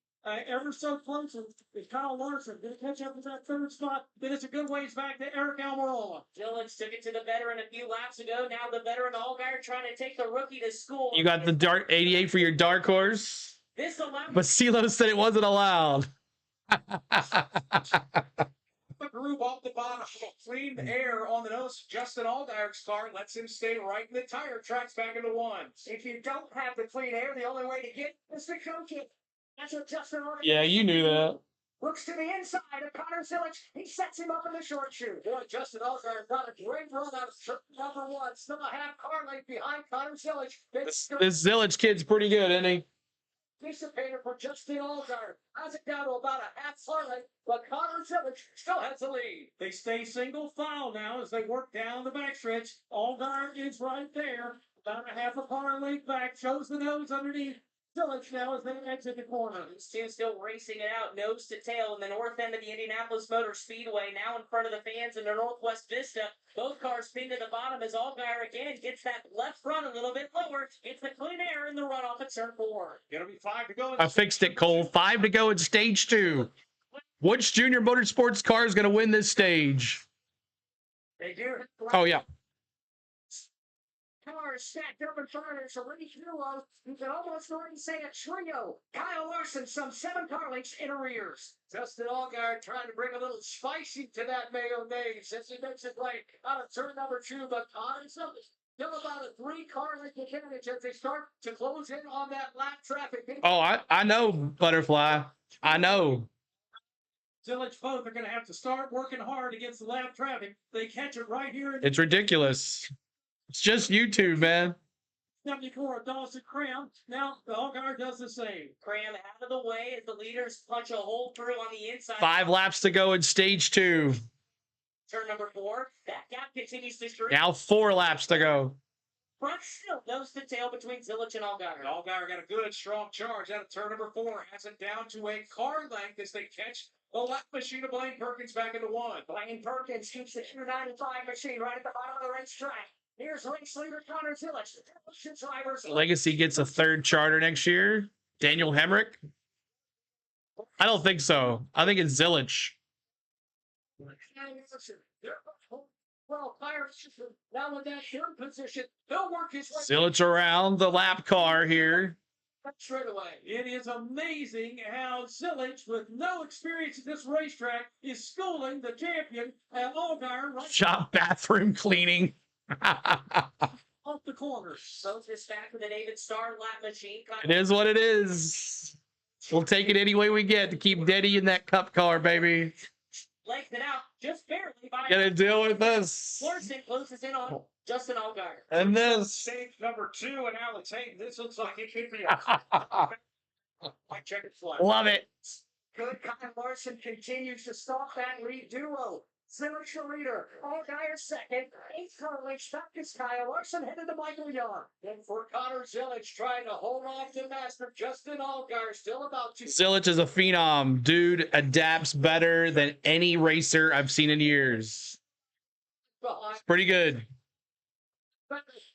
Ever so close is Kyle Larson. Going to catch up to that 3rd spot. Then it's a good ways back to Eric Almirola. Zillich took it to the veteran a few laps ago. Now the veteran Allgaier trying to take the rookie to school. You got the dark 88 for your dark horse? But CeeLo said it wasn't allowed. The groove off the bottom. Clean air on the nose. Justin Allgaier's car lets him stay right in the tire tracks back into 1. If you don't have the clean air, the only way to get is to coach it. That's what Justin Allgaier. Yeah, you knew that. Looks to the inside of Connor Zillich. He sets him up in the short shoot. Boy, Justin Allgaier got a great run out of number 1. Still a half car length behind Connor Zillich. This Zillich kid's pretty good, isn't he? dissipated for Justin Allgaier. Has it down to about a half furlong, but Connor Zillich still has the lead. They stay single file now as they work down the backstretch. Allgaier is right there, about a half a car length back, shows the nose underneath. Zillich now as they exit the corner. These two still racing it out, nose to tail, in the north end of the Indianapolis Motor Speedway, now in front of the fans in the Northwest Vista. Both cars pinned to the bottom as Allgaier again gets that left front a little bit lower. It's the clean air in the runoff at turn 4. Gonna be 5 to go. I fixed it, Cole. 5 to go in stage 2. Which junior motorsports car is going to win this stage? They do. Oh, yeah. Cars stacked up in front of us, a race duo. You can almost already say a trio. Kyle Larson, some 7 car lengths in arrears. Justin Allgaier trying to bring a little spicy to that mayonnaise as he makes it right out of turn number 2, but Connor still about a 3 car length advantage as they start to close in on that lap traffic. Oh, I know, Butterfly. I know. Zillich both are going to have to start working hard against the lap traffic. They catch it right here. It's ridiculous. It's just YouTube, man. 74 of Dawson Cram. Now, the Allgaier does the same. Cram out of the way as the leaders punch a hole through on the inside. 5 laps to go in stage 2. Turn number 4. That gap continues to shrink. Now 4 laps to go. Front still nose to tail between Zillich and Allgaier. Allgaier got a good, strong charge out of turn number 4. Has it down to a car length as they catch the lap machine of Blaine Perkins back into 1. Blaine Perkins keeps the 295 machine right at the bottom of the racetrack. Here's race leader Connor Zillich. Drivers. Legacy gets a 3rd charter next year. Daniel Hemrick? I don't think so. I think it's Zillich. Well, now in that 3rd position, he'll work his way. Zillich around the lap car here. Straight away. It is amazing how Zillich, with no experience at this racetrack, is schooling the champion at Allgaier right Shop bathroom cleaning. off the corner. Both is back with the David Starr lap machine. It is what it is. We'll take it any way we get to keep Denny in that cup car, baby. Legs it out just barely by. Gonna deal with this. Larson closes in on Justin Allgaier. And this. Stage number 2 and Alex Hayden. This looks like it could be a checkered flag. Love it. Good. Kyle Larson continues to stop that lead duo. Zillich the leader. Allgaier second. 8th car length back is Kyle Larson headed to Michael Young. And for Connor Zillich trying to hold off the master, Justin Allgaier still about to. Zillich is a phenom. Dude adapts better than any racer I've seen in years. It's pretty good.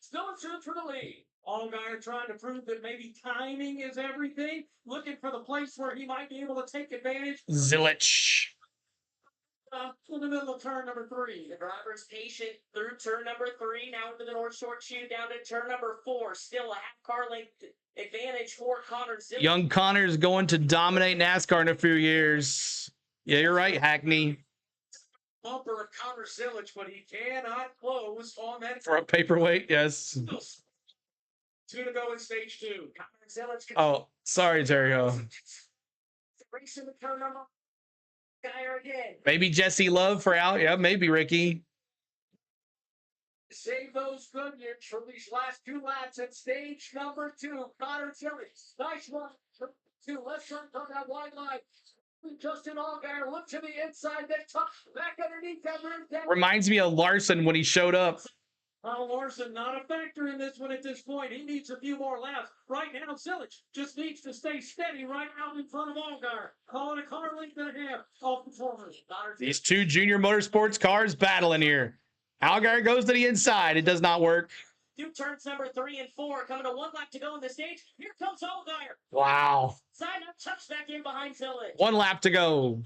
Still in suit for the lead. Allgaier trying to prove that maybe timing is everything. Looking for the place where he might be able to take advantage. Zillich. In the middle of turn number 3. The driver's patient through turn number 3. Now into the North Short Chute down to turn number 4. Still a half car length advantage for Connor Zillich. Young Connor's going to dominate NASCAR in a few years. Yeah, you're right, Hackney. Bumper of Connor Zillich, but he cannot close on that. For a paperweight, yes. 2 to go in stage 2. Connor Zillich. Oh, sorry, Terrio. Racing the turn number. Allgaier again. Maybe Jesse Love for out. Yeah, maybe Ricky. Save those good years from these last 2 laps at stage number 2. Connor Zillich. Nice one. 2 left turn on that wide line. Justin Allgaier look to the inside, then tuck back underneath that rim. Reminds me of Larson when he showed up. Larson not a factor in this one at this point. He needs a few more laps. Right now, Zillich just needs to stay steady right out in front of Allgaier. Calling a car length and a half off the corner. These 2 junior motorsports cars battling here. Allgaier goes to the inside. It does not work. 2 turns number 3 and 4 coming to 1 lap to go on the stage. Here comes Allgaier. Wow. Side up, tucks back in behind Zillich. 1 lap to go.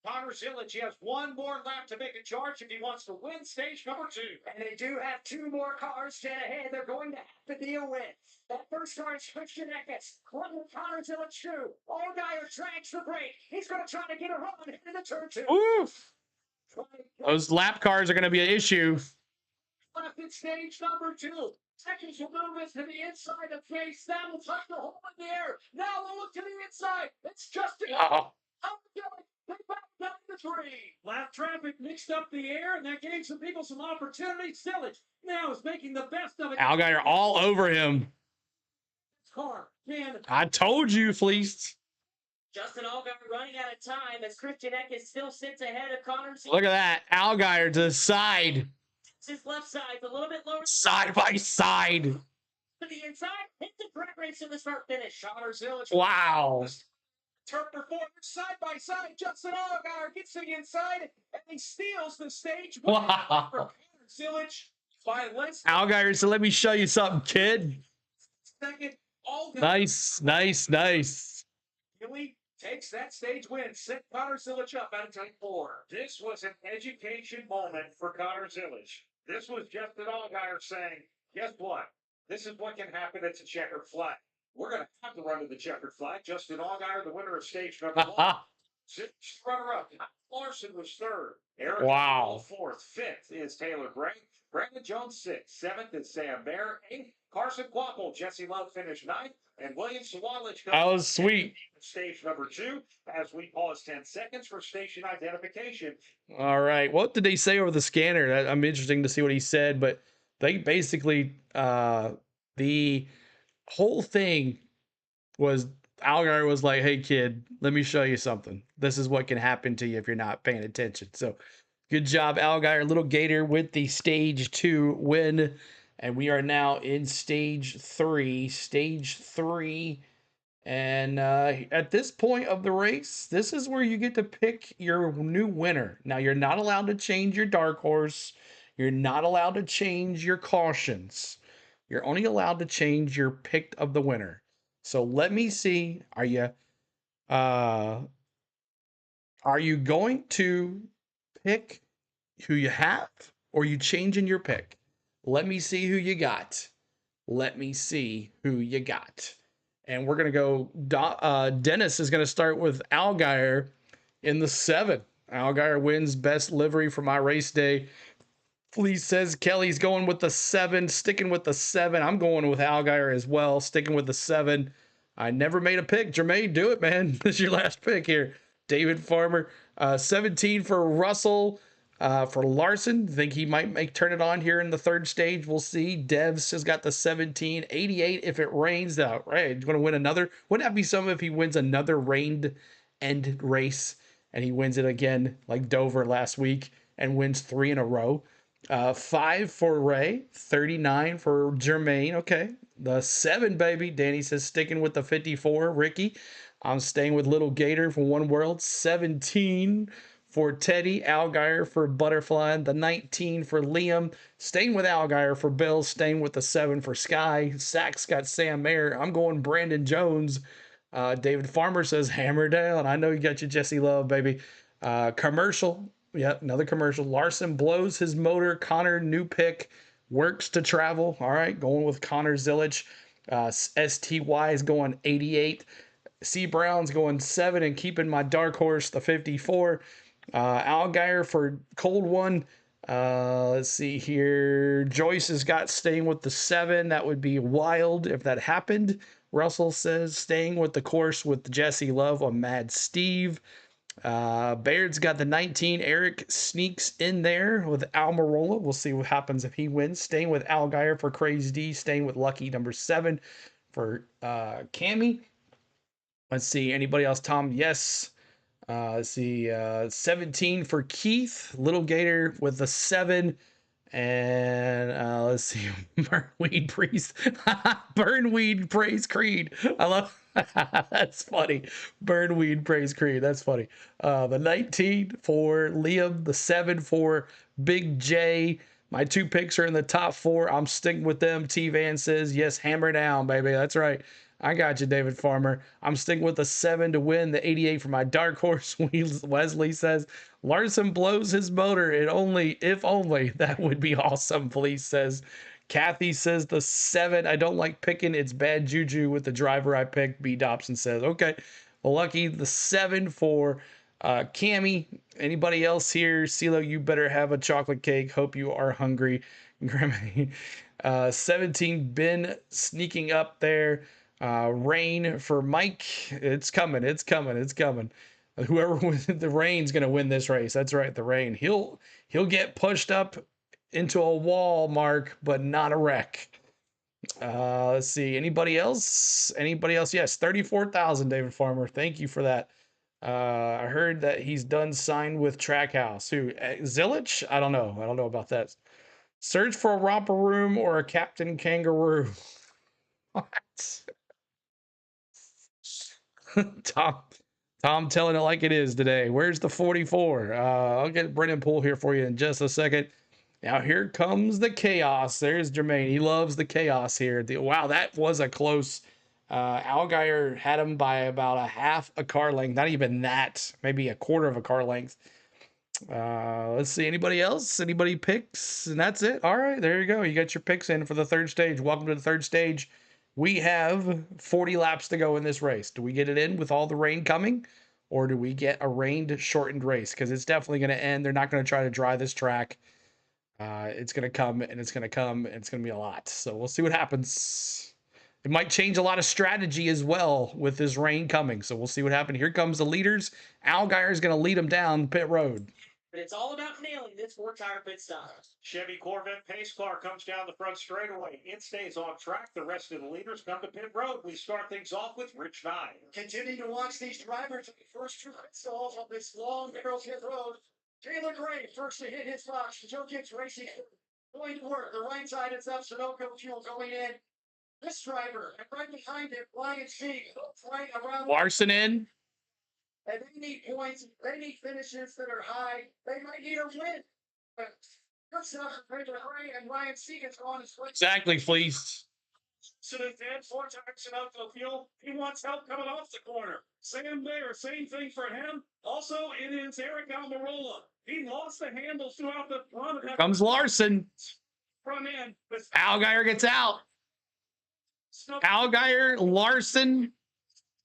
Connor Zillich, he has 1 more lap to make a charge if he wants to win stage number 2. And they do have 2 more cars dead ahead. They're going to have to deal with. That first car is Christian Eckes. Connor Zillich, too. Allgaier drags the brake. He's going to try to get a run into the turn 2. Oof. Those lap cars are going to be an issue. Left in stage number 2. Seconds will move us to the inside of face. That will touch the hole in the air. Now we'll look to the inside. It's Justin. Lap traffic mixed up the air, and that gave some people some opportunity. Zillich now is making the best of it. Allgaier all over him. Car Man, I told you, Fleece. Justin Allgaier running out of time as Christian Eckes still sits ahead of Connor. Look at that. Allgaier to the side. His left side's a little bit lower. Side by side. To the inside. Hit the drag race in the start finish. Connor Zillage. Wow. Turn performance side by side. Justin Allgaier gets to the inside and he steals the stage. Wow. Connor Zillage by less. Allgaier, so let me show you something, kid. Second, Allgaier. Nice, nice, nice. Gilly takes that stage win, set Connor Zillage up out of time 4. This was an education moment for Connor Zillage. This was Justin Allgaier saying, guess what? This is what can happen at the checkered flag. We're going to have to run to the checkered flag. Justin Allgaier, the winner of stage number 1. Runner-up. Larson was 3rd. Eric Wow. 4th. 5th is Taylor Gray. Brandon Jones 6th. 7th is Sam Bear. 8th, Carson Quapple. Jesse Love finished 9th. And William Sawalich That was sweet. Stage number 2 as we pause 10 seconds for station identification. All right. What did they say over the scanner? I'm interesting to see what he said, but they basically, the whole thing was Allgaier was like, hey, kid, let me show you something. This is what can happen to you if you're not paying attention. So good job, Allgaier. Little Gator with the stage 2 win. And we are now in stage 3. Stage 3. And at this point of the race, this is where you get to pick your new winner. Now, you're not allowed to change your dark horse. You're not allowed to change your cautions. You're only allowed to change your pick of the winner. So let me see. Are you going to pick who you have, or are you changing your pick? Let me see who you got. Let me see who you got. And we're going to go, Dennis is going to start with Allgaier in the 7. Allgaier wins best livery for my race day. Fleece says Kelly's going with the 7, sticking with the 7. I'm going with Allgaier as well, sticking with the 7. I never made a pick. Jermaine, do it, man. This is your last pick here. David Farmer, 17 for Russell. For Larson, think he might turn it on here in the 3rd stage. We'll see. Devs has got the 17. 88 if it rains. Right, he's going to win another. Wouldn't that be something if he wins another rained end race and he wins it again like Dover last week and wins 3 in a row? 5 for Ray. 39 for Jermaine. Okay. The 7, baby. Danny says sticking with the 54. Ricky, I'm staying with Little Gator for One World. 17 for Teddy, Allgaier for Butterfly, the 19 for Liam, staying with Allgaier for Bill, staying with the 7 for Sky. Sachs got Sam Mayer. I'm going Brandon Jones. David Farmer says hammer down. I know you got your Jesse Love, baby. Commercial. Yep, another commercial. Larson blows his motor. Connor, new pick. Works to travel. All right, going with Connor Zillage. STY is going 88. C. Brown's going 7 and keeping my dark horse, the 54. Allgaier for Cold One. Let's see here. Joyce has got staying with the 7. That would be wild if that happened. Russell says staying with the course with Jesse Love on Mad Steve. Baird's got the 19. Eric sneaks in there with Almirola. We'll see what happens if he wins. Staying with Allgaier for Crazy D. Staying with Lucky number 7 for Cammy. Let's see. Anybody else? Tom? Yes. Let's see, 17 for Keith, Little Gator with the 7, and let's see, Burnweed Priest, Burnweed Praise Creed. I love that's funny. Burnweed Praise Creed. That's funny. The 19 for Liam, the 7 for Big J. My 2 picks are in the top 4. I'm sticking with them. T Van says yes, hammer down, baby. That's right. I got you, David Farmer. I'm sticking with the 7 to win, the 88 for my dark horse. Wesley says, Larson blows his motor. If only, that would be awesome, Fleece says. Kathy says the 7. I don't like picking. It's bad juju with the driver I picked. B. Dobson says, okay. Well, Lucky, the 7 for Cammy. Anybody else here? CeeLo, you better have a chocolate cake. Hope you are hungry. 17, Ben sneaking up there. Rain for Mike. It's coming. It's coming. It's coming. Whoever wins, the Rain's going to win this race. That's right. The Rain. He'll get pushed up into a wall, Mark, but not a wreck. Let's see. Anybody else? Anybody else? Yes, 34,000, David Farmer. Thank you for that. I heard that he's done signed with Trackhouse. Who? Zillich? I don't know. I don't know about that. Search for a romper room or a Captain Kangaroo. What? Tom telling it like it is today. Where's the 44? I'll get Brennan Poole here for you in just a second. Now here comes the chaos. There's Jermaine. He loves the chaos here. Wow, that was a close. Allgaier had him by about a half a car length. Not even that. Maybe a quarter of a car length. Let's see. Anybody else? Anybody picks? And that's it. All right, there you go. You got your picks in for the third stage. Welcome to the third stage. We have 40 laps to go in this race. Do we get it in with all the rain coming, or do we get a rained shortened race? Because it's definitely going to end. They're not going to try to dry this track. It's going to come, and it's going to come, and it's going to be a lot. So we'll see what happens. It might change a lot of strategy as well with this rain coming. So we'll see what happens. Here comes the leaders. Allgaier is going to lead them down pit road. But it's all about nailing this 4-tire pit stop. Chevy Corvette pace car comes down the front straightaway. It stays on track. The rest of the leaders come to pit road. We start things off with Rich Nye. Continue to watch these drivers at the first 2 pit stalls on this long narrow pit road. Taylor Gray first to hit his box. Joe Gibbs racing going to work. The right side is up. Sunoco fuel going in. This driver and right behind him, Ryan Sieg, right around. Larson in. And they need points. They need finishes that are high. They might need a win. Good stuff for Taylor Gray and Ryan Sieg is on his way. Exactly, Fleece. So then 4 times Sunoco fuel. He wants help coming off the corner. Sam Bayer, same thing for him. Also, it is Eric Almirola. He lost the handles throughout the run. Comes Larson. Front end. Allgaier gets out. Allgaier, Larson,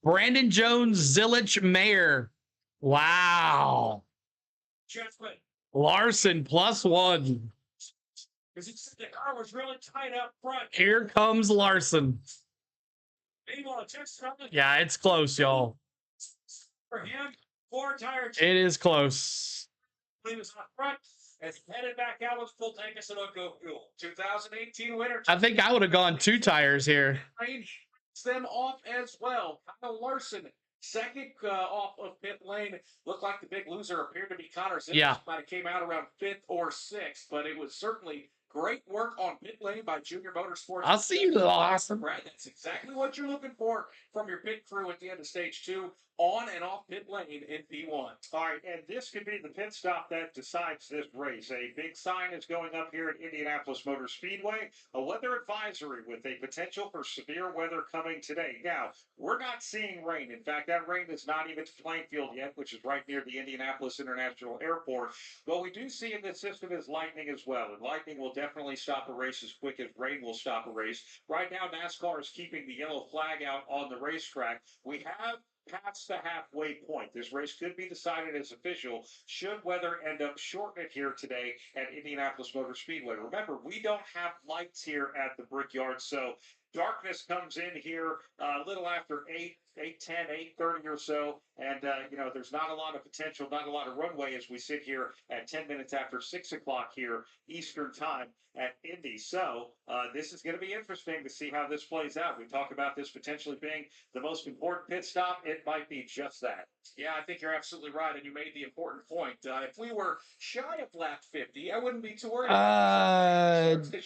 Brandon Jones, Zillich, Mayer. Wow. Larson +1. Because the car was really tight up front. Here comes Larson. Yeah, it's close, y'all. For him, 4-tire. It is close. He was up front as he headed back out with full tank of Sunoco fuel. 2018 winner. I think I would have gone 2 tires here. Them off as well. Kyle Larson, second off of pit lane. Looked like the big loser appeared to be Connor Zimmer. Yeah. Might have came out around 5th or 6th, but it was certainly great work on pit lane by Junior Motorsports. I'll see you, little awesome. Right, that's exactly what you're looking for from your pit crew at the end of stage 2. On and off pit lane in P1. All right, and this could be the pit stop that decides this race. A big sign is going up here at Indianapolis Motor Speedway, a weather advisory with a potential for severe weather coming today. Now, we're not seeing rain. In fact, that rain is not even to playing field yet, which is right near the Indianapolis International Airport. What we do see in this system is lightning as well, and lightning will definitely stop a race as quick as rain will stop a race. Right now, NASCAR is keeping the yellow flag out on the racetrack. We have past the halfway point. This race could be decided as official should weather end up shorting it here today at Indianapolis Motor Speedway. Remember, we don't have lights here at the Brickyard, so darkness comes in here a little after 8:10, 8:30 or so, and there's not a lot of potential, not a lot of runway as we sit here at 10 minutes after 6 o'clock here Eastern time at Indy. So this is going to be interesting to see how this plays out. We talk about this potentially being the most important pit stop. It might be just that. Yeah, I think you're absolutely right, and you made the important point. If we were shy of lap 50, I wouldn't be too worried.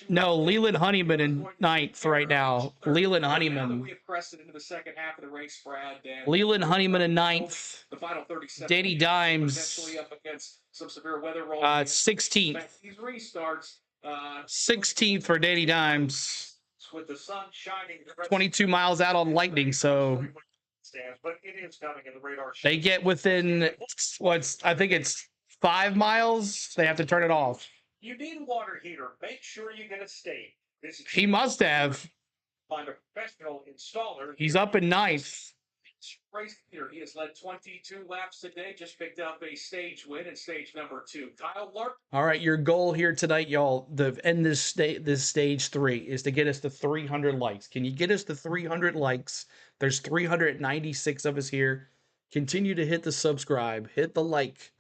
No, Leland Honeyman in 9th right now. Leland Honeyman. We have crested into the second half of the race, Brad. Leland Honeyman in 9th. The final 37. Danny Dimes. Potentially up against some severe weather roll. 16th. These restarts. 16th for Danny Dimes. With the sun shining. 22 miles out on lightning, so but it is coming in the radar. They get within I think it's 5 miles. They have to turn it off. You need a water heater. Make sure you get a state. He must have. Find a professional installer. He's up in 9th. Race here. He has led 22 laps today. Just picked up a stage win in stage number 2. Kyle Lark. All right, your goal here tonight, y'all, to end this stage 3 is to get us to 300 likes. Can you get us to 300 likes? There's 396 of us here. Continue to hit the subscribe, hit the like.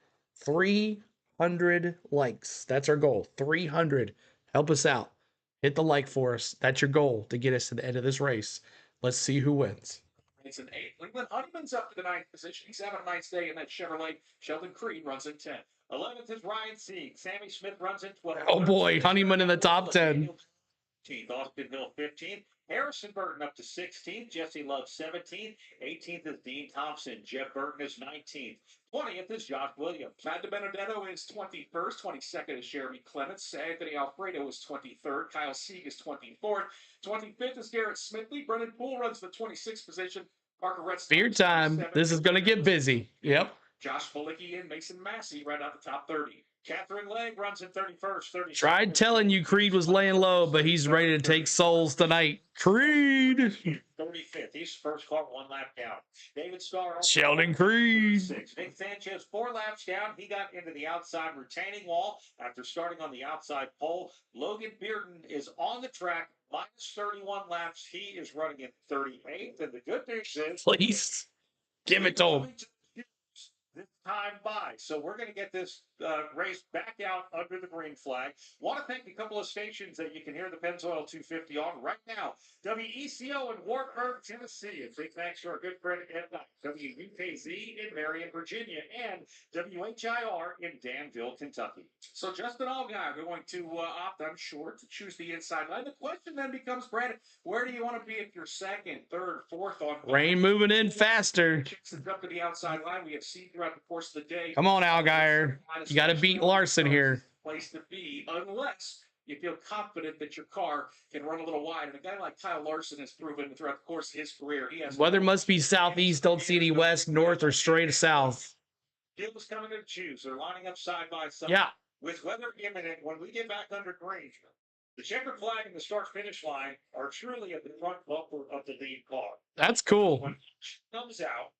300 likes. That's our goal. 300. Help us out. Hit the like for us. That's your goal to get us to the end of this race. Let's see who wins. It's an 8. Leland Honeyman's up to the 9th position. He's having a nice day in that Chevrolet. Sheldon Creed runs in 10th. 11th is Ryan Sieg. Sammy Smith runs in 12th. Oh boy, Honeyman in the top 10. 15th. Austin Hill 15th. Harrison Burton up to 16th. Jesse Love 17th. 18th is Dean Thompson. Jeff Burton is 19th. 20th is Josh Williams. Matt DiBenedetto is 21st. 22nd is Jeremy Clements. Anthony Alfredo is 23rd. Kyle Sieg is 24th. 25th is Garrett Smithley. Brendan Poole runs the 26th position. Parker Redstone. Beer time. This is going to get busy. Yep. Josh Malicki and Mason Massey right out the top 30. Catherine Legg runs in 31st. Tried telling you Creed was laying low, but he's ready to take souls tonight. Creed. 35th. He's first car, 1 lap down. David Starr. Sheldon Creed. Nick Sanchez, 4 laps down. He got into the outside retaining wall after starting on the outside pole. Logan Bearden is on the track, minus 31 laps. He is running in 38th. And the good news is, please give it to him. This time by. So we're going to get this race back out under the green flag. Want to thank a couple of stations that you can hear the Pennzoil 250 on right now. WECO in Wartburg, Tennessee. And big thanks to our good friend Ed Knight. WUKZ in Marion, Virginia. And WHIR in Danville, Kentucky. So Justin Allgaier going to opt, I'm sure, to choose the inside line. The question then becomes, Brandon, where do you want to be if you're second, third, fourth on? Rain moving in faster. Up to the outside line. We have seen throughout the course of the day. Come on, Allgaier. You got to beat Larson here. Place to be, unless you feel confident that your car can run a little wide. And a guy like Kyle Larson has proven throughout the course of his career, he has. Weather must be southeast. Don't see any west, north, or straight south. Field is coming to choose. They're lining up side by side. Yeah. With weather imminent, when we get back under green, the checkered flag and the start-finish line are truly at the front bumper of the lead car. That's cool. When it comes out,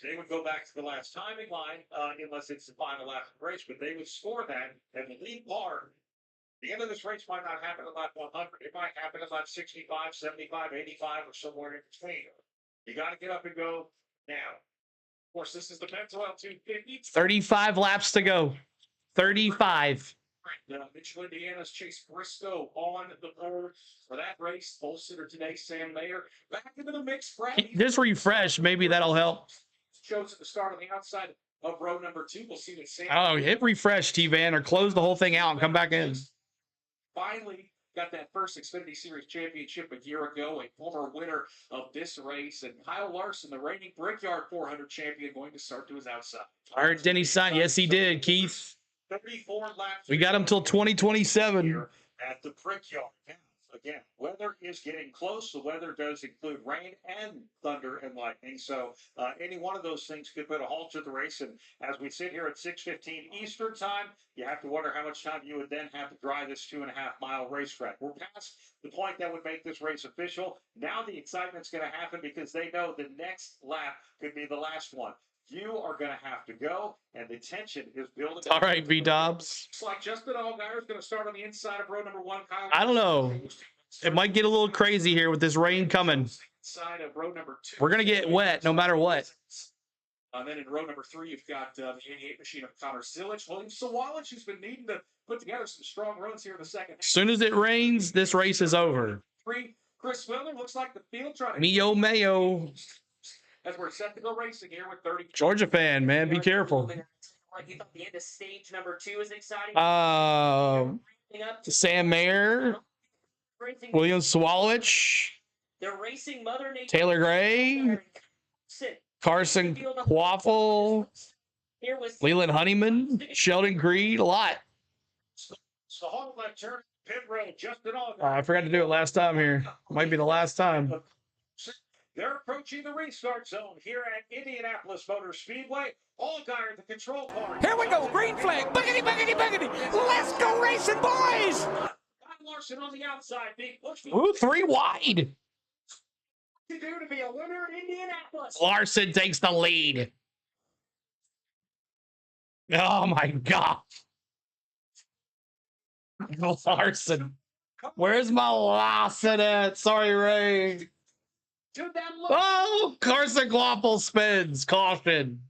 they would go back to the last timing line, unless it's the final lap of the race, but they would score that, and the lead car, the end of this race might not happen at lap 100. It might happen at lap 65, 75, 85, or somewhere in between. You got to get up and go now. Of course, this is the Pennzoil 250. 35 laps to go. 35. Mitchell, Indiana's Chase Briscoe on the board for that race. Pole sitter today, Sam Mayer. Back into the mix, Brad. Just refresh. Maybe that'll help. Shows at the start on the outside of row number 2. We'll see what Sam. Oh, hit refresh, T-Van, or close the whole thing out and come back in. Finally got that first Xfinity Series championship a year ago, a former winner of this race. And Kyle Larson, the reigning Brickyard 400 champion, going to start to his outside. I heard Denny sign. Yes, he did, Keith. 34 laps. We got him till 2027. At the Brickyard. Again, weather is getting close. The weather does include rain and thunder and lightning. So any one of those things could put a halt to the race. And as we sit here at 6:15 Eastern time, you have to wonder how much time you would then have to drive this 2.5-mile racetrack. We're past the point that would make this race official. Now the excitement's going to happen because they know the next lap could be the last one. You are going to have to go, and the tension is building. All right, V-Dobbs. Looks like Justin Allgaier is going to start on the inside of row number 1. Kyle, I don't know. It might get a little crazy here with this rain coming. Inside of row number 2. We're going to get wet no matter what. Then in row number 3, you've got the 88 machine of Connor Zilich. William Sawallich, who's been needing to put together some strong runs here in the second half. As soon as it rains, this race is over. 3, Chris Miller looks like the field trying to. Mio Mayo. As we're set to go racing here with 30. Georgia fan, man, be careful. You thought the end of stage number 2 is exciting? Sam Mayer, William Swalich, they're racing Mother Nature. Taylor Gray, Carson Quaffle, Leland Honeyman, Sheldon Creed, a lot. So hold that turn, pit road, Justin Allgaier. I forgot to do it last time here. Might be the last time. They're approaching the restart zone here at Indianapolis Motor Speedway. Allgaier, the control car. Here we go, green flag. Boogity, boogity, boogity. Let's go racing, boys. Kyle Larson on the outside, being pushed. Ooh, 3 wide. To do to be a winner in Indianapolis. Larson takes the lead. Oh my God. Larson. Where's my Larson at? Sorry, Ray. Oh, Carson Quaffle spins. Caution.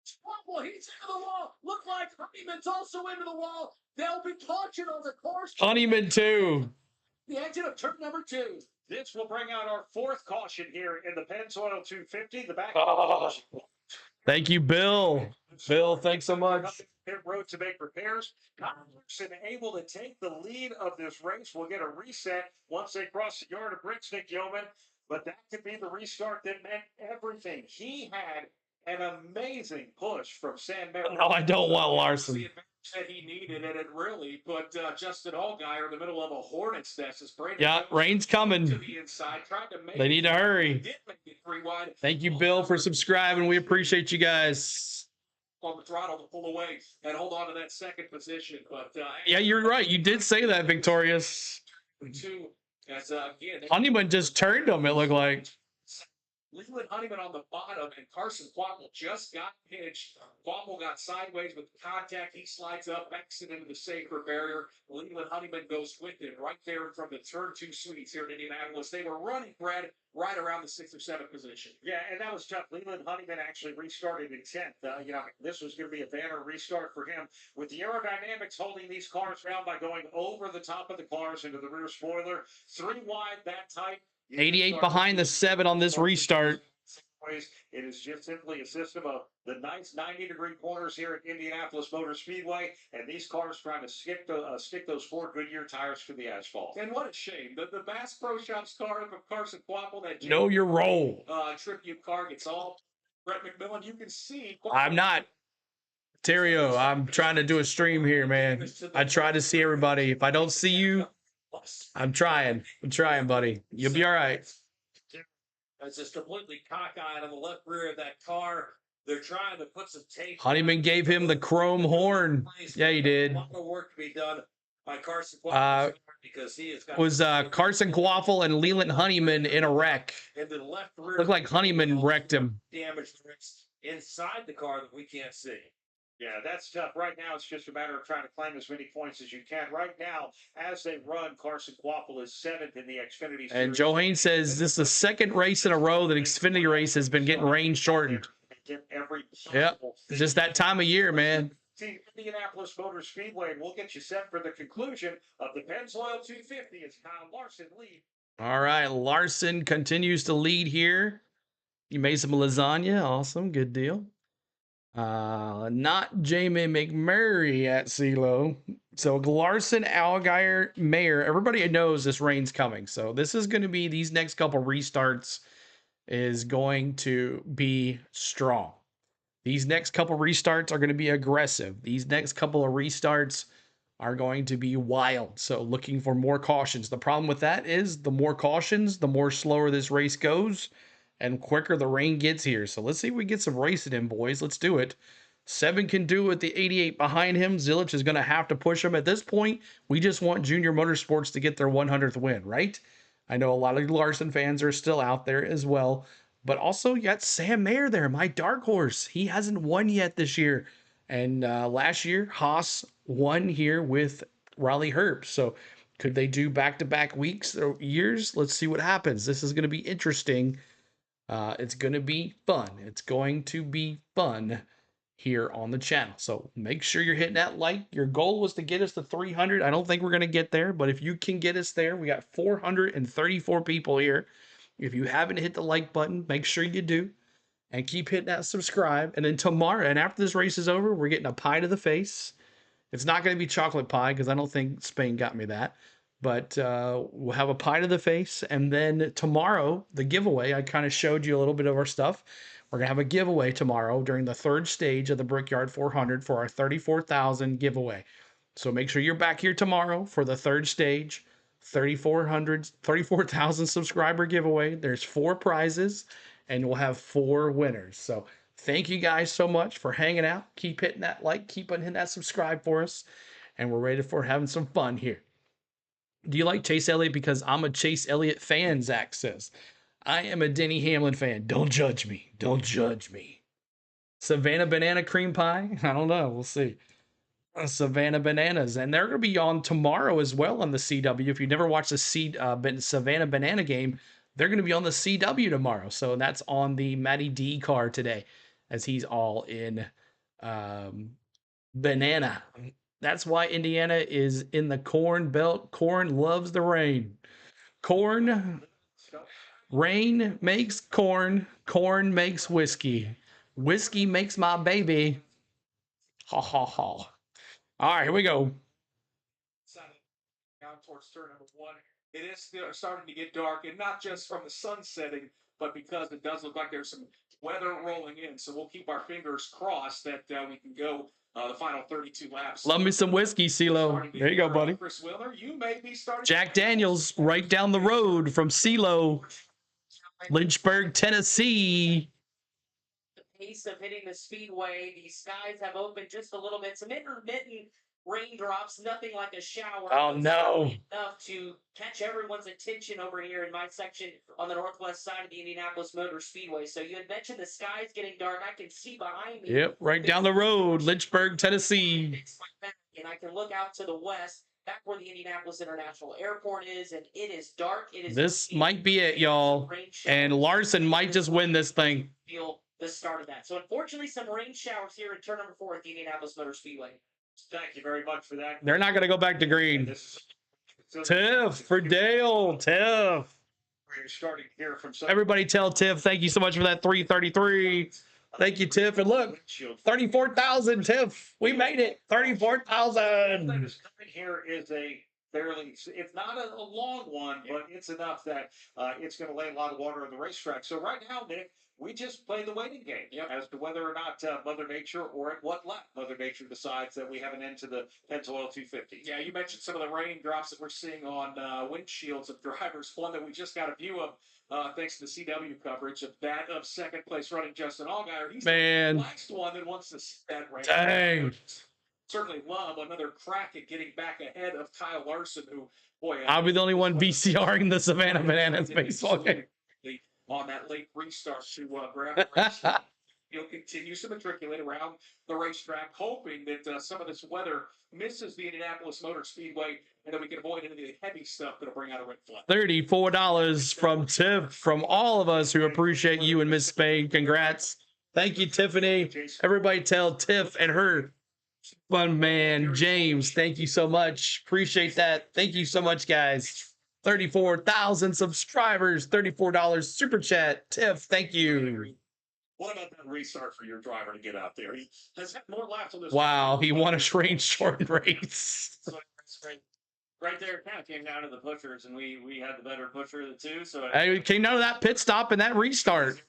Quaffle, he's into the wall. Look like Honeyman's also into the wall. There'll be caution on the course. Honeyman too. The exit of turn number 2. This will bring out our 4th caution here in the Pennzoil 250. The back. Oh, thank you, Bill. Bill, thanks so much. Pit road to make repairs. Carson able to take the lead of this race. We'll get a reset once they cross the yard of bricks, Nick Yeoman. But that could be the restart that meant everything. He had an amazing push from Sam Merrill. No, I don't want Larson. That he needed, and it really put Justin Allgaier in the middle of a hornet's nest. As Brady Yeah, rain's coming. to the inside, trying to make They need to hurry. Did make it 3 wide. Thank you, Bill, for subscribing. We appreciate you guys. On the throttle to pull away and hold on to that second position. But Yeah, you're right. You did say that, Victorious. 2 as again. Honeyman just turned him, it looked like. Leland Honeyman on the bottom, and Carson Quapple just got pitched. Quapple got sideways with contact. He slides up, backs it into the sacred barrier. Leland Honeyman goes with it right there from the turn 2 suites here in Indianapolis. They were running Brad right around the 6th or 7th position. Yeah, and that was tough. Leland Honeyman actually restarted in 10th. This was going to be a banner restart for him. With the aerodynamics holding these cars down by going over the top of the cars into the rear spoiler. 3 wide, that tight. 88 behind the 7 on this restart. It is just simply a system of the nice 90-degree corners here at Indianapolis Motor Speedway, and these cars trying to stick those 4 Goodyear tires to the asphalt. And what a shame. The Bass Pro Shops car of Carson Quapple, that Know your role. tribute car gets all. Brett McMillan, you can see. I'm not. Terrio, I'm trying to do a stream here, man. I try to see everybody. If I don't see you, I'm trying. I'm trying, buddy. You'll be all right. That's just completely cockeyed on the left rear of that car. They're trying to put some tape. Honeyman gave him the chrome horn. Yeah, he did. A lot of work to be done by Carson Quapple because he has got. Was Carson Quaffle and Leland Honeyman in a wreck? And the left rear. Looked like Honeyman wrecked him. Damaged inside the car that we can't see. Yeah, that's tough. Right now, it's just a matter of trying to claim as many points as you can. Right now, as they run, Carson Quapple is 7th in the Xfinity Series. And Joe Haynes says this is the 2nd race in a row that Xfinity race has been getting rain shortened. Yep, it's just that time of year, man. See, Indianapolis Motor Speedway, and we'll get you set for the conclusion of the Pennzoil 250 as Kyle Larson leads. All right, Larson continues to lead here. You made some lasagna. Awesome, good deal. Not Jamie McMurray at CeeLo. So Larson, Allgaier, Mayer. Everybody knows this rain's coming. So this is going to be, these next couple restarts is going to be strong. These next couple restarts are going to be aggressive. These next couple of restarts are going to be wild. So looking for more cautions. The problem with that is the more cautions, the more slower this race goes and quicker the rain gets here. So let's see if we get some racing in, boys. Let's do it. 7 can do it. The 88 behind him. Zilich is going to have to push him. At this point, we just want Junior Motorsports to get their 100th win, right? I know a lot of Larson fans are still out there as well. But also, you got Sam Mayer there, my dark horse. He hasn't won yet this year. And last year, Haas won here with Riley Herbst. So could they do back-to-back weeks or years? Let's see what happens. This is going to be interesting. It's going to be fun. It's going to be fun here on the channel. So make sure you're hitting that like. Your goal was to get us to 300. I don't think we're going to get there, but if you can get us there, we got 434 people here. If you haven't hit the like button, make sure you do. And keep hitting that subscribe. And then tomorrow, and after this race is over, we're getting a pie to the face. It's not going to be chocolate pie because I don't think Spain got me that. But we'll have a pie to the face. And then tomorrow, the giveaway, I kind of showed you a little bit of our stuff. We're going to have a giveaway tomorrow during the 3rd stage of the Brickyard 400 for our 34,000 giveaway. So make sure you're back here tomorrow for the 3rd stage, 34,000 subscriber giveaway. There's 4 prizes and we'll have 4 winners. So thank you guys so much for hanging out. Keep hitting that like, keep hitting that subscribe for us. And we're ready for having some fun here. Do you like Chase Elliott? Because I'm a Chase Elliott fan, Zach says. I am a Denny Hamlin fan. Don't judge me. Don't judge me. Savannah Banana Cream Pie? I don't know. We'll see. Savannah Bananas. And they're going to be on tomorrow as well on the CW. If you never watched the Savannah Banana game, they're going to be on the CW tomorrow. So that's on the Matty D car today as he's all in banana. That's why Indiana is in the corn belt. Corn loves the rain. Corn, rain makes corn. Corn makes whiskey. Whiskey makes my baby. Ha ha ha. All right, here we go. Down towards turn number 1. It is still starting to get dark, and not just from the sun setting, but because it does look like there's some weather rolling in. So we'll keep our fingers crossed that we can go the final 32 laps. Love me some whiskey, CeeLo. There you go, buddy. Chris Wheeler, you may be starting. Jack Daniels, right down the road from CeeLo, Lynchburg, Tennessee. The pace of hitting the speedway, the skies have opened just a little bit. Some intermittent raindrops, nothing like a shower. Oh, no. Enough to catch everyone's attention over here in my section on the northwest side of the Indianapolis Motor Speedway. So you had mentioned the sky's getting dark. I can see behind me. Yep, right down the road, Lynchburg, Tennessee. And I can look out to the west, back where the Indianapolis International Airport is, and it is dark. It is. This might be it, y'all. And Larson might just win this thing. Feel the start of that. So unfortunately, some rain showers here in turn number 4 at the Indianapolis Motor Speedway. Thank you very much for that. They're not going to go back to green. Tiff for Dale. Tiff. We're starting to hear from some. Everybody tell Tiff, thank you so much for that 333. Thank you, Tiff. And look, 34,000, Tiff. We made it. 34,000. Coming here is a fairly, it's not a long one, but it's enough that it's going to lay a lot of water on the racetrack. So right now, Nick, we just play the waiting game as to whether or not Mother Nature, or at what lap Mother Nature decides that we have an end to the Pennzoil 250. Yeah, you mentioned some of the raindrops that we're seeing on windshields of drivers. One that we just got a view of, thanks to the CW coverage of that of second place running Justin Allgaier. He's the last one that wants to see that rain. Dang. Certainly love another crack at getting back ahead of Kyle Larson, who, boy, I'll be the only one VCRing the Savannah Bananas baseball game. On that late restart to grab the race. He'll continue to matriculate around the racetrack, hoping that some of this weather misses the Indianapolis Motor Speedway, and that we can avoid any of the heavy stuff that'll bring out a red flag. $34 from Tiff, from all of us who appreciate you and Miss Spade. Congrats. Thank you, Tiffany. Everybody tell Tiff and her fun man, James. Thank you so much. Appreciate that. Thank you so much, guys. 34,000 subscribers, $34 super chat. Tiff, thank you. What about that restart for your driver to get out there? He has had more laps on this. Wow, he won a range short race. Right there, it kind of came down to the pushers, and we had the better pusher of the two. So it came down to that pit stop and that restart.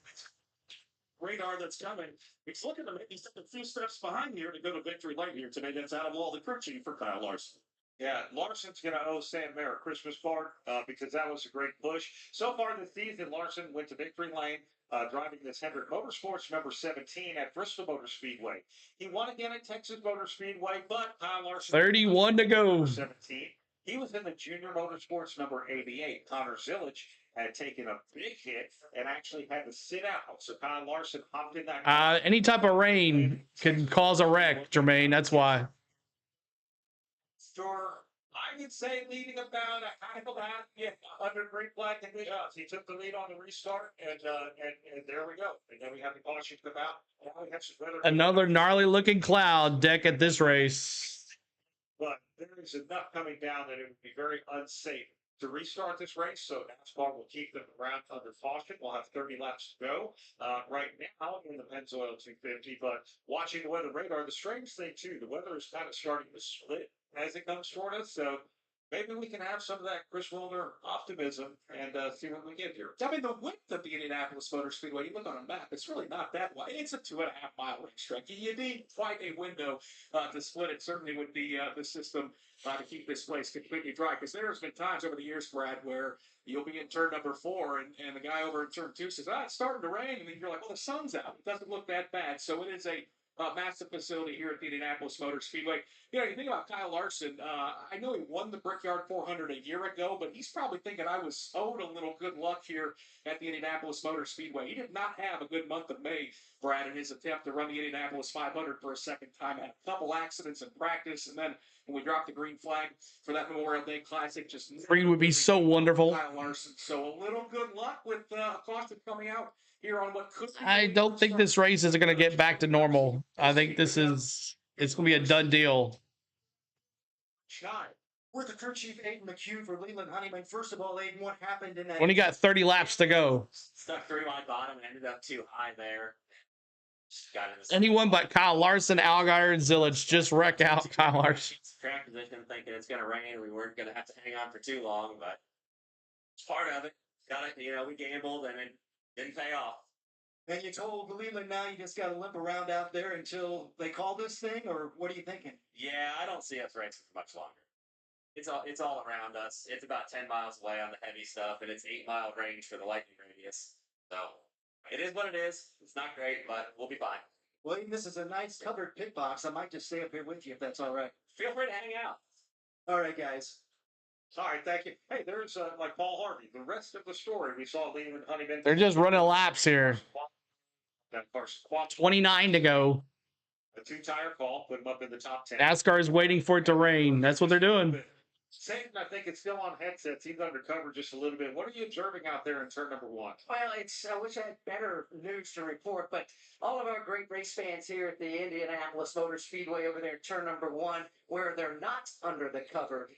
Radar that's coming. He's looking to maybe step a few steps behind here to go to victory lane here today. That's out of all the crew chief for Kyle Larson. Yeah, Larson's going to owe Sam Mayer a Christmas card because that was a great push. So far this season, Larson went to victory lane driving this Hendrick Motorsports number 17 at Bristol Motor Speedway. He won again at Texas Motor Speedway, but Kyle Larson... 31 to go. 17. He was in the Junior Motorsports number 88. Connor Zillage had taken a big hit and actually had to sit out. So Kyle Larson hopped in that... any type of rain can cause a wreck, Jermaine. That's why. Sure, I would say leading about a half of that, under green flag. He took the lead on the restart, and there we go. And then we have the caution come out. Now we have some weather. Another gnarly looking cloud deck at this race. But there is enough coming down that it would be very unsafe to restart this race. So NASCAR will keep them around under caution. We'll have 30 laps to go right now in the Pennzoil 250. But watching the weather radar, the strange thing too, the weather is kind of starting to split as it comes toward us. So maybe we can have some of that Chris Wilder optimism and see what we get here. I mean, the width of the Indianapolis Motor Speedway, you look on a map, it's really not that wide. It's a 2.5 mile racetrack. You need quite a window to split it, certainly with the system to keep this place completely dry. Because there's been times over the years, Brad, where you'll be in turn number 4 and the guy over in turn 2 says, it's starting to rain. And then you're like, well, the sun's out. It doesn't look that bad. So it is a massive facility here at the Indianapolis Motor Speedway. You think about Kyle Larson. I know he won the Brickyard 400 a year ago, but he's probably thinking I was owed a little good luck here at the Indianapolis Motor Speedway. He did not have a good month of May, Brad, in his attempt to run the Indianapolis 500 for a second time. Had a couple accidents in practice, and then when we dropped the green flag for that Memorial Day Classic, just green would be so wonderful. Kyle Larson. So a little good luck with Acosta coming out here on what could. I don't think this race is going to get back to normal. I think it's going to be a done deal. Scott, we're the crew chief Aiden McHugh for Leland Honeyman. First of all, Aiden, what happened in that? When he got 30 laps to go. Stuck through my bottom and ended up too high there. Just got in this Anyone but Kyle Larson, Allgaier, and Zillage just wreck out Kyle Larson. track position thinking it's going to rain. We weren't going to have to hang on for too long, but it's part of it. Got it. You know, we gambled and it didn't pay off. And you told Leland now you just got to limp around out there until they call this thing, or what are you thinking? Yeah, I don't see us racing for much longer. It's all around us. It's about 10 miles away on the heavy stuff, and it's 8-mile range for the lightning radius. So it is what it is. It's not great, but we'll be fine. Well, Aiden, this is a nice covered pit box. I might just stay up here with you if that's all right. Feel free to hang out. All right, guys. All right, thank you. Hey, there's like Paul Harvey. The rest of the story we saw Leland Honeyman. They're just running laps here. That car's quad 29 to go. a 2-tire call, put him up in the top 10. NASCAR is waiting for it to rain. That's what they're doing. Satan, I think it's still on headsets. He's undercover just a little bit. What are you observing out there in turn number 1? Well, I wish I had better news to report, but all of our great race fans here at the Indianapolis Motor Speedway over there, turn number 1, where they're not under the covered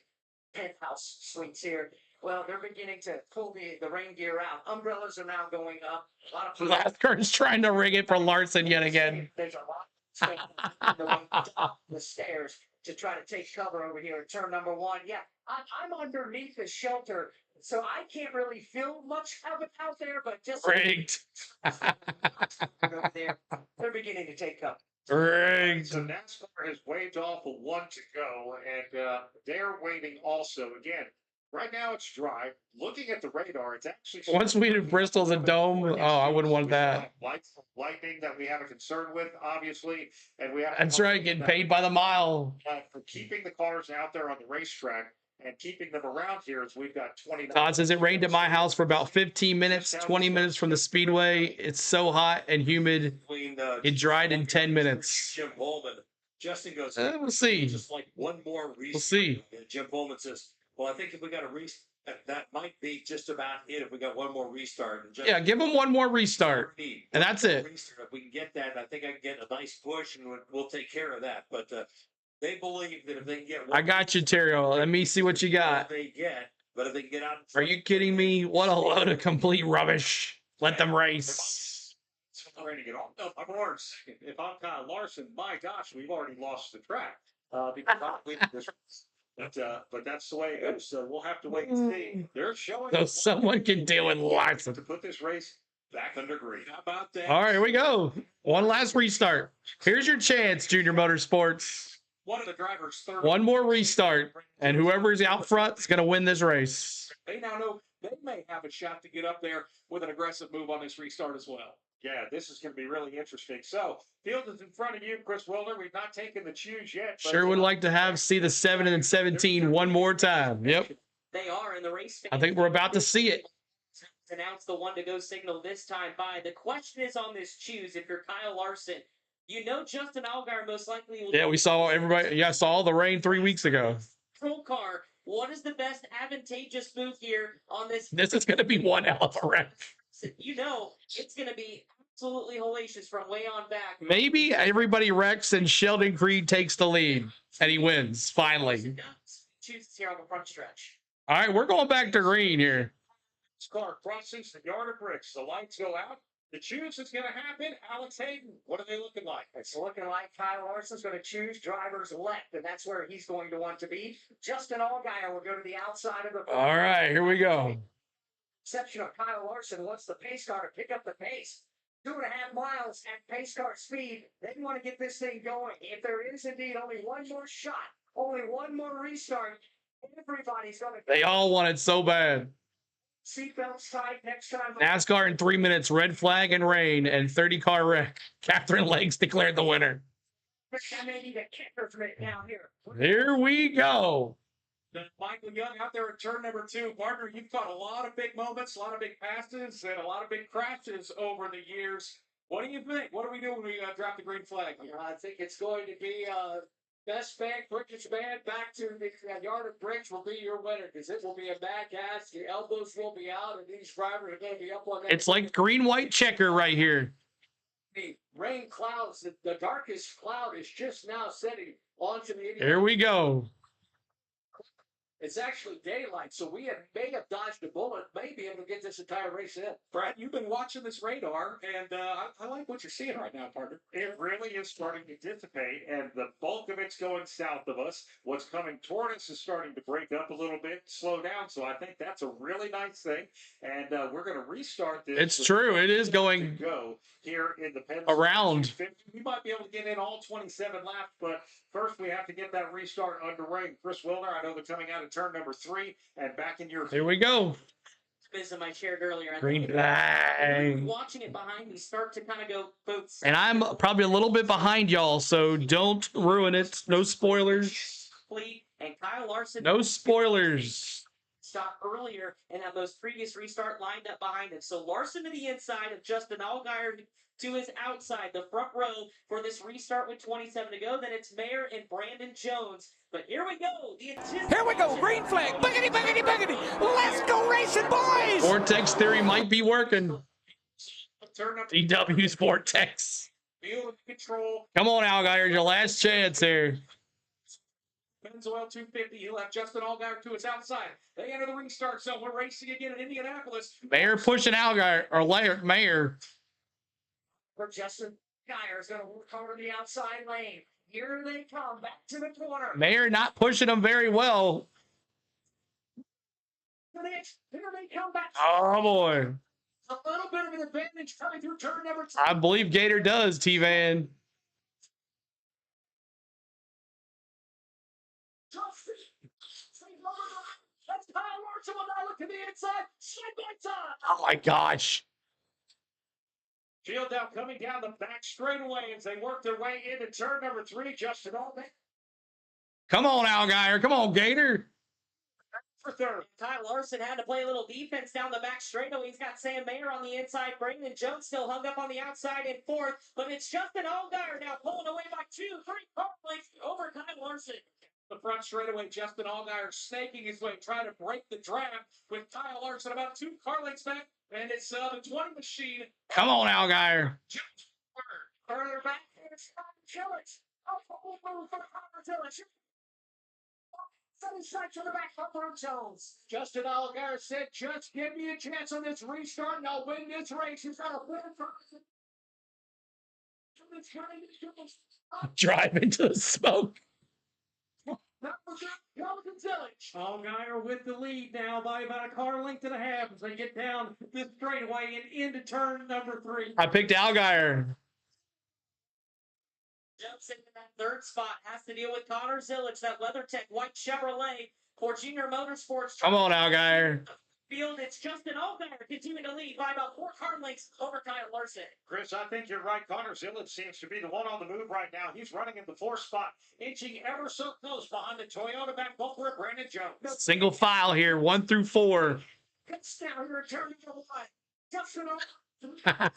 penthouse suites here. Well, they're beginning to pull the rain gear out. Umbrellas are now going up. A lot of people. NASCAR is trying to rig it for Larson yet again. There's a lot of the way up the stairs to try to take cover over here at turn number 1. Yeah, I'm underneath the shelter, so I can't really feel much of it out there, but just Rigged. over there, they're beginning to take cover. Rigged. So NASCAR has waved off a 1 to go, and they're waiting also. Again, right now it's dry. Looking at the radar, it's actually... Once we did Bristol's a dome, oh, I wouldn't want that. Lightning that we have a concern with, obviously, and we have... That's right, getting paid by the mile. For keeping the cars out there on the racetrack and keeping them around here, as we've got 20... Todd says it rained at my house for about 15 minutes, 20 minutes from the speedway. It's so hot and humid. It dried in 10 minutes. Jim Bowman. Justin goes, We'll see. just like one more restart. We'll see. And Jim Bowman says, well, I think if we got a restart, that might be just about it if we got one more restart. And Yeah, give them one more restart. And that's it. If we can get that, I think I can get a nice push and we'll take care of that. But they believe that if they can get one, I got you, Terrio. Let me see what you got. they get, but if they can get out. Are you kidding me? What a load of complete rubbish. Let them race. I'm ready to get off. No, I'm already second. If I'm Kyle Larson, my gosh, we've already lost the track. Because I believe this. But that's the way it goes. So we'll have to wait and see. They're showing. So someone can deal with Larson. To put this race back under green. How about that? All right, here we go. One last restart. Here's your chance, Junior Motorsports. One of the drivers third. One more restart, and whoever's out front is going to win this race. They now know they may have a shot to get up there with an aggressive move on this restart as well. Yeah, this is going to be really interesting. So, field is in front of you, Chris Wilder. We've not taken the choose yet. Sure would like to see the 7 and 17 one more time. Yep. They are in the race. I think we're about to see it. Announce the 1 to go signal this time by. The question is on this choose. If you're Kyle Larson, you know Justin Allgaier most likely will. Yeah, we saw everybody. Yeah, saw all the rain 3 weeks ago. Control car. What is the best advantageous move here on this? This is going to be one hell of a wreck. You know it's going to be absolutely hellacious from way on back. Maybe everybody wrecks and Sheldon Creed takes the lead and he wins finally. Chooses here on the front stretch. All right, we're going back to green here. This car crosses the yard of bricks. The lights go out. The choose is going to happen. Alex Hayden, what are they looking like? It's looking like Kyle Larson's going to choose driver's left, and that's where he's going to want to be. Justin Allgaier will go to the outside of the. All right, here we go. Exception of Kyle Larson wants the pace car to pick up the pace. 2.5 miles at pace car speed. They want to get this thing going. If there is indeed only one more shot, only one more restart, everybody's going to. They all want it so bad. Seatbelts tied next time. NASCAR in 3 minutes, red flag and rain, and 30-car wreck. Catherine Legs declared the winner. I may need a kicker from it down here. Here we go. Michael Young out there at turn number 2. Partner, you've caught a lot of big moments, a lot of big passes, and a lot of big crashes over the years. What do you think? What do we do when we drop the green flag? I think it's going to be best man, quickest man, back to the yard of bricks will be your winner because it will be a back ass. Your elbows will be out, and these drivers are going to be up on that. It's like green-white checker right here. The rain clouds, the darkest cloud is just now setting onto the. Here we go. It's actually daylight, so we may have dodged a bullet, may be able to get this entire race in. Brad, you've been watching this radar, and I like what you're seeing right now, partner. It really is starting to dissipate, and the bulk of it's going south of us. What's coming toward us is starting to break up a little bit, slow down. So I think that's a really nice thing, and we're going to restart this. It's true. It is going go here in the Pennzoil around. We might be able to get in all 27 laps, but first we have to get that restart underway. Chris Wilner, I know they're coming out of turn number 3 and back in your. Here we go. Business I shared earlier. Green flag. Watching it behind me start to kind of go both. And I'm probably a little bit behind y'all, so don't ruin it. No spoilers. And Kyle Larson. No spoilers. Stop earlier and that most previous restart lined up behind him. So Larson to the inside of Justin Allgaier to his outside, the front row for this restart with 27 to go. Then it's Mayer and Brandon Jones. But here we go. Here we go. Green flag. Boogity, boogity, boogity. Let's go racing, boys. Vortex theory might be working. DW's Vortex. Field control. Come on, Allgaier. Your last chance here. Pennzoil 250. He'll have Justin Allgaier to his outside. They enter the restart zone. We're racing again in Indianapolis. Mayer pushing Allgaier, or Mayer. For Justin Allgaier is going to work over the outside lane. Here they come back to the corner. Mayer not pushing them very well. Here they come back. Oh boy. A little bit of an advantage coming through turn number 2. I believe Gator does, T-Van. That's Kyle Larson will now look to the inside. Side by side. Oh my gosh. Field now coming down the back straightaway as they work their way into turn number 3. Justin Allgaier. Come on, Allgaier. Come on, Gator. For third. Kyle Larson had to play a little defense down the back straightaway. He's got Sam Mayer on the inside. Brandon Jones still hung up on the outside in fourth. But it's Justin Allgaier now pulling away by 2, 3 car lengths over Kyle Larson. The front straightaway, Justin Allgaier snaking his way, trying to break the draft with Kyle Larson about 2 car lengths back. And it's the 20 machine. Come on, Allgaier. Further back, it's Tillich. Move for Connor Tillich. Setting sights on the back for Jones. Justin Allgaier said, just give me a chance on this restart and I'll win this race. He's got a win for Drive into the smoke. Allgaier with the lead now by about a car length and a half as they get down this straightaway and into turn number 3. I picked Allgaier. Jumps into that third spot, has to deal with Connor Zillich, that WeatherTech white Chevrolet for Junior Motorsports. Come on, Allgaier. Field, it's Justin Allgaier continuing to lead by about 4 car lengths over Kyle Larson. Chris, I think you're right. Connor Zillich seems to be the one on the move right now. He's running in the 4th spot, inching ever so close behind the Toyota back bumper of Brandon Jones. Single file here, 1 through 4. Cuts down, returning to the line. Justin Allgaier.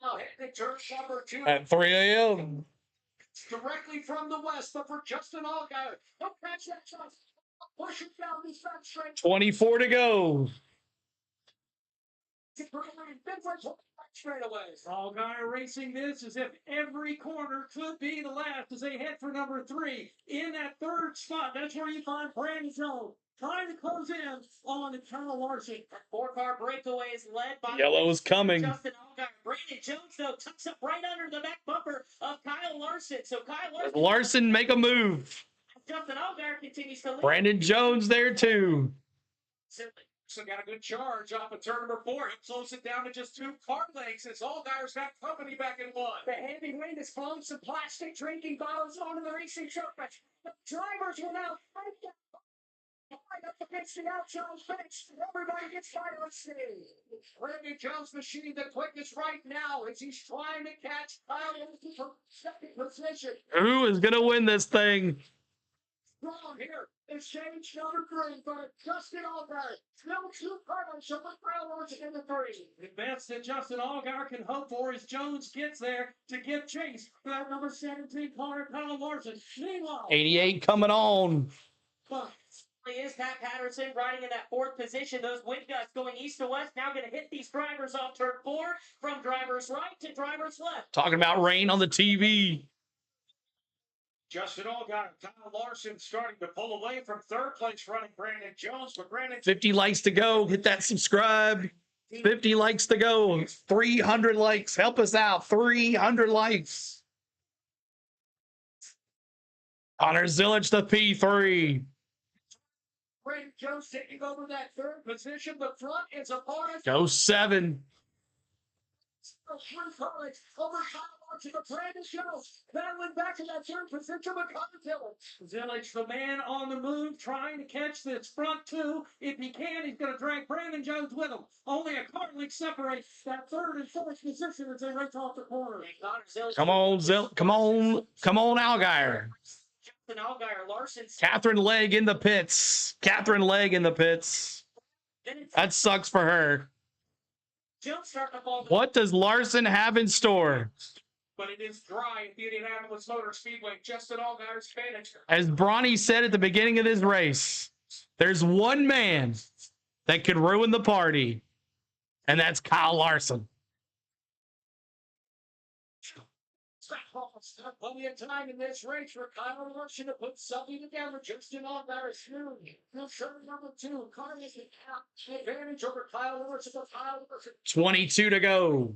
Now hitting turn number 2. At 3 a.m. Directly from the west, but for Justin Allgaier. Don't catch that shot. Push it down the front straight. 24 to go. Allgaier racing this as if every corner could be the last as they head for number 3. In that 3rd spot, that's where you find Brandon Jones trying to close in on the Kyle Larson. 4-car breakaway is led by Yellow's coming. Justin Allgaier. Brandon Jones, though, tucks up right under the back bumper of Kyle Larson. So Kyle Larson. Larson make a move. Justin Allgaier continues to lead. Brandon Jones there too. So got a good charge off of turn number 4. He'll close it down to just 2 car lengths as Allgaier's got company back in 1. The heavy wind is blowing some plastic drinking bottles onto the racing circuit. The drivers will now right up against the outside fence. Everybody gets right on stage. Brandon Jones' machine the quickest right now as he's trying to catch Kyle Larson from 2nd position. Who is going to win this thing? Wrong here. Exchange number 3 for Justin Allgaier. Still 2 cars over Kyle Larson in the 3. The best that Justin Allgaier can hope for is Jones gets there to give chase for that number 17 car, Kyle Larson. Meanwhile, 88 coming on. Is Pat Patterson riding in that 4th position. Those wind gusts going east to west now going to hit these drivers off turn 4 from driver's right to driver's left. Talking about rain on the TV. Justin Allgaier, Kyle Larson starting to pull away from third place running Brandon Jones, but Brandon 50 likes to go. Hit that subscribe. 50 likes to go. 300 likes. Help us out. 300 likes. Connor Zilich to P3. Brandon Jones taking over that third position. The front is a part. Go 7. Over Kyle Larson to Brandon Jones. Battling back to that third position with Connor Zilich. Zilich, the man on the move, trying to catch this front two. If he can, he's going to drag Brandon Jones with him. Only a car length separates that third and fourth position as they race off the corner. Come on, Come on. Come on, Allgaier. Justin Allgaier, Larson's. Catherine Legg in the pits. Catherine Legg in the pits. That sucks for her. Jones starting up all the. What does Larson have in store? But it is dry at the Indianapolis Motor Speedway. Justin Allgaier's finisher. As Bronny said at the beginning of this race, there's one man that could ruin the party, and that's Kyle Larson. Plenty of time in this race for Kyle Larson to put something together. Justin Allgaier smooth. He'll show number 2. Carlos is out. Advantage over Kyle Larson. 22 to go.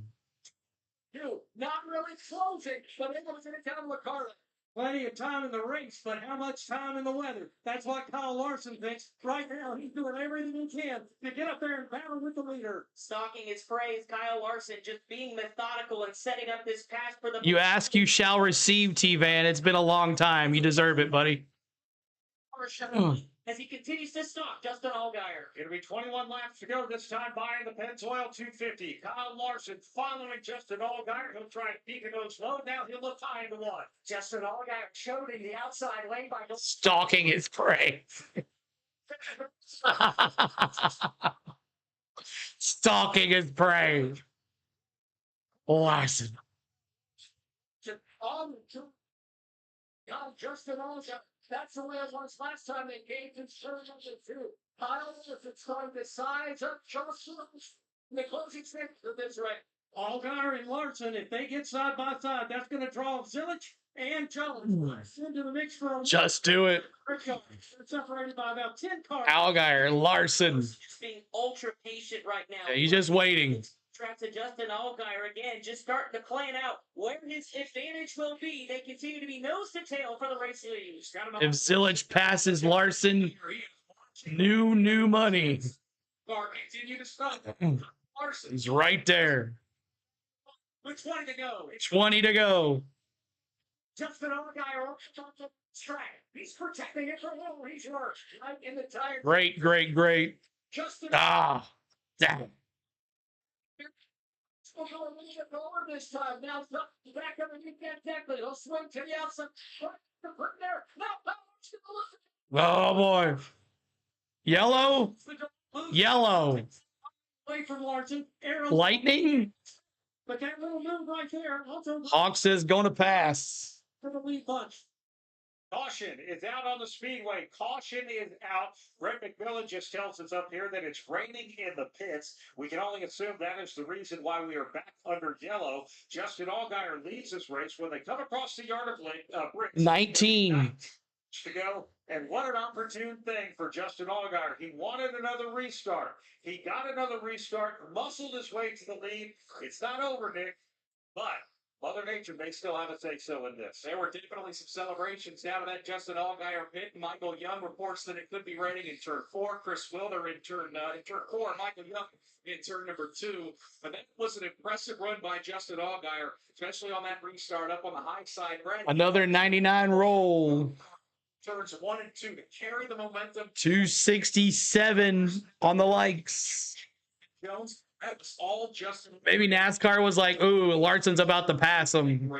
Not really closing, but able to get it down to Carlos. Plenty of time in the race, but how much time in the weather? That's what Kyle Larson thinks. Right now, he's doing everything he can to get up there and battle with the leader. Stalking his praise, Kyle Larson just being methodical and setting up this pass for the. You ask, you shall receive, T-Van. It's been a long time. You deserve it, buddy. As he continues to stalk Justin Allgaier. It'll be 21 laps to go this time buying the Pennzoil 250. Kyle Larson following Justin Allgaier. He'll try and peek and go slow. Now he'll look high into one. Justin Allgaier showed in the outside lane by Stalking his prey. Stalking his prey. Larson. Justin Allgaier. That's the way it was last time they gave him turn number 2. Kyle Larson's trying to size up Justin in the closing seconds of this race. Allgaier and Larson, if they get side by side, that's going to draw Zilich and Jones into the mix for a. Just do it. They're separated by about 10 cars. Allgaier, Larson. Just being ultra patient right now. Yeah, he's just waiting. Track to Justin Allgaier again, just starting to plan out where his advantage will be. They continue to be nose to tail for the race lead. If Zilich passes Larson, new money. Continue to stop. Larson. He's right there. With 20 to go. 20 to go. Justin Allgaier on the track. He's protecting it from all he's worked. Right in the tire. Great. Justin. Damn. We'll go a little bit lower this time. Now back underneath that deck, but he'll swing to the outside. Put there. Oh boy. Yellow. Away from Larson. Lightning. But that little move right there. Hawks is going to pass. For the lead bunch. Caution is out on the speedway. Caution is out. Brett McMillan just tells us up here that it's raining in the pits. We can only assume that is the reason why we are back under yellow. Justin Allgaier leads this race when they come across the yard of bricks. 19 to go. And what an opportune thing for Justin Allgaier. He wanted another restart. He got another restart, muscled his way to the lead. It's not over, Nick, but Mother Nature may still have a say-so in this. There were definitely some celebrations down at that Justin Allgaier pit. Michael Young reports that it could be raining in turn 4. Chris Wilder in turn 4. Michael Young in turn number 2. But that was an impressive run by Justin Allgaier, especially on that restart up on the high side. Another 99 roll. Turns 1 and 2 to carry the momentum. 267 on the likes. Jones. That was all Justin. Maybe NASCAR was like, ooh, Larson's about to pass him.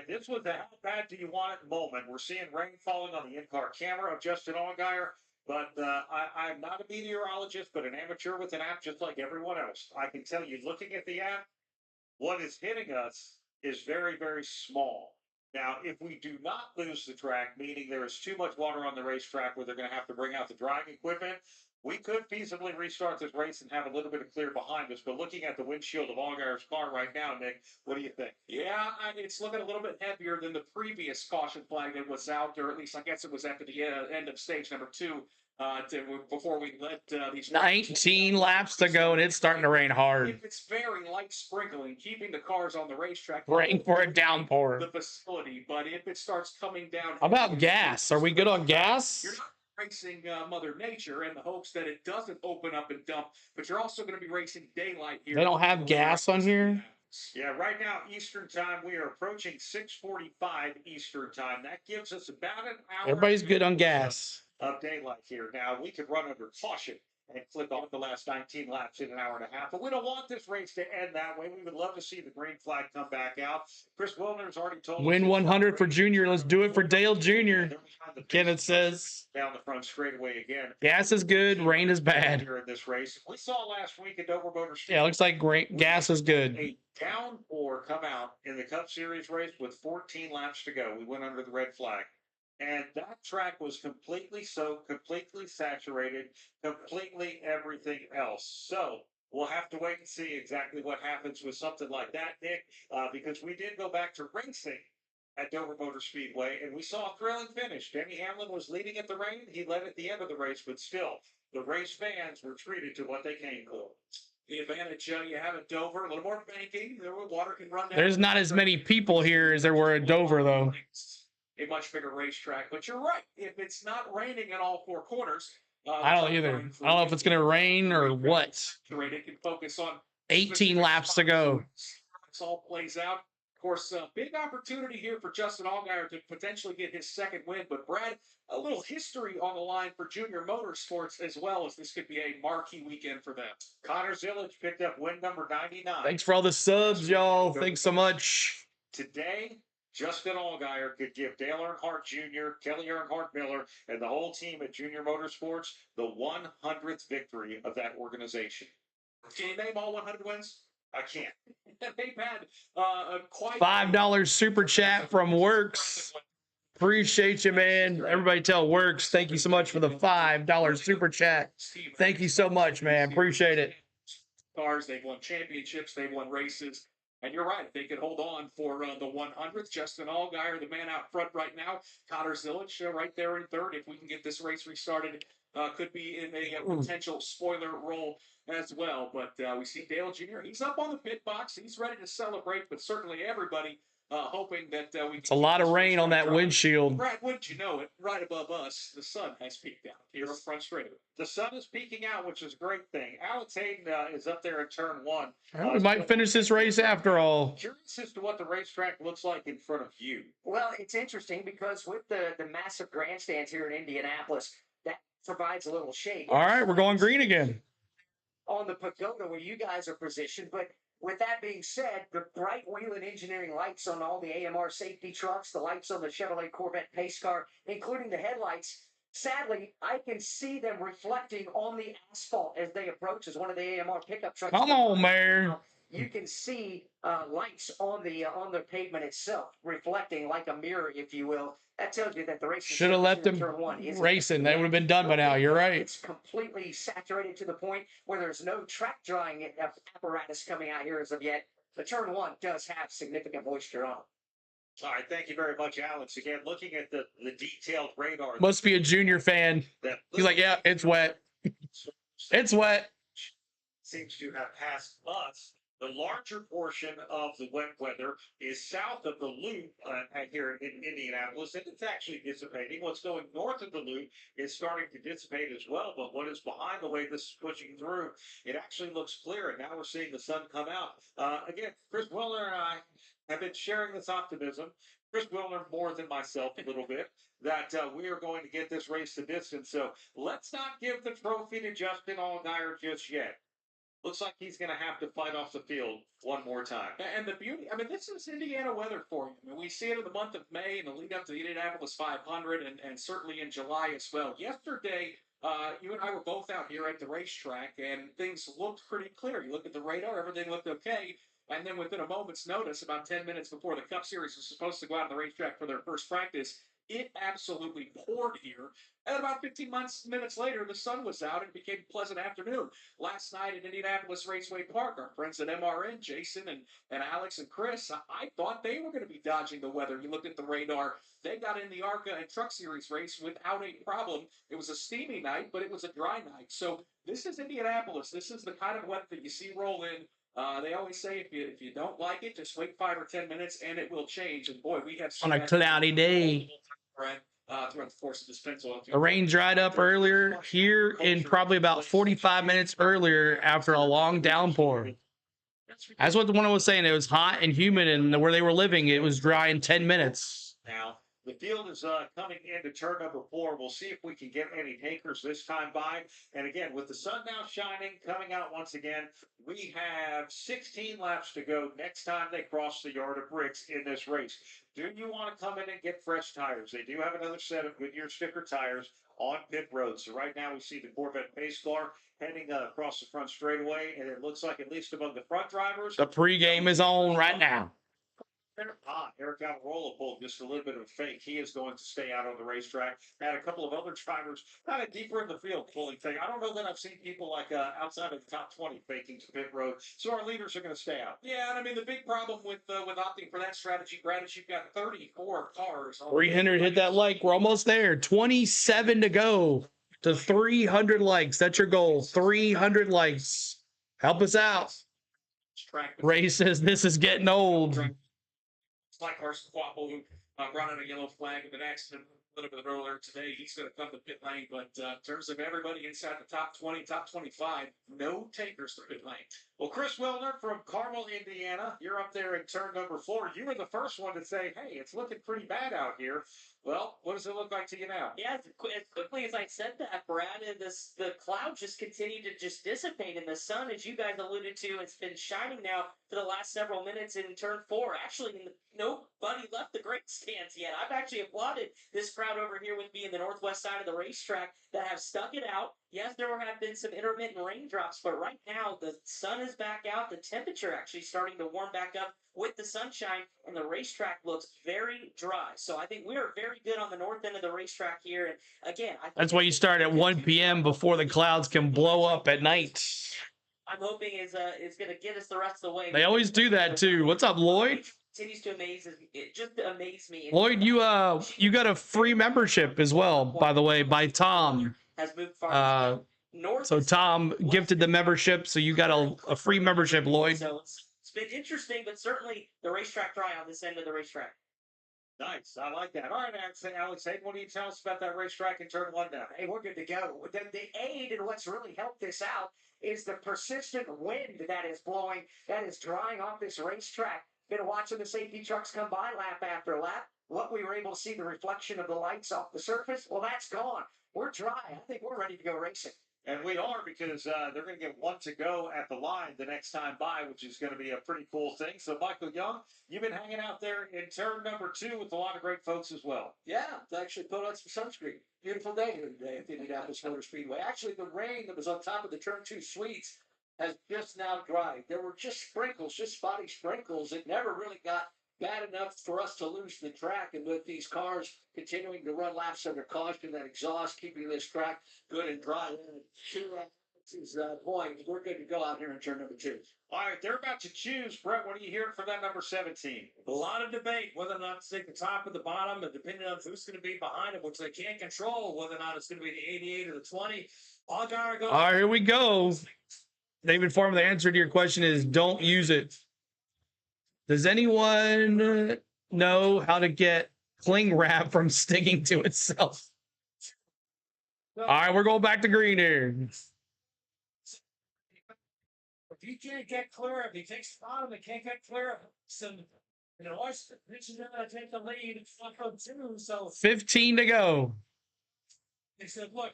This was a how bad do you want it moment. We're seeing rain falling on the in-car camera of Justin Allgaier, but I'm not a meteorologist, but an amateur with an app just like everyone else. I can tell you, looking at the app, what is hitting us is very, very small. Now, if we do not lose the track, meaning there is too much water on the racetrack where they're going to have to bring out the drying equipment, We could feasibly restart this race and have a little bit of clear behind us, but looking at the windshield of Allgaier's car right now, Nick, what do you think? Yeah, it's looking a little bit heavier than the previous caution flag that was out, or at least I guess it was after the end of stage number 2. Before we let these 19 laps to go, and it's starting to rain hard. If it's very light sprinkling, keeping the cars on the racetrack. Praying for a downpour. The facility, but if it starts coming down. How about gas? Are we good on gas? You're not racing Mother Nature in the hopes that it doesn't open up and dump, but you're also going to be racing daylight here. They don't have gas on here? Yeah, right now, Eastern time, we are approaching 6:45 Eastern time. That gives us about an hour. Everybody's good on gas. Of daylight here. Now, we could run under caution and click off the last 19 laps in an hour and a half, but we don't want this race to end that way. We would love to see the green flag come back out. Chris Wilner's already told Win us 100 for Junior. Let's do it for Dale Jr. Kenneth says. Down the front straightaway again. Gas is good, rain is bad. Here in this race, we saw last week at Dover Motor Speedway. Yeah, looks like gas is good. A downpour come out in the Cup Series race with 14 laps to go. We went under the red flag. And that track was completely soaked, completely saturated, completely everything else. So we'll have to wait and see exactly what happens with something like that, Nick, because we did go back to racing at Dover Motor Speedway, and we saw a thrilling finish. Denny Hamlin was leading at the rain. He led at the end of the race, but still, the race fans were treated to what they came for. The advantage you have at Dover, a little more banking, the water can run down. There's not as many people here as there were at Dover, though. A much bigger racetrack, but you're right. If it's not raining in all four corners, I don't either. I don't know if it's going to rain or what. It can focus on 18 laps to go. This all plays out. Of course, big opportunity here for Justin Allgaier to potentially get his second win. But Brad, a little history on the line for Junior Motorsports as well, as this could be a marquee weekend for them. Connor Zillage picked up win number 99. Thanks for all the subs, y'all. Thanks so much. Today, Justin Allgaier could give Dale Earnhardt Jr., Kelly Earnhardt Miller, and the whole team at Junior Motorsports the 100th victory of that organization. Can you name all 100 wins? I can't. They've had quite $5 super chat from Works. Appreciate you, man. Everybody tell Works, thank you so much for the $5 super chat. Thank you so much, man. Appreciate it. Cars, they've won championships, they've won races. And you're right, if they could hold on for the 100th, Justin Allgaier, the man out front right now, Connor Zillage right there in third. If we can get this race restarted, could be in a potential spoiler role as well. But we see Dale Jr., he's up on the pit box. He's ready to celebrate, but certainly everybody hoping that we It's a lot of rain on that windshield. Brad, wouldn't you know it, right above us, the sun has peaked out here up front straightaway. The sun is peeking out, which is a great thing. Alex Hayden is up there at turn 1. We might finish this race after all. Curious as to what the racetrack looks like in front of you. Well, it's interesting because with the massive grandstands here in Indianapolis, that provides a little shade. All right, we're going green again. On the pagoda where you guys are positioned, but with that being said, the bright Whelen engineering lights on all the AMR safety trucks, the lights on the Chevrolet Corvette pace car, including the headlights, sadly, I can see them reflecting on the asphalt as they approach as one of the AMR pickup trucks. Come on, Mayor. You can see lights on the pavement itself, reflecting like a mirror, if you will. That tells you that the race should have left them racing. They would have been done by now. You're right. It's completely saturated to the point where there's no track drying apparatus coming out here as of yet. The turn 1 does have significant moisture on it. All right, thank you very much, Alex. Again, looking at the detailed radar. Must be a Junior fan. He's like, yeah, it's wet. It's wet. Seems to have passed us. The larger portion of the wet weather is south of the loop here in Indianapolis, and it's actually dissipating. What's going north of the loop is starting to dissipate as well, but what is behind the way this is pushing through, it actually looks clear, and now we're seeing the sun come out. Again, Chris Wilner and I have been sharing this optimism. Chris Wilner more than myself a little bit, that we are going to get this race to distance. So let's not give the trophy to Justin Allgaier just yet. Looks like he's going to have to fight off the field one more time. And the beauty, I mean, this is Indiana weather for you. I mean, we see it in the month of May and the lead up to the Indianapolis 500 and certainly in July as well. Yesterday, you and I were both out here at the racetrack and things looked pretty clear. You look at the radar, everything looked okay. And then within a moment's notice, about 10 minutes before the Cup Series was supposed to go out on the racetrack for their first practice, it absolutely poured here. And about 15 minutes later, the sun was out and it became a pleasant afternoon. Last night at Indianapolis Raceway Park, our friends at MRN, Jason and Alex and Chris, I thought they were going to be dodging the weather. You looked at the radar. They got in the ARCA and Truck Series race without a problem. It was a steamy night, but it was a dry night. So this is Indianapolis. This is the kind of weather that you see roll in. They always say if you don't like it, just wait 5 or 10 minutes and it will change. And boy, we have On a cloudy day. Throughout the course of this Pennzoil. The rain dried up earlier here in probably about 45 minutes earlier after a long downpour. That's what the one was saying. It was hot and humid, and where they were living, it was dry in 10 minutes. Now, the field is coming into turn number 4. We'll see if we can get any takers this time by. And again, with the sun now shining, coming out once again, we have 16 laps to go next time they cross the yard of bricks in this race. Do you want to come in and get fresh tires? They do have another set of Goodyear sticker tires on pit road. So right now we see the Corvette pace car heading across the front straightaway, and it looks like at least among the front drivers. The pregame is on right now. Eric Almirola pulled just a little bit of a fake. He is going to stay out on the racetrack. Had a couple of other drivers kind of deeper in the field pulling fake. I don't know that I've seen people like outside of the top 20 faking to pit road. So our leaders are going to stay out. Yeah, and I mean the big problem with opting for that strategy, Brad, is you've got 34 cars. 300 hit that like. We're almost there. 27 to go to 300 likes. That's your goal. 300 likes. Help us out. Ray says this is getting old. Like Carson Quapple, who brought out a yellow flag in an accident a little bit earlier today. He's going to come to pit lane, but in terms of everybody inside the top 20, top 25, no takers to pit lane. Well, Chris Wilner from Carmel, Indiana, you're up there in turn number 4. You were the first one to say, hey, it's looking pretty bad out here. Well, what does it look like to you now? Yeah, as quickly as I said that, Brad, and the clouds just continue to just dissipate, and the sun, as you guys alluded to, it's been shining now for the last several minutes in turn 4. Actually, nobody left the grandstands yet. I've actually applauded this crowd over here with me in the northwest side of the racetrack that have stuck it out. Yes, there have been some intermittent raindrops, but right now the sun is back out. The temperature actually starting to warm back up with the sunshine, and the racetrack looks very dry. So I think we are very good on the north end of the racetrack here. And again, that's why you start at 1 p.m. before the clouds can blow up at night. I'm hoping is going to get us the rest of the way. They always do that too. What's up, Lloyd? Continues to amaze me. Lloyd, you got a free membership as well, by the way, by Tom. Has moved far north. So Tom gifted the membership, so you got a free membership, Lloyd. So it's been interesting, but certainly the racetrack dry on this end of the racetrack. Nice. I like that. All right, Alex Hayden, what do you tell us about that racetrack in turn 1 now? Hey, we're good to go. The aid and what's really helped this out is the persistent wind that is blowing, that is drying off this racetrack. Been watching the safety trucks come by lap after lap. What we were able to see, the reflection of the lights off the surface, well, that's gone. We're dry. I think we're ready to go racing. And we are, because they're going to get 1 to go at the line the next time by, which is going to be a pretty cool thing. So, Michael Young, you've been hanging out there in turn number 2 with a lot of great folks as well. Yeah, to actually put on some sunscreen. Beautiful day here today at the Indianapolis Motor Speedway. Actually, the rain that was on top of the turn 2 suites has just now dried. There were just sprinkles, just spotty sprinkles. It never really got bad enough for us to lose the track, and with these cars continuing to run laps under caution, that exhaust keeping this track good and dry. Point, we're good to go out here in turn number 2. All right, they're about to choose. Brett, what are you hearing from that number 17? A lot of debate whether or not to take the top or the bottom, and depending on who's going to be behind them, which they can't control, whether or not it's going to be the 88 or the 20. All right, here we go. David Farmer, the answer to your question is don't use it. Does anyone know how to get cling wrap from sticking to itself? All right, we're going back to green here. If you can't get clear, if he takes the bottom and can't get clear, this is going to take the lead. It's not from 2, so 15 to go. He said, look,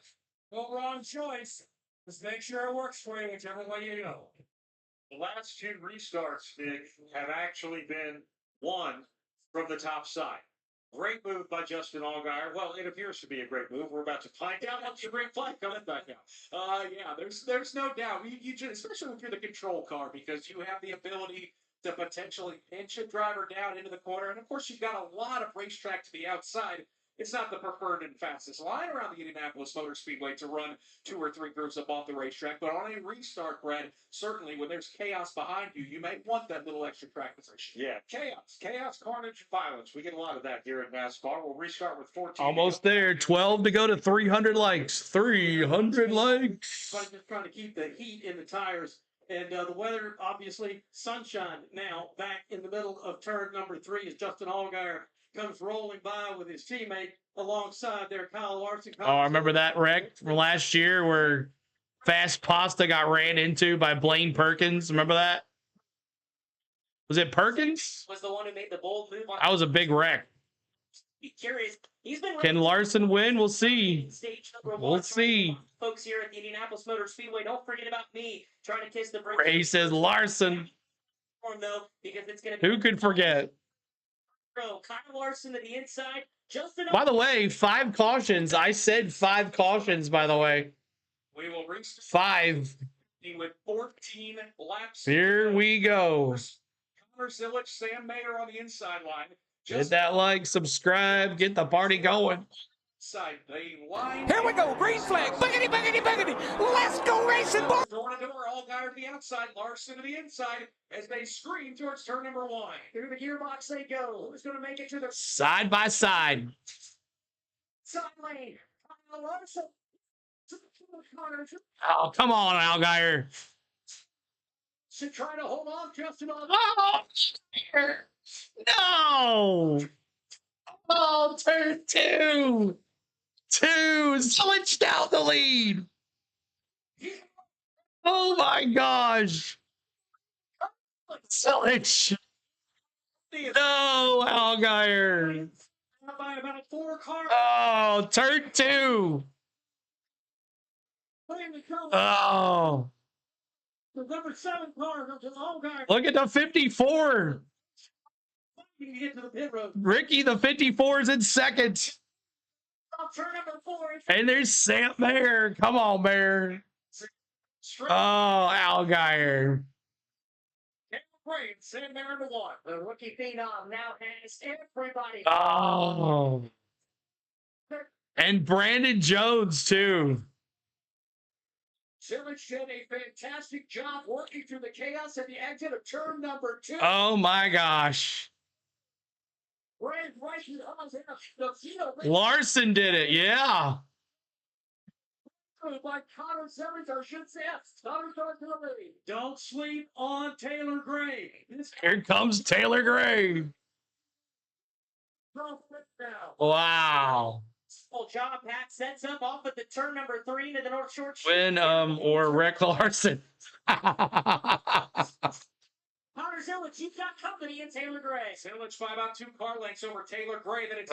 no wrong choice. Just make sure it works for you, whichever way you go. The last 2 restarts, Vic, have actually been won from the top side. Great move by Justin Allgaier. Well, it appears to be a great move. We're about to find out once the green flag comes back out. Yeah, there's no doubt. You just, especially if you're the control car, because you have the ability to potentially pinch a driver down into the corner. And of course, you've got a lot of racetrack to the outside. it's not the preferred and fastest line around the Indianapolis Motor Speedway to run 2 or 3 groups up off the racetrack. But on a restart, Brad, certainly when there's chaos behind you, you may want that little extra track position. Yeah, chaos, carnage, violence. We get a lot of that here at NASCAR. We'll restart with 14. Almost there. 12 to go to 300 likes. 300 likes. But just trying to keep the heat in the tires. And the weather, obviously, sunshine now back in the middle of turn number 3 as Justin Allgaier comes rolling by with his teammate alongside there, Kyle Larson. Oh, I remember that wreck from last year where Fast Pasta got ran into by Blaine Perkins. Remember that? Was it Perkins? Was the one who made the bold move on. That was a big wreck. Be curious. He's been Can Larson win? We'll see. Stage number 1. We'll see. Folks here at the Indianapolis Motor Speedway, don't forget about me trying to kiss the brake. Ray says Larson. Though, because it's gonna be Who could forget? Kyle Larson to the inside. Justin. By the way, 5 cautions. I said 5 cautions, by the way. We will restart 5. with 14 laps. Here we go. Connor Zilich, Sam Mayer on the inside line. Hit that like, subscribe, get the party going. Side the line. Here we go, green flag, boogity, boogity, boogity. Let's go racing, boys. Door to door, Allgaier to the outside, Larson to the inside as they scream towards turn number 1. Through the gearbox they go. Who's going to make it to the Side by side. side lane? Kyle Larson. Oh, come on, Allgaier. Should try to hold on, Justin. Oh, no. Oh, turn 2. 2. Zilich down the lead. Oh, my gosh. Zilich. No, Allgaier. By about 4 cars. Oh, turn 2. Oh. The number 7 car comes to Allgaier. Look at the 54. You can get to the pit road. Ricky, the 54 is in second. Turn number 4. And there's Sam Mayer. Come on, Mayer. Oh, Allgaier. Great, Sam Mayer number 1. The rookie phenom now has everybody. Oh. And Brandon Jones, too. Zilich did a fantastic job working through the chaos at the exit of turn number 2. Oh, my gosh. Larson did it, yeah. By Connor Zilich, or should say, Don't sleep on Taylor Gray. Here comes Taylor Gray. Wow. Full job. Pat sets up off at the turn number 3 into the North Shore. Win or wreck Larson. Connor Zilich, you've got company in Taylor Gray. Zilich by about 2 car lengths over Taylor Gray. Then it's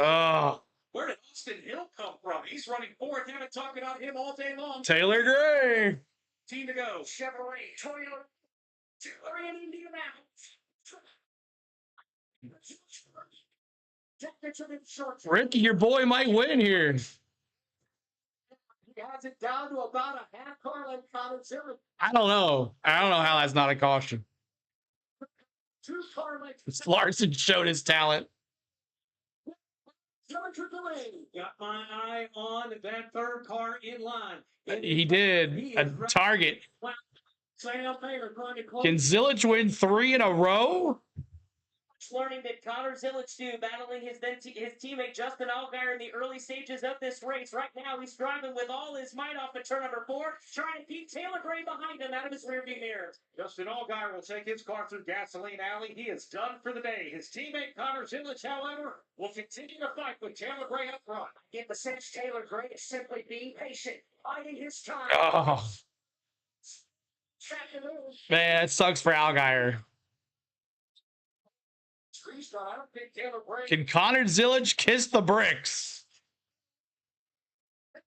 where did Austin Hill come from? He's running 4th. They haven't talked about him all day long. Taylor Gray. 15 to go. Chevrolet, Toyota, in Indianapolis. Ricky, your boy might win here. He has it down to about a half car length. Connor Zilich. I don't know how that's not a caution. 2 car lengths. Larson showed his talent. Got my eye on that 3rd car in line. He did. A target. Sam Mayer trying to close. Can Zilich win 3 in a row? Learning that Connor Zilich do, battling his teammate Justin Allgaier in the early stages of this race. Right now, he's driving with all his might off of turn number 4, trying to keep Taylor Gray behind him out of his rearview mirror. Justin Allgaier will take his car through Gasoline Alley. He is done for the day. His teammate Connor Zilich, however, will continue to fight with Taylor Gray up front. Get the sense Taylor Gray is simply being patient, biding his time. Oh. Man, it sucks for Allgaier. I don't think Taylor Gray Can Connor Zilich kiss the bricks?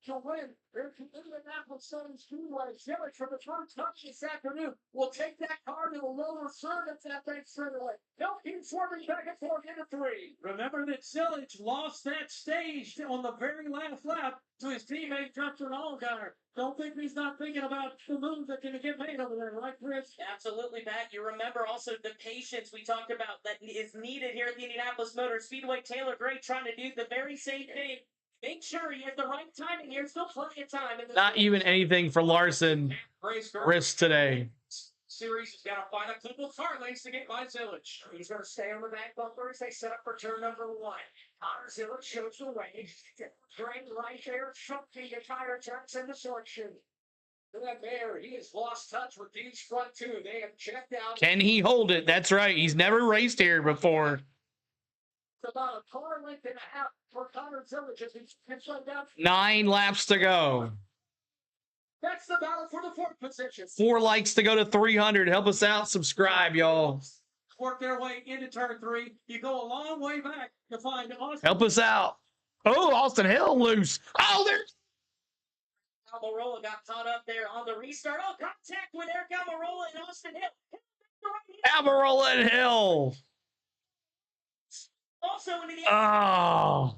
can win Indianapolis Motor Speedway, Zillage for the first time this afternoon will take that car to the lower third of that big straightaway. They'll keep swerving back and forth into 3. Remember that Zillage lost that stage on the very last lap to his teammate Justin Allgaier. Don't think he's not thinking about the moves that can get made over there, right, Chris? Absolutely, Pat. You remember also the patience we talked about that is needed here at the Indianapolis Motor Speedway. Taylor Gray trying to do the very same thing. Make sure he has the right timing here. Still plenty of time. Not even anything for Larson wrist today. Series has got to find a couple car lanes to get by Zillage. He's going to stay on the back bumper as they set up for turn number 1. Connor Zillage shows the way. Drain right there, chunking the tire tracks in the selection. That there, he has lost touch with these front 2. They have checked out. Can he hold it? That's right. He's never raced here before. It's about a car length and a half for Connor Zillage as he's down. 9 laps to go. That's the battle for the 4th position. 4 likes to go to 300. Help us out. Subscribe, y'all. Work their way into turn 3. You go a long way back to find Austin. Help us out. Oh, Austin Hill loose. Oh, there's Almirola got caught up there on the restart. Oh, contact with Eric Almirola and Austin Hill. Almirola and Hill. Also into the Oh.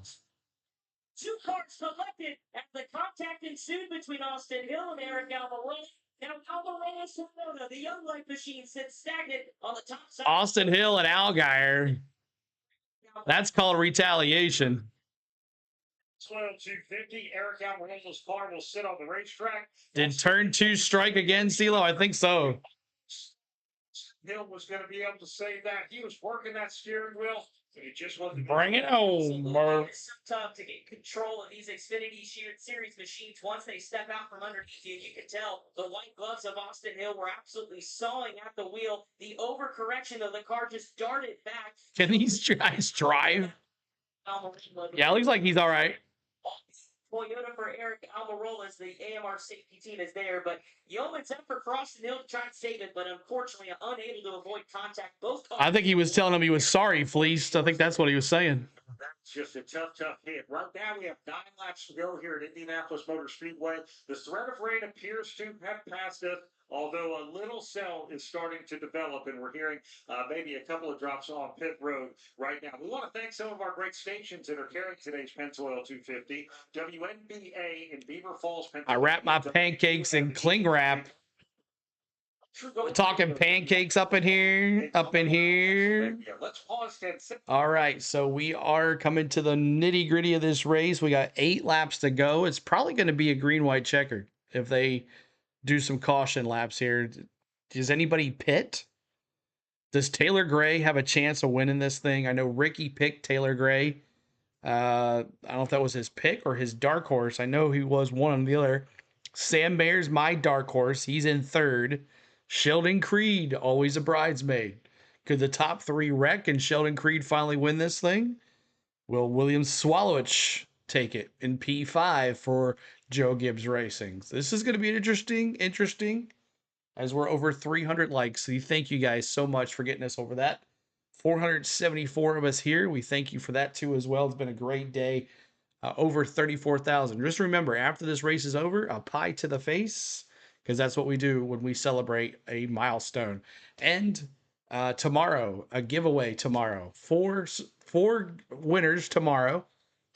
2 cars collected as the contact ensued between Austin Hill and Eric Almirola. Now Almirola Sonota, the young life machine, sits stagnant on the top side. Austin Hill and Allgaier. That's called retaliation. Pennzoil 250. Eric Almirola's car will sit on the racetrack. Did turn 2 strike again, CeeLo? I think so. Hill was going to be able to save that. He was working that steering wheel, but he just wasn't. Bring it home, bro. It's so tough to get control of these Xfinity Series machines once they step out from underneath you. You can tell the white gloves of Austin Hill were absolutely sawing at the wheel. The overcorrection of the car just darted back. Can these guys drive? Yeah, it looks like he's all right. Toyota for Eric Almirola as the AMR safety team is there, but Yeoman's effort for Austin Hill to try and save it, but unfortunately unable to avoid contact. Both cars. I think he was telling him he was sorry, fleeced. I think that's what he was saying. That's just a tough hit. Right now, we have 9 laps to go here at Indianapolis Motor Speedway. The threat of rain appears to have passed us, although a little cell is starting to develop, and we're hearing maybe a couple of drops on pit road right now. We want to thank some of our great stations that are carrying today's Pennzoil 250. WNBA in Beaver Falls, Pennsylvania. I wrap my pancakes in cling wrap. We're talking pancakes up in here. Let's pause and sit. All right, so we are coming to the nitty gritty of this race. We got 8 laps to go. It's probably going to be a green-white checkered if they do some caution laps here. Does anybody pit? Does Taylor Gray have a chance of winning this thing? I know Ricky picked Taylor Gray. I don't know if that was his pick or his dark horse. I know he was one or the other. Sam Mayer's my dark horse. He's in 3rd. Sheldon Creed, always a bridesmaid. Could the top 3 wreck and Sheldon Creed finally win this thing? Will William Swallowich take it in P5 for Joe Gibbs Racing? This is going to be interesting, as we're over 300 likes. So thank you guys so much for getting us over that. 474 of us here. We thank you for that too as well. It's been a great day. Over 34,000. Just remember, after this race is over, a pie to the face, because that's what we do when we celebrate a milestone. And tomorrow, a giveaway tomorrow. 4 winners tomorrow.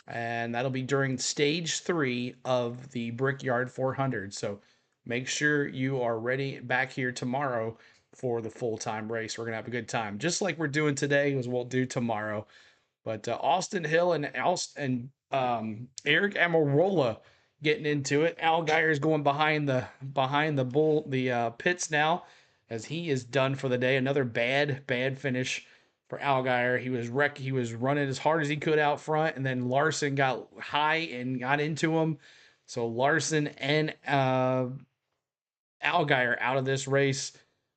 And that'll be during stage 3 of the Brickyard 400. So make sure you are ready back here tomorrow for the full-time race. We're going to have a good time. Just like we're doing today is what we'll do tomorrow. But Austin Hill and Eric Almirola getting into it. Allgaier's going behind the pits now, as he is done for the day. Another bad finish for Allgaier. He was running as hard as he could out front, and then Larson got high and got into him. So Larson and Allgaier out of this race.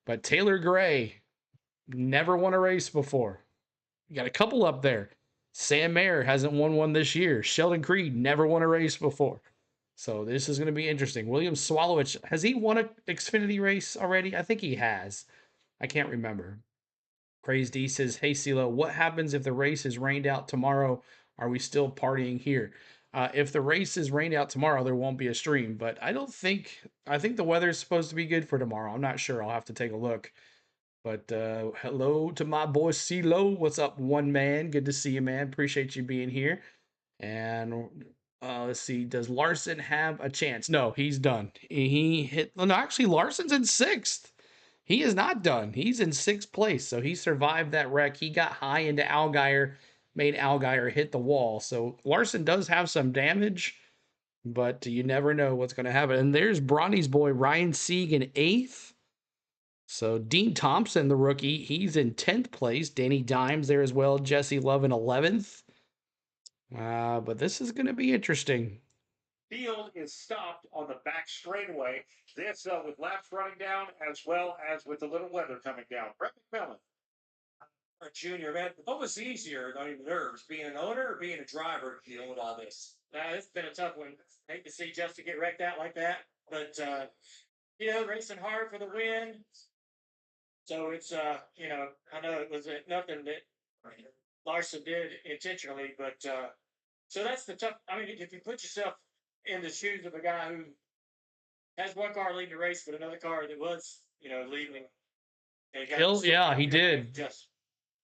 But Taylor Gray never won a race before. You got a couple up there. Sam Mayer hasn't won one this year. Sheldon Creed never won a race before. So this is going to be interesting. William Swallowich, has he won an Xfinity race already? I think he has. I can't remember. Crazy D says, hey, CeeLo, what happens if the race is rained out tomorrow? Are we still partying here? If the race is rained out tomorrow, there won't be a stream. But I think the weather is supposed to be good for tomorrow. I'm not sure. I'll have to take a look. But hello to my boy CeeLo. What's up, one man? Good to see you, man. Appreciate you being here. And let's see. Does Larson have a chance? No, he's done. He hit. No, actually, Larson's in 6th. He is not done. He's in 6th place. So he survived that wreck. He got high into Allgaier, made Allgaier hit the wall. So Larson does have some damage, but you never know what's going to happen. And there's Bronny's boy, Ryan Sieg, in 8th. So Dean Thompson, the rookie, he's in 10th place. Danny Dimes there as well. Jesse Love in 11th. But this is going to be interesting. Field is stopped on the back straightaway. This with laps running down as well as with the little weather coming down. Brett McMillan. Junior, man, what was easier than the nerves, being an owner or being a driver dealing with all this? It's been a tough one. Hate to see Justin get wrecked out like that, but racing hard for the win. So it's I know it was nothing that Larson did intentionally, but so that's the tough. I mean, if you put yourself in the shoes of a guy who has one car leading the race, but another car that was leading. Yeah, he did. Just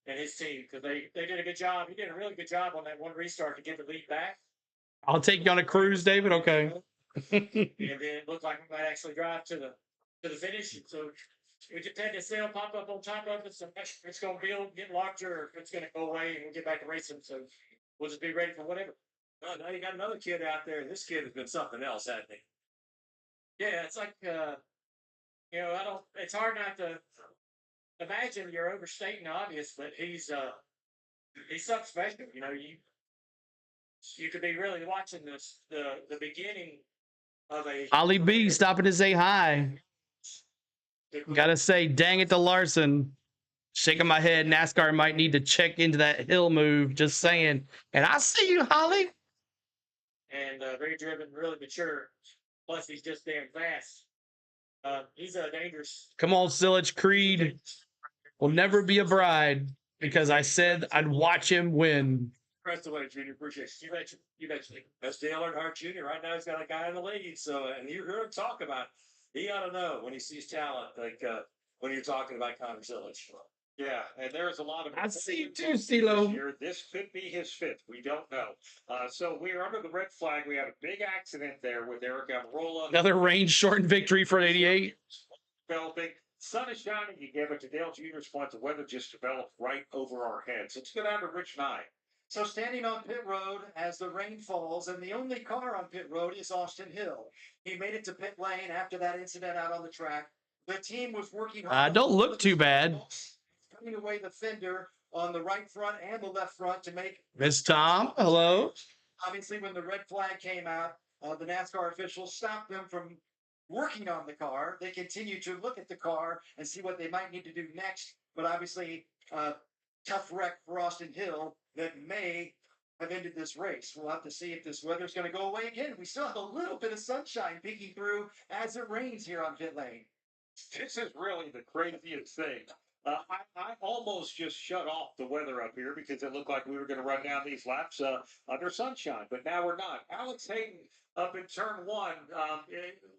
and his team, because they did a good job. He did a really good job on that one restart to get the lead back. I'll take you on a cruise, David. Okay. And then it looked like we might actually drive to the finish. So we just had this sail pop up on top of it. So it's going to build, get larger, or if it's going to go away and we'll get back to racing. So we'll just be ready for whatever. Oh, now you got another kid out there. This kid has been something else, hasn't he? Yeah, it's like it's hard not to imagine you're overstating the obvious, but he's something special. You could be really watching the beginning of a Ollie B stopping to say hi. Gotta say, dang it to Larson. Shaking my head, NASCAR might need to check into that hill move. Just saying. And I see you, Holly. And very driven, really mature. Plus, he's just damn fast. He's a dangerous. Come on, Silich Creed. Will never be a bride because I said I'd watch him win. Press away, Junior. Appreciate it. You bet. That's Dale Earnhardt Jr. Right now, he's got a guy in the lead. So, and you heard him talk about it. He ought to know when he sees talent, like when you're talking about Connor Silich. Yeah, and there's a lot of. I see you too, CeeLo. This could be his fifth. We don't know. So we are under the red flag. We had a big accident there with Eric Almirola. Another range-shortened victory for 88. Developing. Sun is shining. You gave it to Dale Jr.'s point. The weather just developed right over our heads. Let's go down to Rich Nye. So standing on pit road as the rain falls, and the only car on pit road is Austin Hill. He made it to pit lane after that incident out on the track. The team was working hard. Don't look too bad. Cutting away the fender on the right front and the left front to make. Miss Tom, hello. Obviously, when the red flag came out, the NASCAR officials stopped them from working on the car. They continue to look at the car and see what they might need to do next. But obviously, tough wreck for Austin Hill that may have ended this race. We'll have to see if this weather's going to go away again. We still have a little bit of sunshine peeking through as it rains here on pit lane. This is really the craziest thing. I almost just shut off the weather up here because it looked like we were going to run down these laps under sunshine, but now we're not. Alex Hayden up in turn one.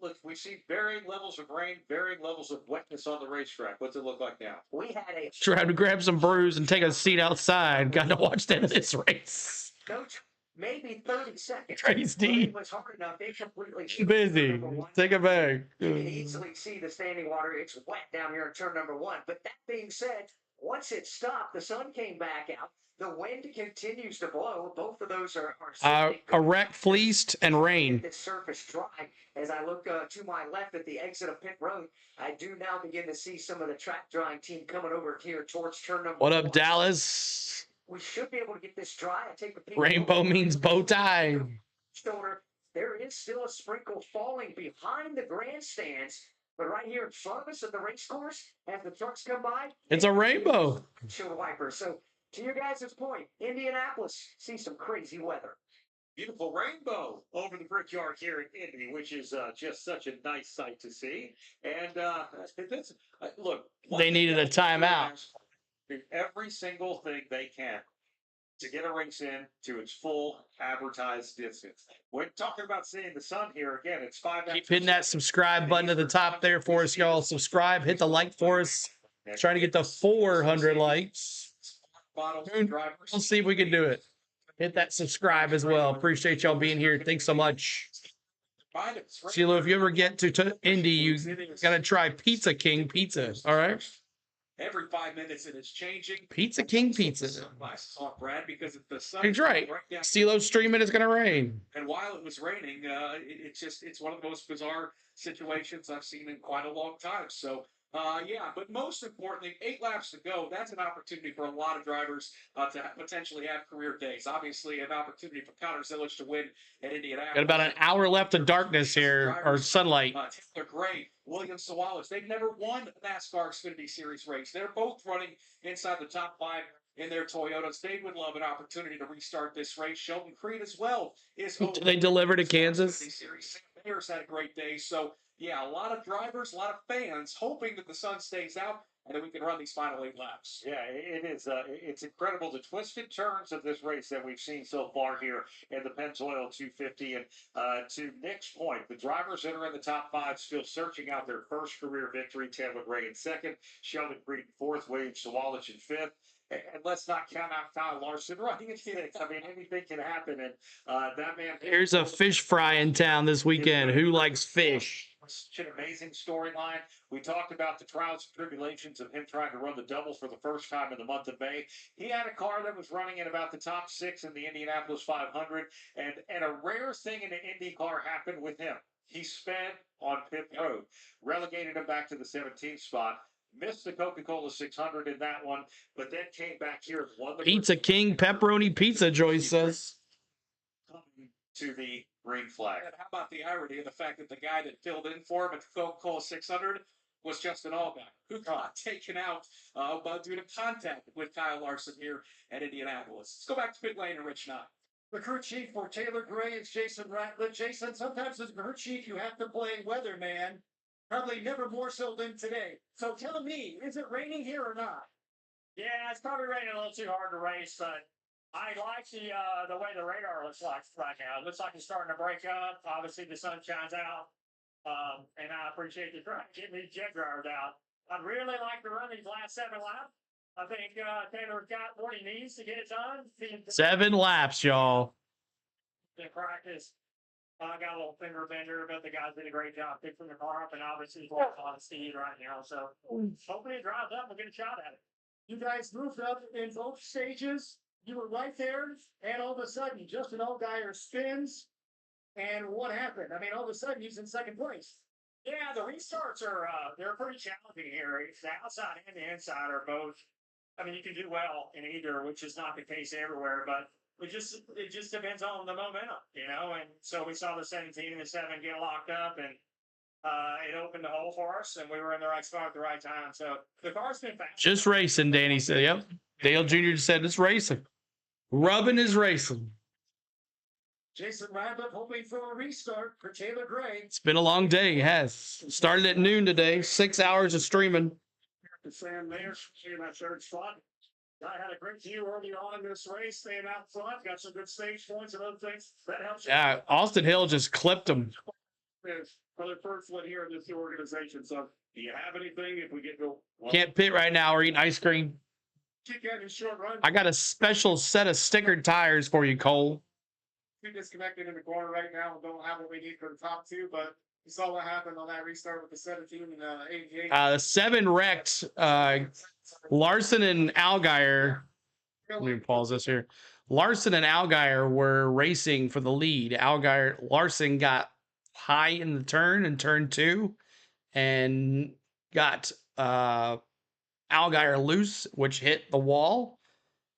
Look, we see varying levels of rain, varying levels of wetness on the racetrack. What's it look like now? We had a Try to grab some brews and take a seat outside. Got to watch the end of this race. Coach, maybe 30 seconds. Tracy. It was hard enough. They completely Busy. Take it back. You can easily see the standing water. It's wet down here in turn number one. But that being said, once it stopped, the sun came back out. The wind continues to blow. Both of those are a wreck, fleeced, and rain. This surface dry. As I look to my left at the exit of pit road, I do now begin to see some of the track drying team coming over here towards turn number What up, one. Dallas? We should be able to get this dry. I take the peek. Rainbow means bow tie. Shoulder. There is still a sprinkle falling behind the grandstands, but right here in front of us at the race course, as the trucks come by, It's a rainbow. Windshield wiper. So to your guys' point, Indianapolis sees some crazy weather. Beautiful rainbow over the Brickyard here in Indy, which is just such a nice sight to see. And look, They needed a timeout. do every single thing they can to get a race in to its full advertised distance. We're talking about seeing the sun here again. It's 5 Keep hitting that subscribe button at the top there for us, y'all. Subscribe, hit the like for us. Trying to get to 400 likes. We'll see if we can do it. Hit that subscribe as well. Appreciate y'all being here. Thanks so much. Sheila, if you ever get to Indy, you gotta try Pizza King Pizza. All right. Every 5 minutes and it's changing. Pizza King Pizza. Sunglasses off, Brad, because if the sun That's right. CeeLo's streaming, it's gonna rain. And while it was raining, it's one of the most bizarre situations I've seen in quite a long time. So yeah, but most importantly, 8 laps to go. That's an opportunity for a lot of drivers to potentially have career days. Obviously, an opportunity for Connor Zilisch to win at Indianapolis. Got about an hour left of darkness here, or sunlight. Taylor Gray, William Sawalas. They've never won a NASCAR Xfinity Series race. They're both running inside the top 5 in their Toyotas. They would love an opportunity to restart this race. Sheldon Creed as well is. They deliver to Kansas. Sam Mayer's had a great day. So yeah, a lot of drivers, a lot of fans hoping that the sun stays out and that we can run these final 8 laps. Yeah, it is. It's incredible the twisted turns of this race that we've seen so far here in the Pennzoil 250. And to Nick's point, the drivers that are in the top 5 still searching out their first career victory. Taylor Gray in 2nd, Sheldon Creed in 4th, William Sawalich in 5th. And let's not count out Kyle Larson running in 6th. I mean, anything can happen. And that man. There's a fish fry in town this weekend. Who likes fish? Such an amazing storyline. We talked about the trials and tribulations of him trying to run the double for the first time in the month of May. He had a car that was running in about the top 6 in the Indianapolis 500, and a rare thing in an Indy car happened with him. He sped on pit road, relegated him back to the 17th spot. Missed the Coca-Cola 600 in that one, but then came back here and won the Pizza King pepperoni pizza, Joyce says. To the green flag. And how about the irony of the fact that the guy that filled in for him at the Coca-Cola 600 was Justin Allgaier, who got taken out due to contact with Kyle Larson here at Indianapolis. Let's go back to pit lane and Rich Knott. The crew chief for Taylor Gray is Jason Ratliff. Jason, sometimes as crew chief, you have to play weatherman. Probably never more so than today. So tell me, is it raining here or not? Yeah, it's probably raining a little too hard to race, but I like the way the radar looks like right now. It looks like it's starting to break up. Obviously, the sun shines out, and I appreciate you trying to get these jet drivers out. I'd really like to run these last 7 laps. I think Taylor's got what he needs to get it done. 7 laps, y'all. In practice, I got a little finger bender, but the guys did a great job fixing the car up, and obviously he's got a lot of speed right now. So hopefully it drives up and we'll get a shot at it. You guys moved up in both stages. You were right there, and all of a sudden, Justin Allgaier spins. And what happened? I mean, all of a sudden, he's in 2nd place. Yeah, the restarts are they're pretty challenging here. The outside and the inside are both. I mean, you can do well in either, which is not the case everywhere, but it just depends on the momentum, you know. And so we saw the 17 and the 7 get locked up, and it opened the hole for us, and we were in the right spot at the right time. So the car's been fast. Just racing, Danny said. Yep. Dale Jr. said it's racing. Rubbing is racing. Jason Ratliff hoping for a restart for Taylor Gray. It's been a long day. It has. Started at noon today. 6 hours of streaming. Sam Mayer in that 3rd spot. I had a great view early on in this race, staying out front. Got some good stage points and other things. That helps. Yeah, Austin Hill just clipped him. For the first one here in this organization. So, do you have anything if we get to? Can't pit right now. We're eating ice cream. Kick out his short run. I got a special set of stickered tires for you, Cole. We disconnected in the corner right now and don't have what we need for the top 2, but you saw what happened on that restart with the 17 and 88. The 7 wrecked. Larson and Allgaier. Let me pause this here. Larson and Allgaier were racing for the lead. Larson got high in the turn in turn 2 and got Allgaier loose, which hit the wall,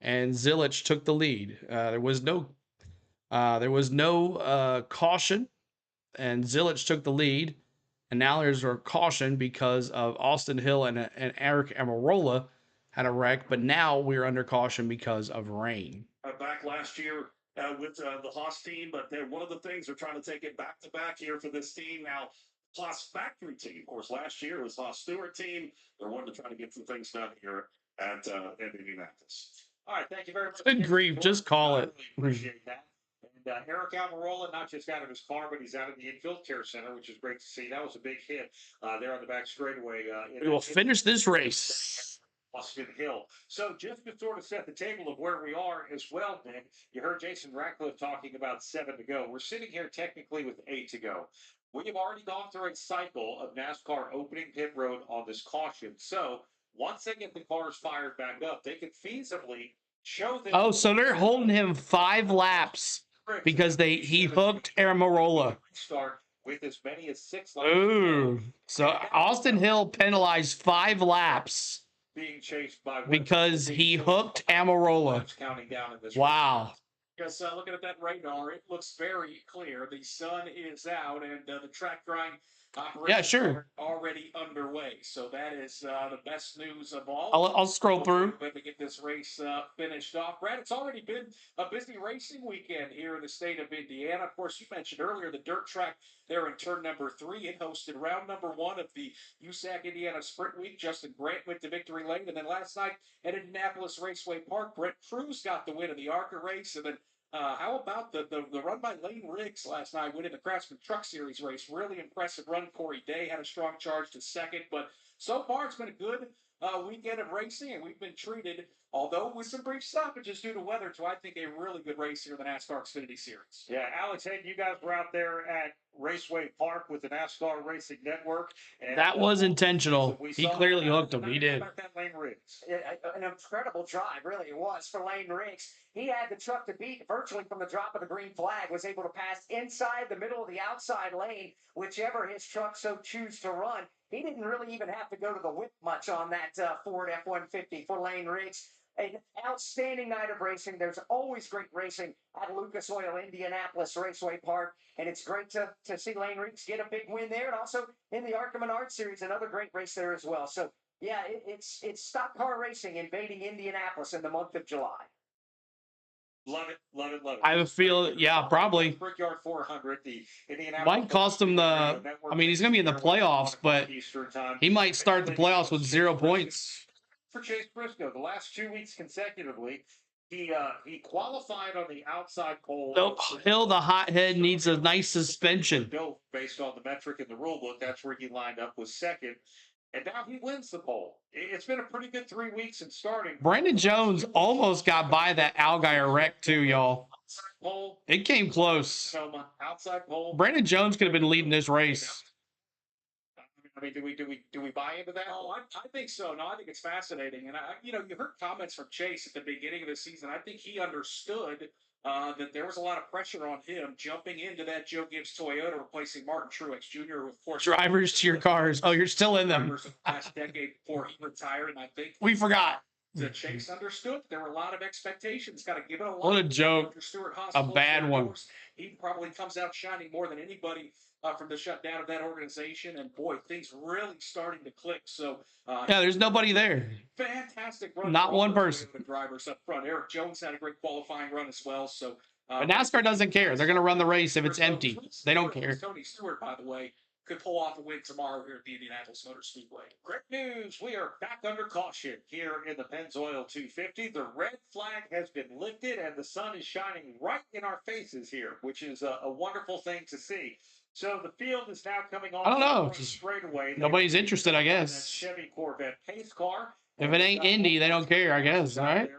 and Zilisch took the lead. There was no caution, and Zilisch took the lead. And now there's a caution because of Austin Hill and Eric Amarola had a wreck, but now we're under caution because of rain. Back last year with the Haas team, but one of the things they're trying to take it back to back here for this team now. Haas factory team, of course, last year was Haas Stewart team. They're wanting to try to get some things done here at Indianapolis. All right, thank you very much. Good grief, just call I it. really appreciate that. And Eric Almirola, not just out of his car, but he's out of the infield care center, which is great to see. That was a big hit there on the back straightaway. We will finish this race. Austin Hill. So just to sort of set the table of where we are as well, Nick, you heard Jason Ratcliffe talking about 7 to go. We're sitting here technically with 8 to go. We have already gone through a cycle of NASCAR opening pit road on this caution. So once they get the cars fired back up, they could feasibly show them. Oh, so they're holding him 5 laps because he hooked Amarola. Start with as many as 6 laps. Ooh. So Austin Hill penalized 5 laps Being chased by because he hooked Amarola. Counting down in this Wow. Because looking at that radar, it looks very clear. The sun is out, and the track grind operations are already underway. So that is the best news of all. I'll scroll through. To get this race finished off. Brad, it's already been a busy racing weekend here in the state of Indiana. Of course, you mentioned earlier the dirt track there in turn number 3. It hosted round number 1 of the USAC Indiana Sprint Week. Justin Grant went to victory lane. And then last night at Indianapolis Raceway Park, Brett Cruz got the win of the ARCA race. And then how about the run by Lane Riggs last night, winning the Craftsman Truck Series race? Really impressive run. Corey Day had a strong charge to second. But so far, it's been a good weekend of racing, and we've been treated, although with some brief stoppages due to weather, to I think a really good race here in the NASCAR Xfinity Series. Yeah, Alex Hayden, you guys were out there at Raceway Park with the NASCAR Racing Network. And That was intentional. He clearly hooked him. He did. That Lane Riggs. An incredible drive, really it was, for Lane Riggs. He had the truck to beat virtually from the drop of the green flag, was able to pass inside the middle of the outside lane, whichever his truck so choose to run. He didn't really even have to go to the whip much on that Ford F-150 for Lane Riggs. An outstanding night of racing. There's always great racing at Lucas Oil Indianapolis Raceway Park, and it's great to see Lane Riggs get a big win there, and also in the ARCA Menard Series, another great race there as well. So, yeah, it's stock car racing invading Indianapolis in the month of July. Love it, love it, love it. I have a feel, yeah, probably. Brickyard 400, the Indianapolis. Might cost him the. I mean, he's going to be in the playoffs, but he might start the playoffs with 0 points. For Chase Briscoe, the last 2 weeks consecutively, he qualified on the outside pole. Nope. Hill, the hothead, needs a nice suspension. Based on the metric in the rule book, that's where he lined up with second. And now he wins the pole. It's been a pretty good 3 weeks in starting. Brandon Jones almost got by that Allgaier wreck, too, y'all. It came close. Outside pole. Brandon Jones could have been leading this race. I mean, do we buy into that? Oh, I think so. No, I think it's fascinating. And you heard comments from Chase at the beginning of the season. I think he understood that there was a lot of pressure on him jumping into that Joe Gibbs Toyota, replacing Martin Truex Jr., who, of course, Drivers to your cars. Oh, you're still in them. Last decade before he retired, and I think we forgot. That Chase understood there were a lot of expectations. Got to give it a lot. What a joke! A bad one. He probably comes out shining more than anybody from the shutdown of that organization, and boy, things really starting to click. So yeah, there's nobody there. Fantastic run. Not one person. The drivers up front. Eric Jones had a great qualifying run as well. So, but NASCAR doesn't care. They're going to run the race if it's empty. They don't care. Tony Stewart, by the way, could pull off a win tomorrow here at the Indianapolis Motor Speedway. Great news. We are back under caution here in the Pennzoil 250. The red flag has been lifted and the sun is shining right in our faces here, which is a wonderful thing to see. So the field is now coming on. I don't know. Straightaway. Nobody's interested, I guess. Chevy Corvette pace car. If it ain't Indy, they don't care, I guess. All right.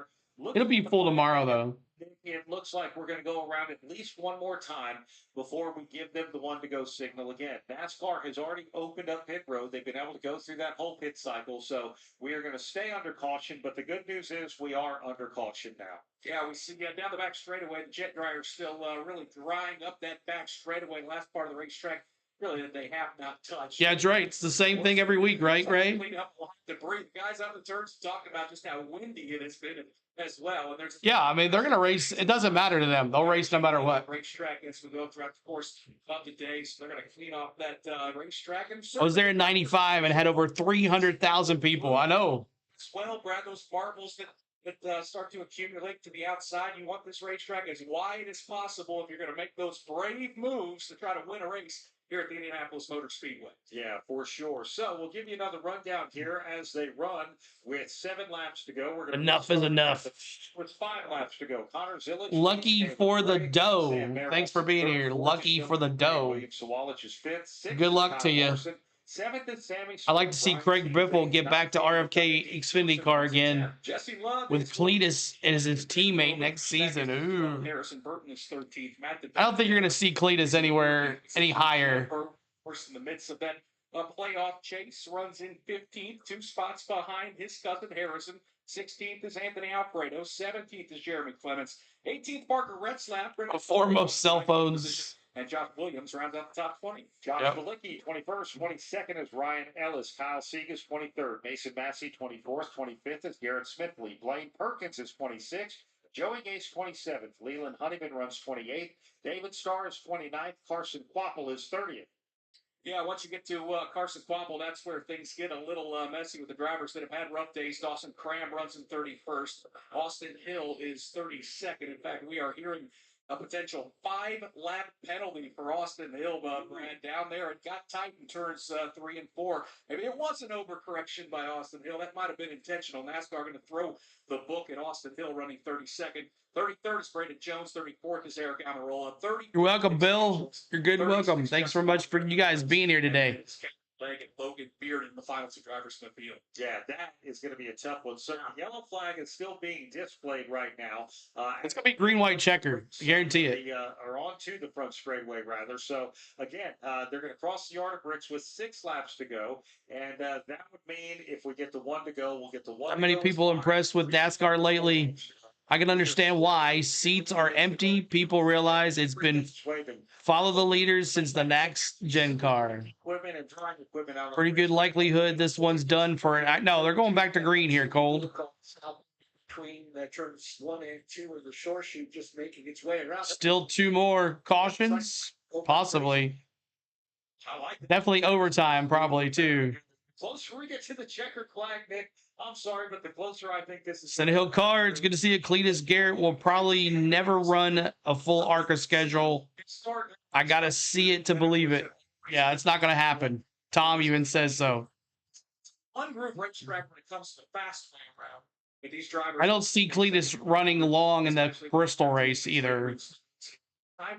It'll be full tomorrow, though. It looks like we're going to go around at least one more time before we give them the one to go signal again. NASCAR has already opened up pit road. They've been able to go through that whole pit cycle. So we are going to stay under caution. But the good news is we are under caution now. Yeah, we see down the back straightaway, the jet dryer's still really drying up that back straightaway, last part of the racetrack. Really, that they have not touched. Yeah, it's right. It's the same thing every week, right, Ray? Clean up a lot of debris. The guys out in the turns talking about just how windy it has been as well. And there's yeah, I mean, they're going to race. It doesn't matter to them. They'll race no matter what. Racetrack as we go throughout the course of the day. So they're going to clean off that racetrack. And I was there in '95 and had over 300,000 people. I know. As well, Brad, those marbles that start to accumulate to the outside. You want this racetrack as wide as possible if you're going to make those brave moves to try to win a race here at the Indianapolis Motor Speedway. Yeah, for sure. So we'll give you another rundown here as they run with 7 laps to go. We're going Enough is enough. With 5 laps to go. Connor Zillage. Lucky for the dough. Thanks for being here. Lucky for the dough. William Sawallich is 5th. Good luck to you. 7th is Sammy. I'd like to see Craig Biffle get back to RFK Xfinity car again with Cletus as his teammate next season. Ooh. Harrison Burton is 13th. I don't think you're going to see Cletus anywhere any higher. First in the midst of that playoff chase, runs in 15th, 2 spots behind his cousin Harrison. 16th is Anthony Alfredo. 17th is Jeremy Clements. 18th, Parker Retzlaff. Foremost cell phones. And Josh Williams rounds out the top 20. Josh Malicki, 21st. 22nd is Ryan Ellis. Kyle Segas, 23rd. Mason Massey, 24th. 25th is Garrett Smithley. Blaine Perkins is 26th. Joey Gase, 27th. Leland Honeyman runs 28th. David Starr is 29th. Carson Quapple is 30th. Yeah, once you get to Carson Quapple, that's where things get a little messy with the drivers that have had rough days. Dawson Cram runs in 31st. Austin Hill is 32nd. In fact, we are hearing a potential 5-lap penalty for Austin Hill, Brad, down there. It got tight in turns 3 and 4. Maybe it was an overcorrection by Austin Hill. That might have been intentional. NASCAR going to throw the book at Austin Hill running 32nd. 33rd is Brandon Jones. 34th is Eric Amarola. You're welcome, Bill. You're good and welcome. Thanks very much for you guys being here today. Leg and Logan Beard in the final 2 drivers in the field. Yeah, that is going to be a tough one. So the yellow flag is still being displayed right now. It's going to be green, white checker. I guarantee it. They are onto the front straightaway, rather. So, again, they're going to cross the yard of bricks with 6 laps to go. And that would mean if we get the 1 to go, we'll get the 1 How many people impressed with NASCAR lately? I can understand why. Seats are empty. People realize it's been follow the leaders since the next gen car. Pretty good likelihood this one's done for it. No, they're going back to green here, Cold. Between turns 1 and 2 of the short shoot, just making its way around. Still 2 more cautions, possibly. Definitely overtime, probably too. Closer we get to the checkered flag, Nick. I'm sorry, but the closer I think this is. Center Hill Cards, good to see it. Cletus Garrett will probably never run a full ARCA schedule. I got to see it to believe it. Yeah, it's not going to happen. Tom even says so. Ungrooved racetrack when it comes to the fast lane round. But these drivers. I don't see Cletus running long in the Bristol race either.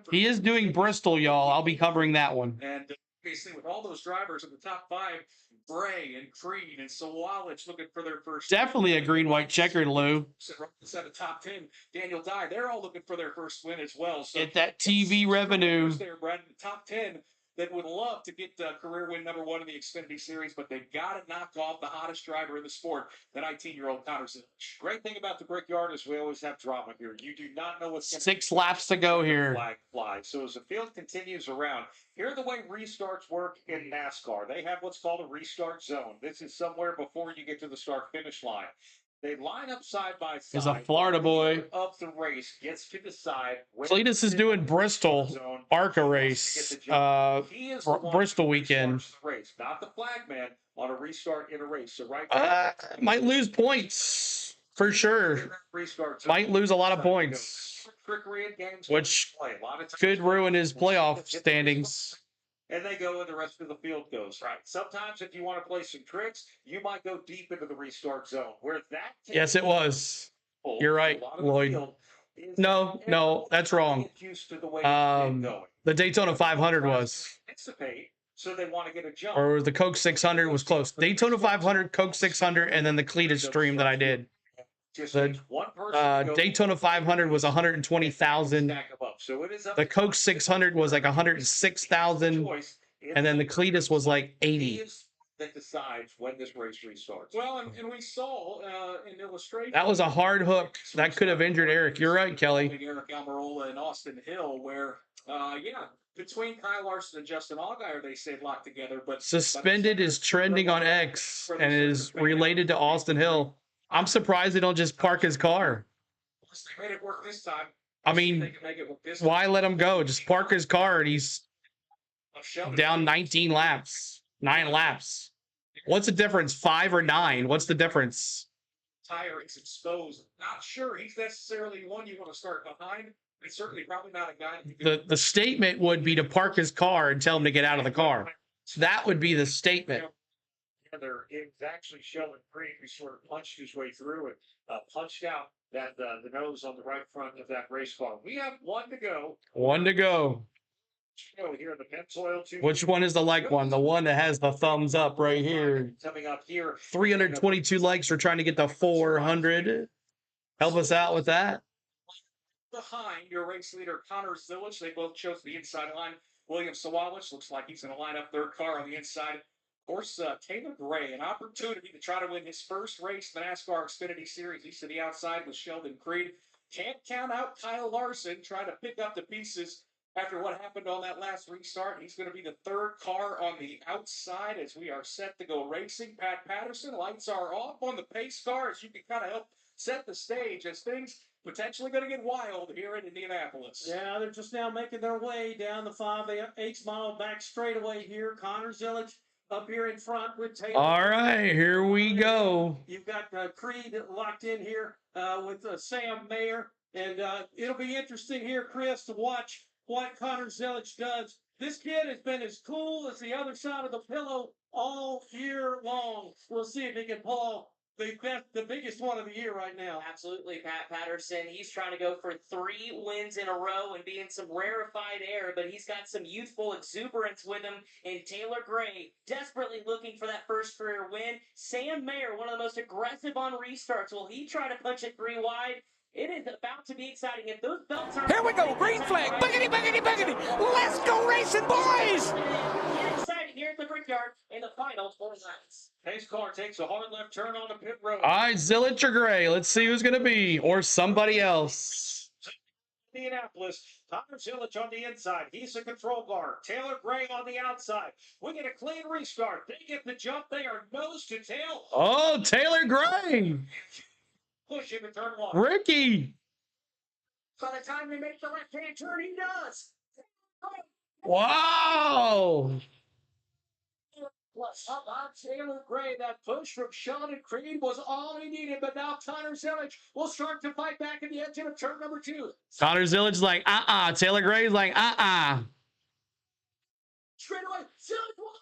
He is doing Bristol, y'all. I'll be covering that one. And obviously, with all those drivers in the top 5, Bray and Creed and Sawallich looking for their first. Definitely a green, white checkered, Lou. Set a top 10. Daniel Dye, they're all looking for their first win as well. So get that TV revenue. There, Brad, in the top 10 that would love to get career win number 1 in the Xfinity Series, but they've got to knock off the hottest driver in the sport, the 19-year-old Connor Zillage. Great thing about the Brickyard is we always have drama here. You do not know what's 6 laps to go here. Flag fly. So as the field continues around, here are the way restarts work in NASCAR. They have what's called a restart zone. This is somewhere before you get to the start-finish line. They line up side by side. He's a Florida boy. Of the race gets to decide. Cletus is doing Bristol ARCA race. Bristol weekend. Race, not the flag man on a restart in a race. So right might lose points for sure. Might lose a lot of points, which could ruin his playoff standings. And they go and the rest of the field goes. Right. Sometimes if you want to play some tricks, you might go deep into the restart zone. Where that yes, it was. You're right, Lloyd. No, that's wrong. The Daytona 500 was. So they want to get a jump. Or the Coke 600 was close. Daytona 500, Coke 600, and then the Cletus stream that I did. The Daytona 500 was 120,000. The Coke 600 was like 106,000, and then the Cletus was like 80. That decides when this race restarts. Well, and we saw an illustration. That was a hard hook that could have injured Eric. You're right, Kelly. Eric Almirola and Austin Hill, where between Kyle Larson and Justin Allgaier, they stayed locked together. But suspended is trending on X and is related to Austin Hill. I'm surprised they don't just park his car. They made it work this time. I mean, why let him go? Just park his car and he's down 19 laps, 9 laps. What's the difference? 5 or 9? What's the difference? Tire is exposed. Not sure he's necessarily one you want to start behind. It's certainly probably not a guy. The statement would be to park his car and tell him to get out of the car. That would be the statement. It's actually showing Green, who sort of punched his way through and punched out that the nose on the right front of that race car. We have one to go. One to go. Here in the Pennzoil 2. Which one is the like one? The one that has the thumbs up right here. Coming up here. 322 likes. We're trying to get to 400. Help us out with that. Behind your race leader, Connor Zilich. They both chose the inside line. William Sawalich looks like he's going to line up third car on the inside. Of course, Taylor Gray, an opportunity to try to win his first race in the NASCAR Xfinity Series. He's to the outside with Sheldon Creed. Can't count out Kyle Larson trying to pick up the pieces after what happened on that last restart. He's going to be the third car on the outside as we are set to go racing. Pat Patterson, lights are off on the pace car as you can kind of help set the stage as things potentially going to get wild here in Indianapolis. Yeah, they're just now making their way down the 5/8 mile back straightaway here. Connor Zilich up here in front with Taylor. All right, here we go. You've got Creed locked in here with Sam Mayer. And it'll be interesting here, Chris, to watch what Connor Zilich does. This kid has been as cool as the other side of the pillow all year long. We'll see if he can pull the biggest one of the year right now. Absolutely, Pat Patterson. He's trying to go for 3 wins in a row and be in some rarefied air, but he's got some youthful exuberance with him. And Taylor Gray, desperately looking for that first career win. Sam Mayer, one of the most aggressive on restarts. Will he try to punch it 3 wide? It is about to be exciting. If those belts are... Here we go, green flag. Boogity, boogity, boogity. Let's go racing, boys. Exciting here at the Brickyard in the final 4 laps. Pace car takes a hard left turn on the pit road. All right, Zilich or Gray. Let's see who's going to be, or somebody else. Indianapolis, Connor Zilich on the inside. He's the control car. Taylor Gray on the outside. We get a clean restart. They get the jump. They are nose to tail. Oh, Taylor Gray. Push him in turn 1. Ricky. By the time they make the left-hand turn, he does. Wow. How about Taylor Gray? That push from Sheldon Creed was all he needed, but now Connor Zilich will start to fight back in the engine of turn number 2. Connor Zilich's like, Taylor Gray's like, Straight away, Zilich will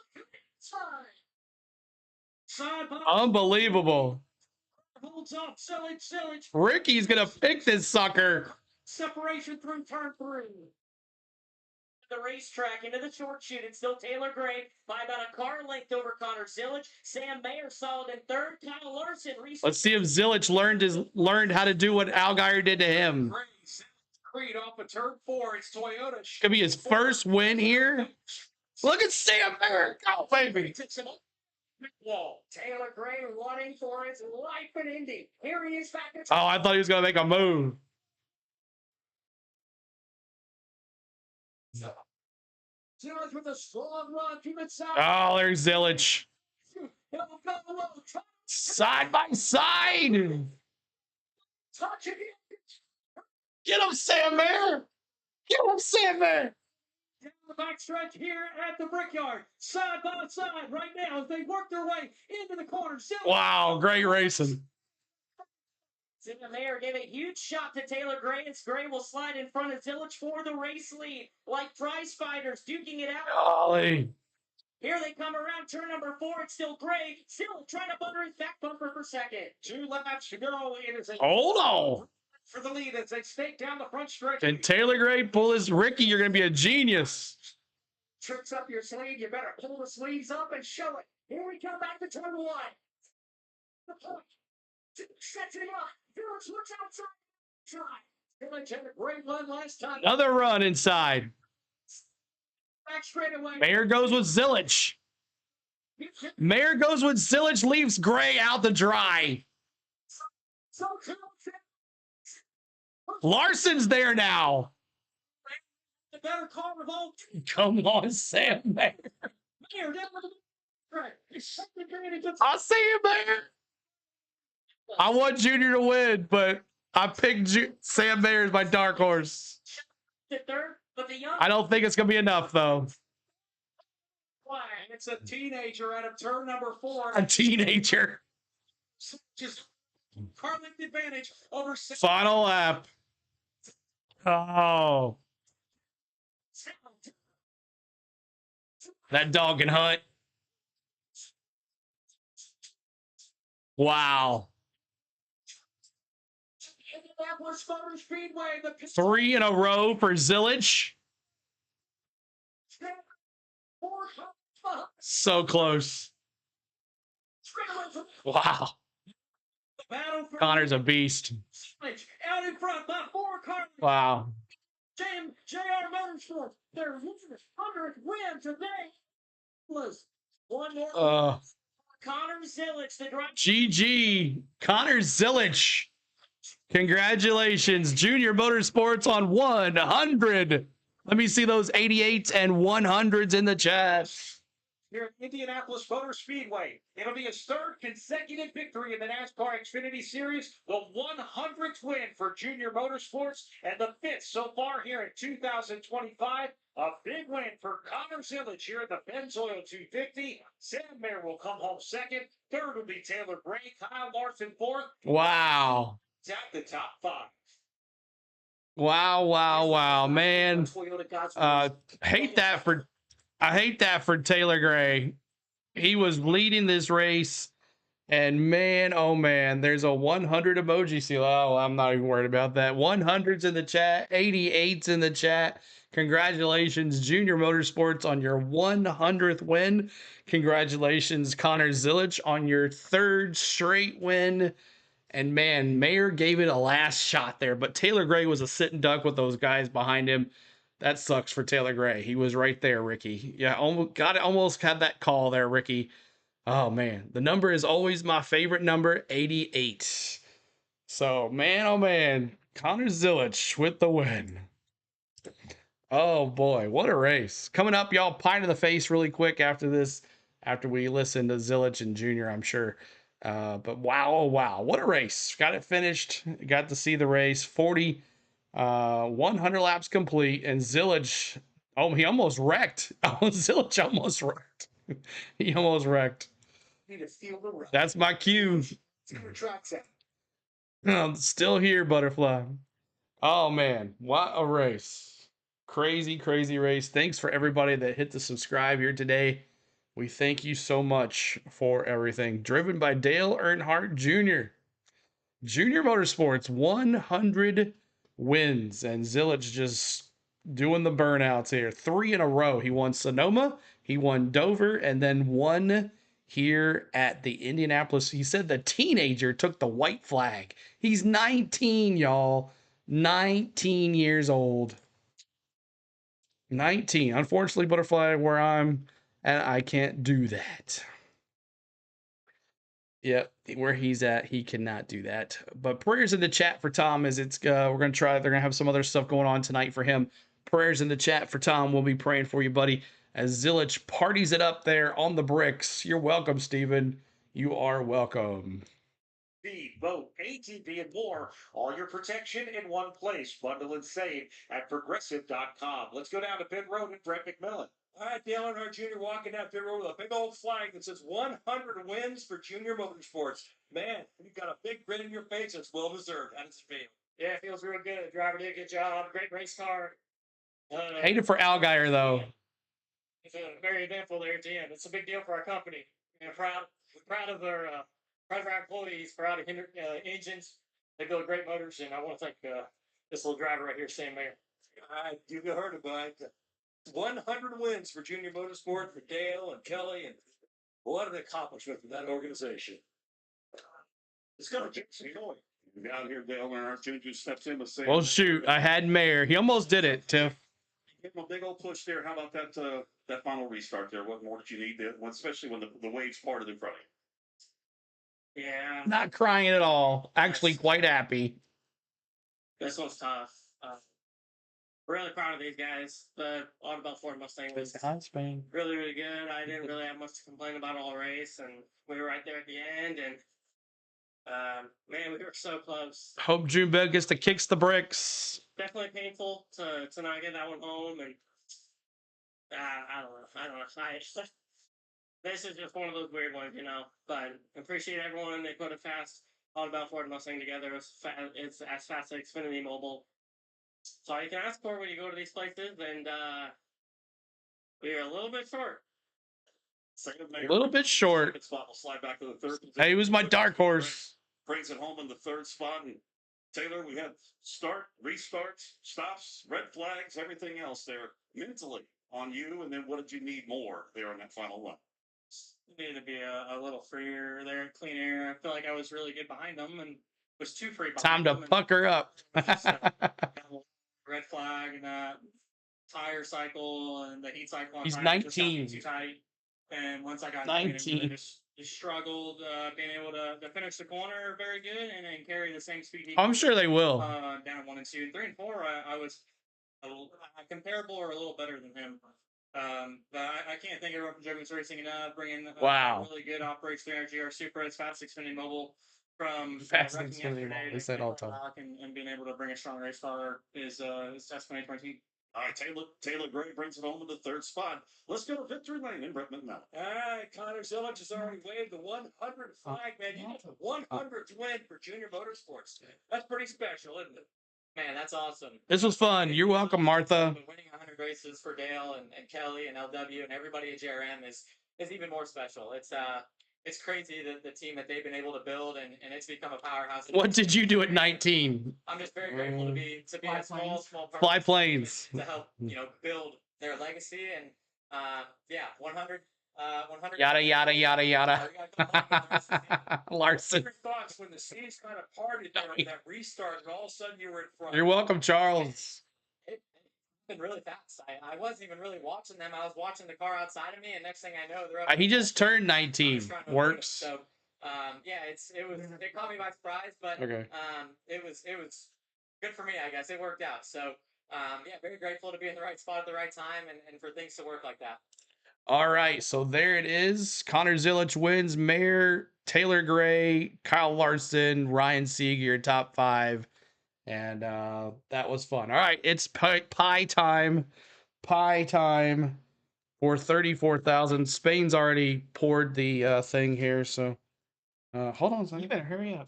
side by Unbelievable. holds up. Zilich. Ricky's going to pick this sucker. Separation through turn 3. The racetrack into the short chute. It's still Taylor Gray by about a car length over Connor Zilich. Sam Mayer solid in third. Kyle Larson. Let's see if Zilich learned how to do what Allgaier did to him. Creed off of turn 4. It's Toyota. Could be his first win here. Look at Sam Mayer. Go, baby. Wall. Taylor Gray running for his life in Indy. Here he is back at Oh, I thought he was going to make a move. Zilich with a strong run. Keep it side. Oh, there's Zilich. He'll go low. Side by side. Touch it. Get him, Sam Mayer. Get him, Sam Mayer. Down the backstretch here at the Brickyard. Side by side right now as they work their way into the corner. Wow, great racing. Sam Mayer gave a huge shot to Taylor Gray, as Gray will slide in front of Zilich for the race lead. Like prize fighters, duking it out. Golly. Here they come around turn number 4. It's still Gray. Still trying to butter his back bumper for second. 2 laps to go. It is a Hold on. for the lead as they stake down the front stretch. Can Taylor Gray pull his Ricky? You're going to be a genius. Tricks up your sleeve. You better pull the sleeves up and show it. Here we come back to turn 1. The point. Sets it up. Zilich looks outside. Try. Zilich had a great run last time. Another run inside. Back straight away. Mayer goes with Zilich. Mayer goes with Zilich, leaves Gray out to dry. So Larson's there now. The better car of all. Come on, Sam Mayer. Mayer down with the track. I'll see you, Mayer. I want Junior to win, but I picked Sam Mayer as my dark horse. I don't think it's going to be enough, though. It's a teenager out of turn number 4. A teenager. Just car length advantage over 6. Final lap. Oh, that dog can hunt. Wow. Indianapolis Motor Speedway. The 3 in a row for Zillage. So close. Wow. Connor's a beast. Out in front by 4 cars. Wow. JR Motorsports, their 100th win today was one more. Connor Zillage, the driver. GG. Connor Zillage. Congratulations. Junior Motorsports on 100. Let me see those 88s and 100s in the chat. Here at Indianapolis Motor Speedway. It'll be his 3rd consecutive victory in the NASCAR Xfinity Series, the 100th win for Junior Motorsports, and the 5th so far here in 2025. A big win for Connor Zillage here at the Pennzoil 250. Sam Mayer will come home 2nd. 3rd will be Taylor Gray. Kyle Larson 4th. Wow. At the top 5. Wow, man. I hate that for Taylor Gray. He was leading this race, and man, oh man, there's a 100 emoji seal. Oh, I'm not even worried about that. 100s in the chat, 88s in the chat. Congratulations, Junior Motorsports, on your 100th win. Congratulations, Connor Zillage, on your 3rd straight win. And man, Mayer gave it a last shot there, but Taylor Gray was a sitting duck with those guys behind him. That sucks for Taylor Gray. He was right there, Ricky. Yeah, almost had that call there, Ricky. Oh man, the number is always my favorite number, 88. So man, oh man, Connor Zillage with the win. Oh boy, what a race. Coming up, y'all, pie to the face really quick after this, after we listen to Zillage and Junior, I'm sure. But wow, oh wow, what a race. Got it finished. Got to see the race. 100 laps complete, and Zillage, oh, he almost wrecked. Oh, Zillage almost wrecked. He almost wrecked. Need to feel the run. That's my cue. See where tracks at. I'm still here, Butterfly. Oh man, what a race. Crazy, crazy race. Thanks for everybody that hit the subscribe here today. We thank you so much for everything. Driven by Dale Earnhardt Jr. Junior Motorsports, 100 wins. And Zillage just doing the burnouts here. 3 in a row. He won Sonoma, he won Dover, and then won here at the Indianapolis. He said the teenager took the white flag. He's 19, y'all. 19 years old. 19. Unfortunately, Butterfly, where I'm at, I can't do that. Yep, where he's at, he cannot do that. But prayers in the chat for Tom as it's we're gonna try. They're gonna have some other stuff going on tonight for him. Prayers in the chat for Tom. We'll be praying for you, buddy. As Zillage parties it up there on the bricks. You're welcome, Steven. You are welcome. Speed, boat, ATV, and more. All your protection in one place. Bundle and save at progressive.com. Let's go down to Pit Road and Brett McMillan. All right, Dale Earnhardt Jr. walking down pit road with a big old flag that says 100 wins for Junior Motorsports. Man, you've got a big grin in your face. It's well deserved. How does it feel? Yeah, it feels real good. The driver did a good job. Great race car. Hate it for Allgaier, though. It's very eventful there at the end. It's a big deal for our company. And we're proud of our employees, proud of engines. They build great motors, and I want to thank this little driver right here, Sam Mayer. You heard about it. 100 wins for Junior Motorsport, for Dale and Kelly, and what an accomplishment for that organization. It's going to get going. Down here, Dale Earnhardt Jr. steps in with Sam. Well, shoot, I had Mayer. He almost did it, Tiff. Give him a big old push there. How about that final restart there? What more did you need there? Especially when the waves parted in front of you. Yeah. Not crying at all. Actually, quite happy. This one's tough. Really proud of these guys. The Autobell Ford Mustang was really, really good. I didn't really have much to complain about all race, and we were right there at the end. And man, we were so close. Hope Junebug gets to kicks the bricks. Definitely painful to not get that one home, and I don't know. This is just one of those weird ones, you know. But appreciate everyone. They put a fast Autobell Ford Mustang together. It's as fast as Xfinity Mobile. That's all you can ask for when you go to these places, and we are a little bit short. A little bit short. Second spot will slide back to the third position. Hey, he was my dark horse. Brings it home in the third spot. And Taylor, we had start, restarts, stops, red flags, everything else there mentally on you. And then what did you need more there in that final run? Needed to be a little freer there, clean air. I feel like I was really good behind them and was too free Time behind to them. pucker up. Red flag and that tire cycle and the heat cycle. On He's tires just got 19. too tight. And once I got 19. I just struggled being able to finish the corner very good and carry the same speed. I'm sure they will. Down 1 and 2, 3 and 4. I was comparable or a little better than him. But I can't thank everyone for Jugman's Racing enough. Bringing Wow. really good Operates 300 GR Super, it's Fast Xfinity Mobile from Fast wrecking Xfinity yesterday Mobile. to They say it all the time. and being able to bring a strong race car is testimony to my team. All right, Taylor Gray brings it home in the third spot. Let's go to victory lane in Brett McNally. All right, Connor Zilic has already waved the 100 flag, man. You get the 100th win for Junior Motorsports. That's pretty special, isn't it? Man, that's awesome. This was fun. You're welcome, Martha. Winning 100 races for Dale and Kelly and LW and everybody at JRM is even more special. It's crazy the team that they've been able to build and it's become a powerhouse. What did you do at 19? I'm just very grateful to be a small part Fly planes. to help build their legacy and 100. Yada yada yada yada. Larson. Your thoughts when the seas kind of parted there at that restart and all of a sudden you were in front? You're welcome, Charles. It happened really fast. I wasn't even really watching them. I was watching the car outside of me, and next thing I know, they're up. He just turned 19. Works. So, it caught me by surprise, but Okay. it was good for me, I guess. It worked out. So, very grateful to be in the right spot at the right time and for things to work like that. All right, so there it is. Connor Zilic wins. Mayor, Taylor Gray, Kyle Larson, Ryan Seeger, top 5. And that was fun. All right, it's pie time. Pie time for 34,000. Spain's already poured the thing here, so hold on a second. You better hurry up.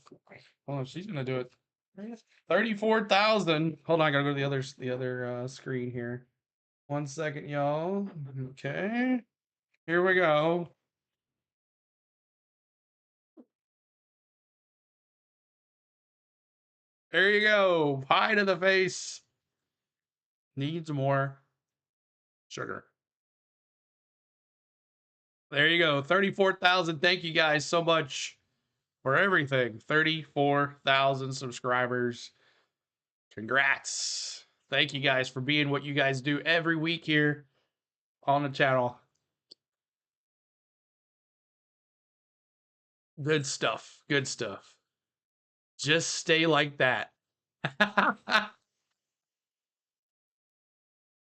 Hold on, she's gonna do it. 34,000. Hold on, I gotta go to the other screen here. 1 second, y'all. Okay. Here we go. There you go. Pie to the face. Needs more sugar. There you go. 34,000. Thank you guys so much for everything. 34,000 subscribers. Congrats. Thank you guys for being what you guys do every week here on the channel. Good stuff. Good stuff. Just stay like that. All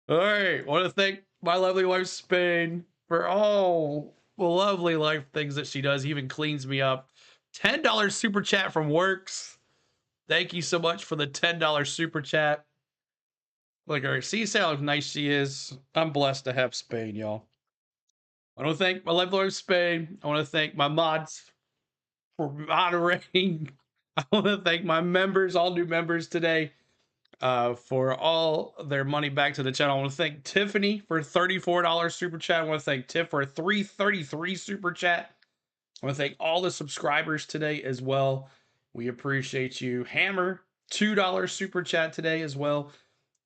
right. Want to thank my lovely wife, Spain, for all the lovely life things that she does. Even cleans me up. $10 super chat from Works. Thank you so much for the $10 super chat. Look at her. See how nice she is. I'm blessed to have Spain, y'all. I want to thank my lovely wife, Spain. I want to thank my mods for moderating. I want to thank my members, all new members today, for all their money back to the channel. I want to thank Tiffany for $34 super chat. I want to thank Tiff for a $3.33 super chat. I want to thank all the subscribers today as well. We appreciate you. Hammer, $2 super chat today as well.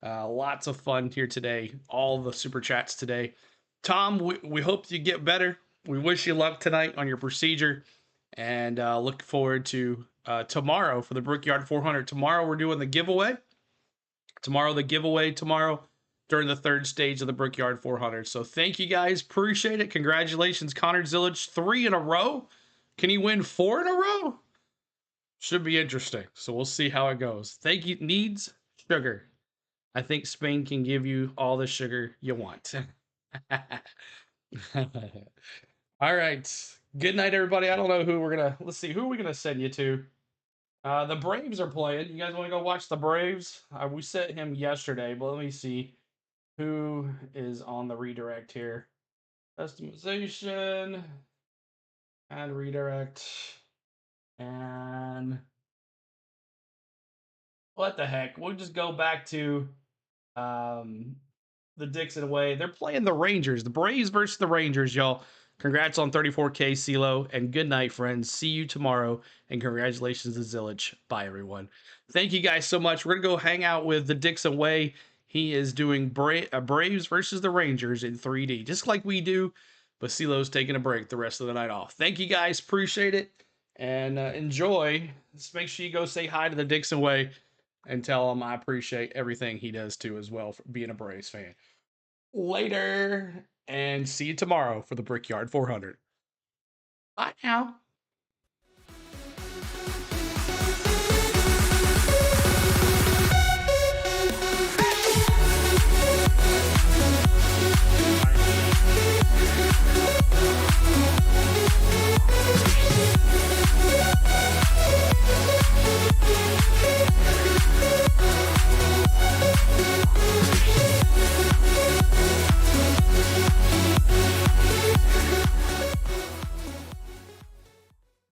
Lots of fun here today. All the super chats today. Tom, we hope you get better. We wish you luck tonight on your procedure. And look forward to tomorrow for the Brickyard 400. Tomorrow we're doing the giveaway. Tomorrow during the third stage of the Brickyard 400. So thank you guys. Appreciate it. Congratulations, Connor Zilic. 3 in a row. Can he win 4 in a row? Should be interesting. So we'll see how it goes. Thank you. Needs sugar. I think Spain can give you all the sugar you want. All right. Good night, everybody. I don't know who we're going to... Let's see. Who are we going to send you to? The Braves are playing. You guys want to go watch the Braves? We sent him yesterday, but let me see who is on the redirect here. Customization. And redirect. And... what the heck? We'll just go back to the Dixon way. They're playing the Rangers, the Braves versus the Rangers, y'all. Congrats on 34K, CeeLo, and good night, friends. See you tomorrow, and congratulations to Zillage. Bye, everyone. Thank you guys so much. We're going to go hang out with the Dixon way. He is doing Braves versus the Rangers in 3D, just like we do, but CeeLo's taking a break the rest of the night off. Thank you guys. Appreciate it, and enjoy. Just make sure you go say hi to the Dixon way and tell him I appreciate everything he does too as well for being a Braves fan. Later, and see you tomorrow for the Brickyard 400. Bye now.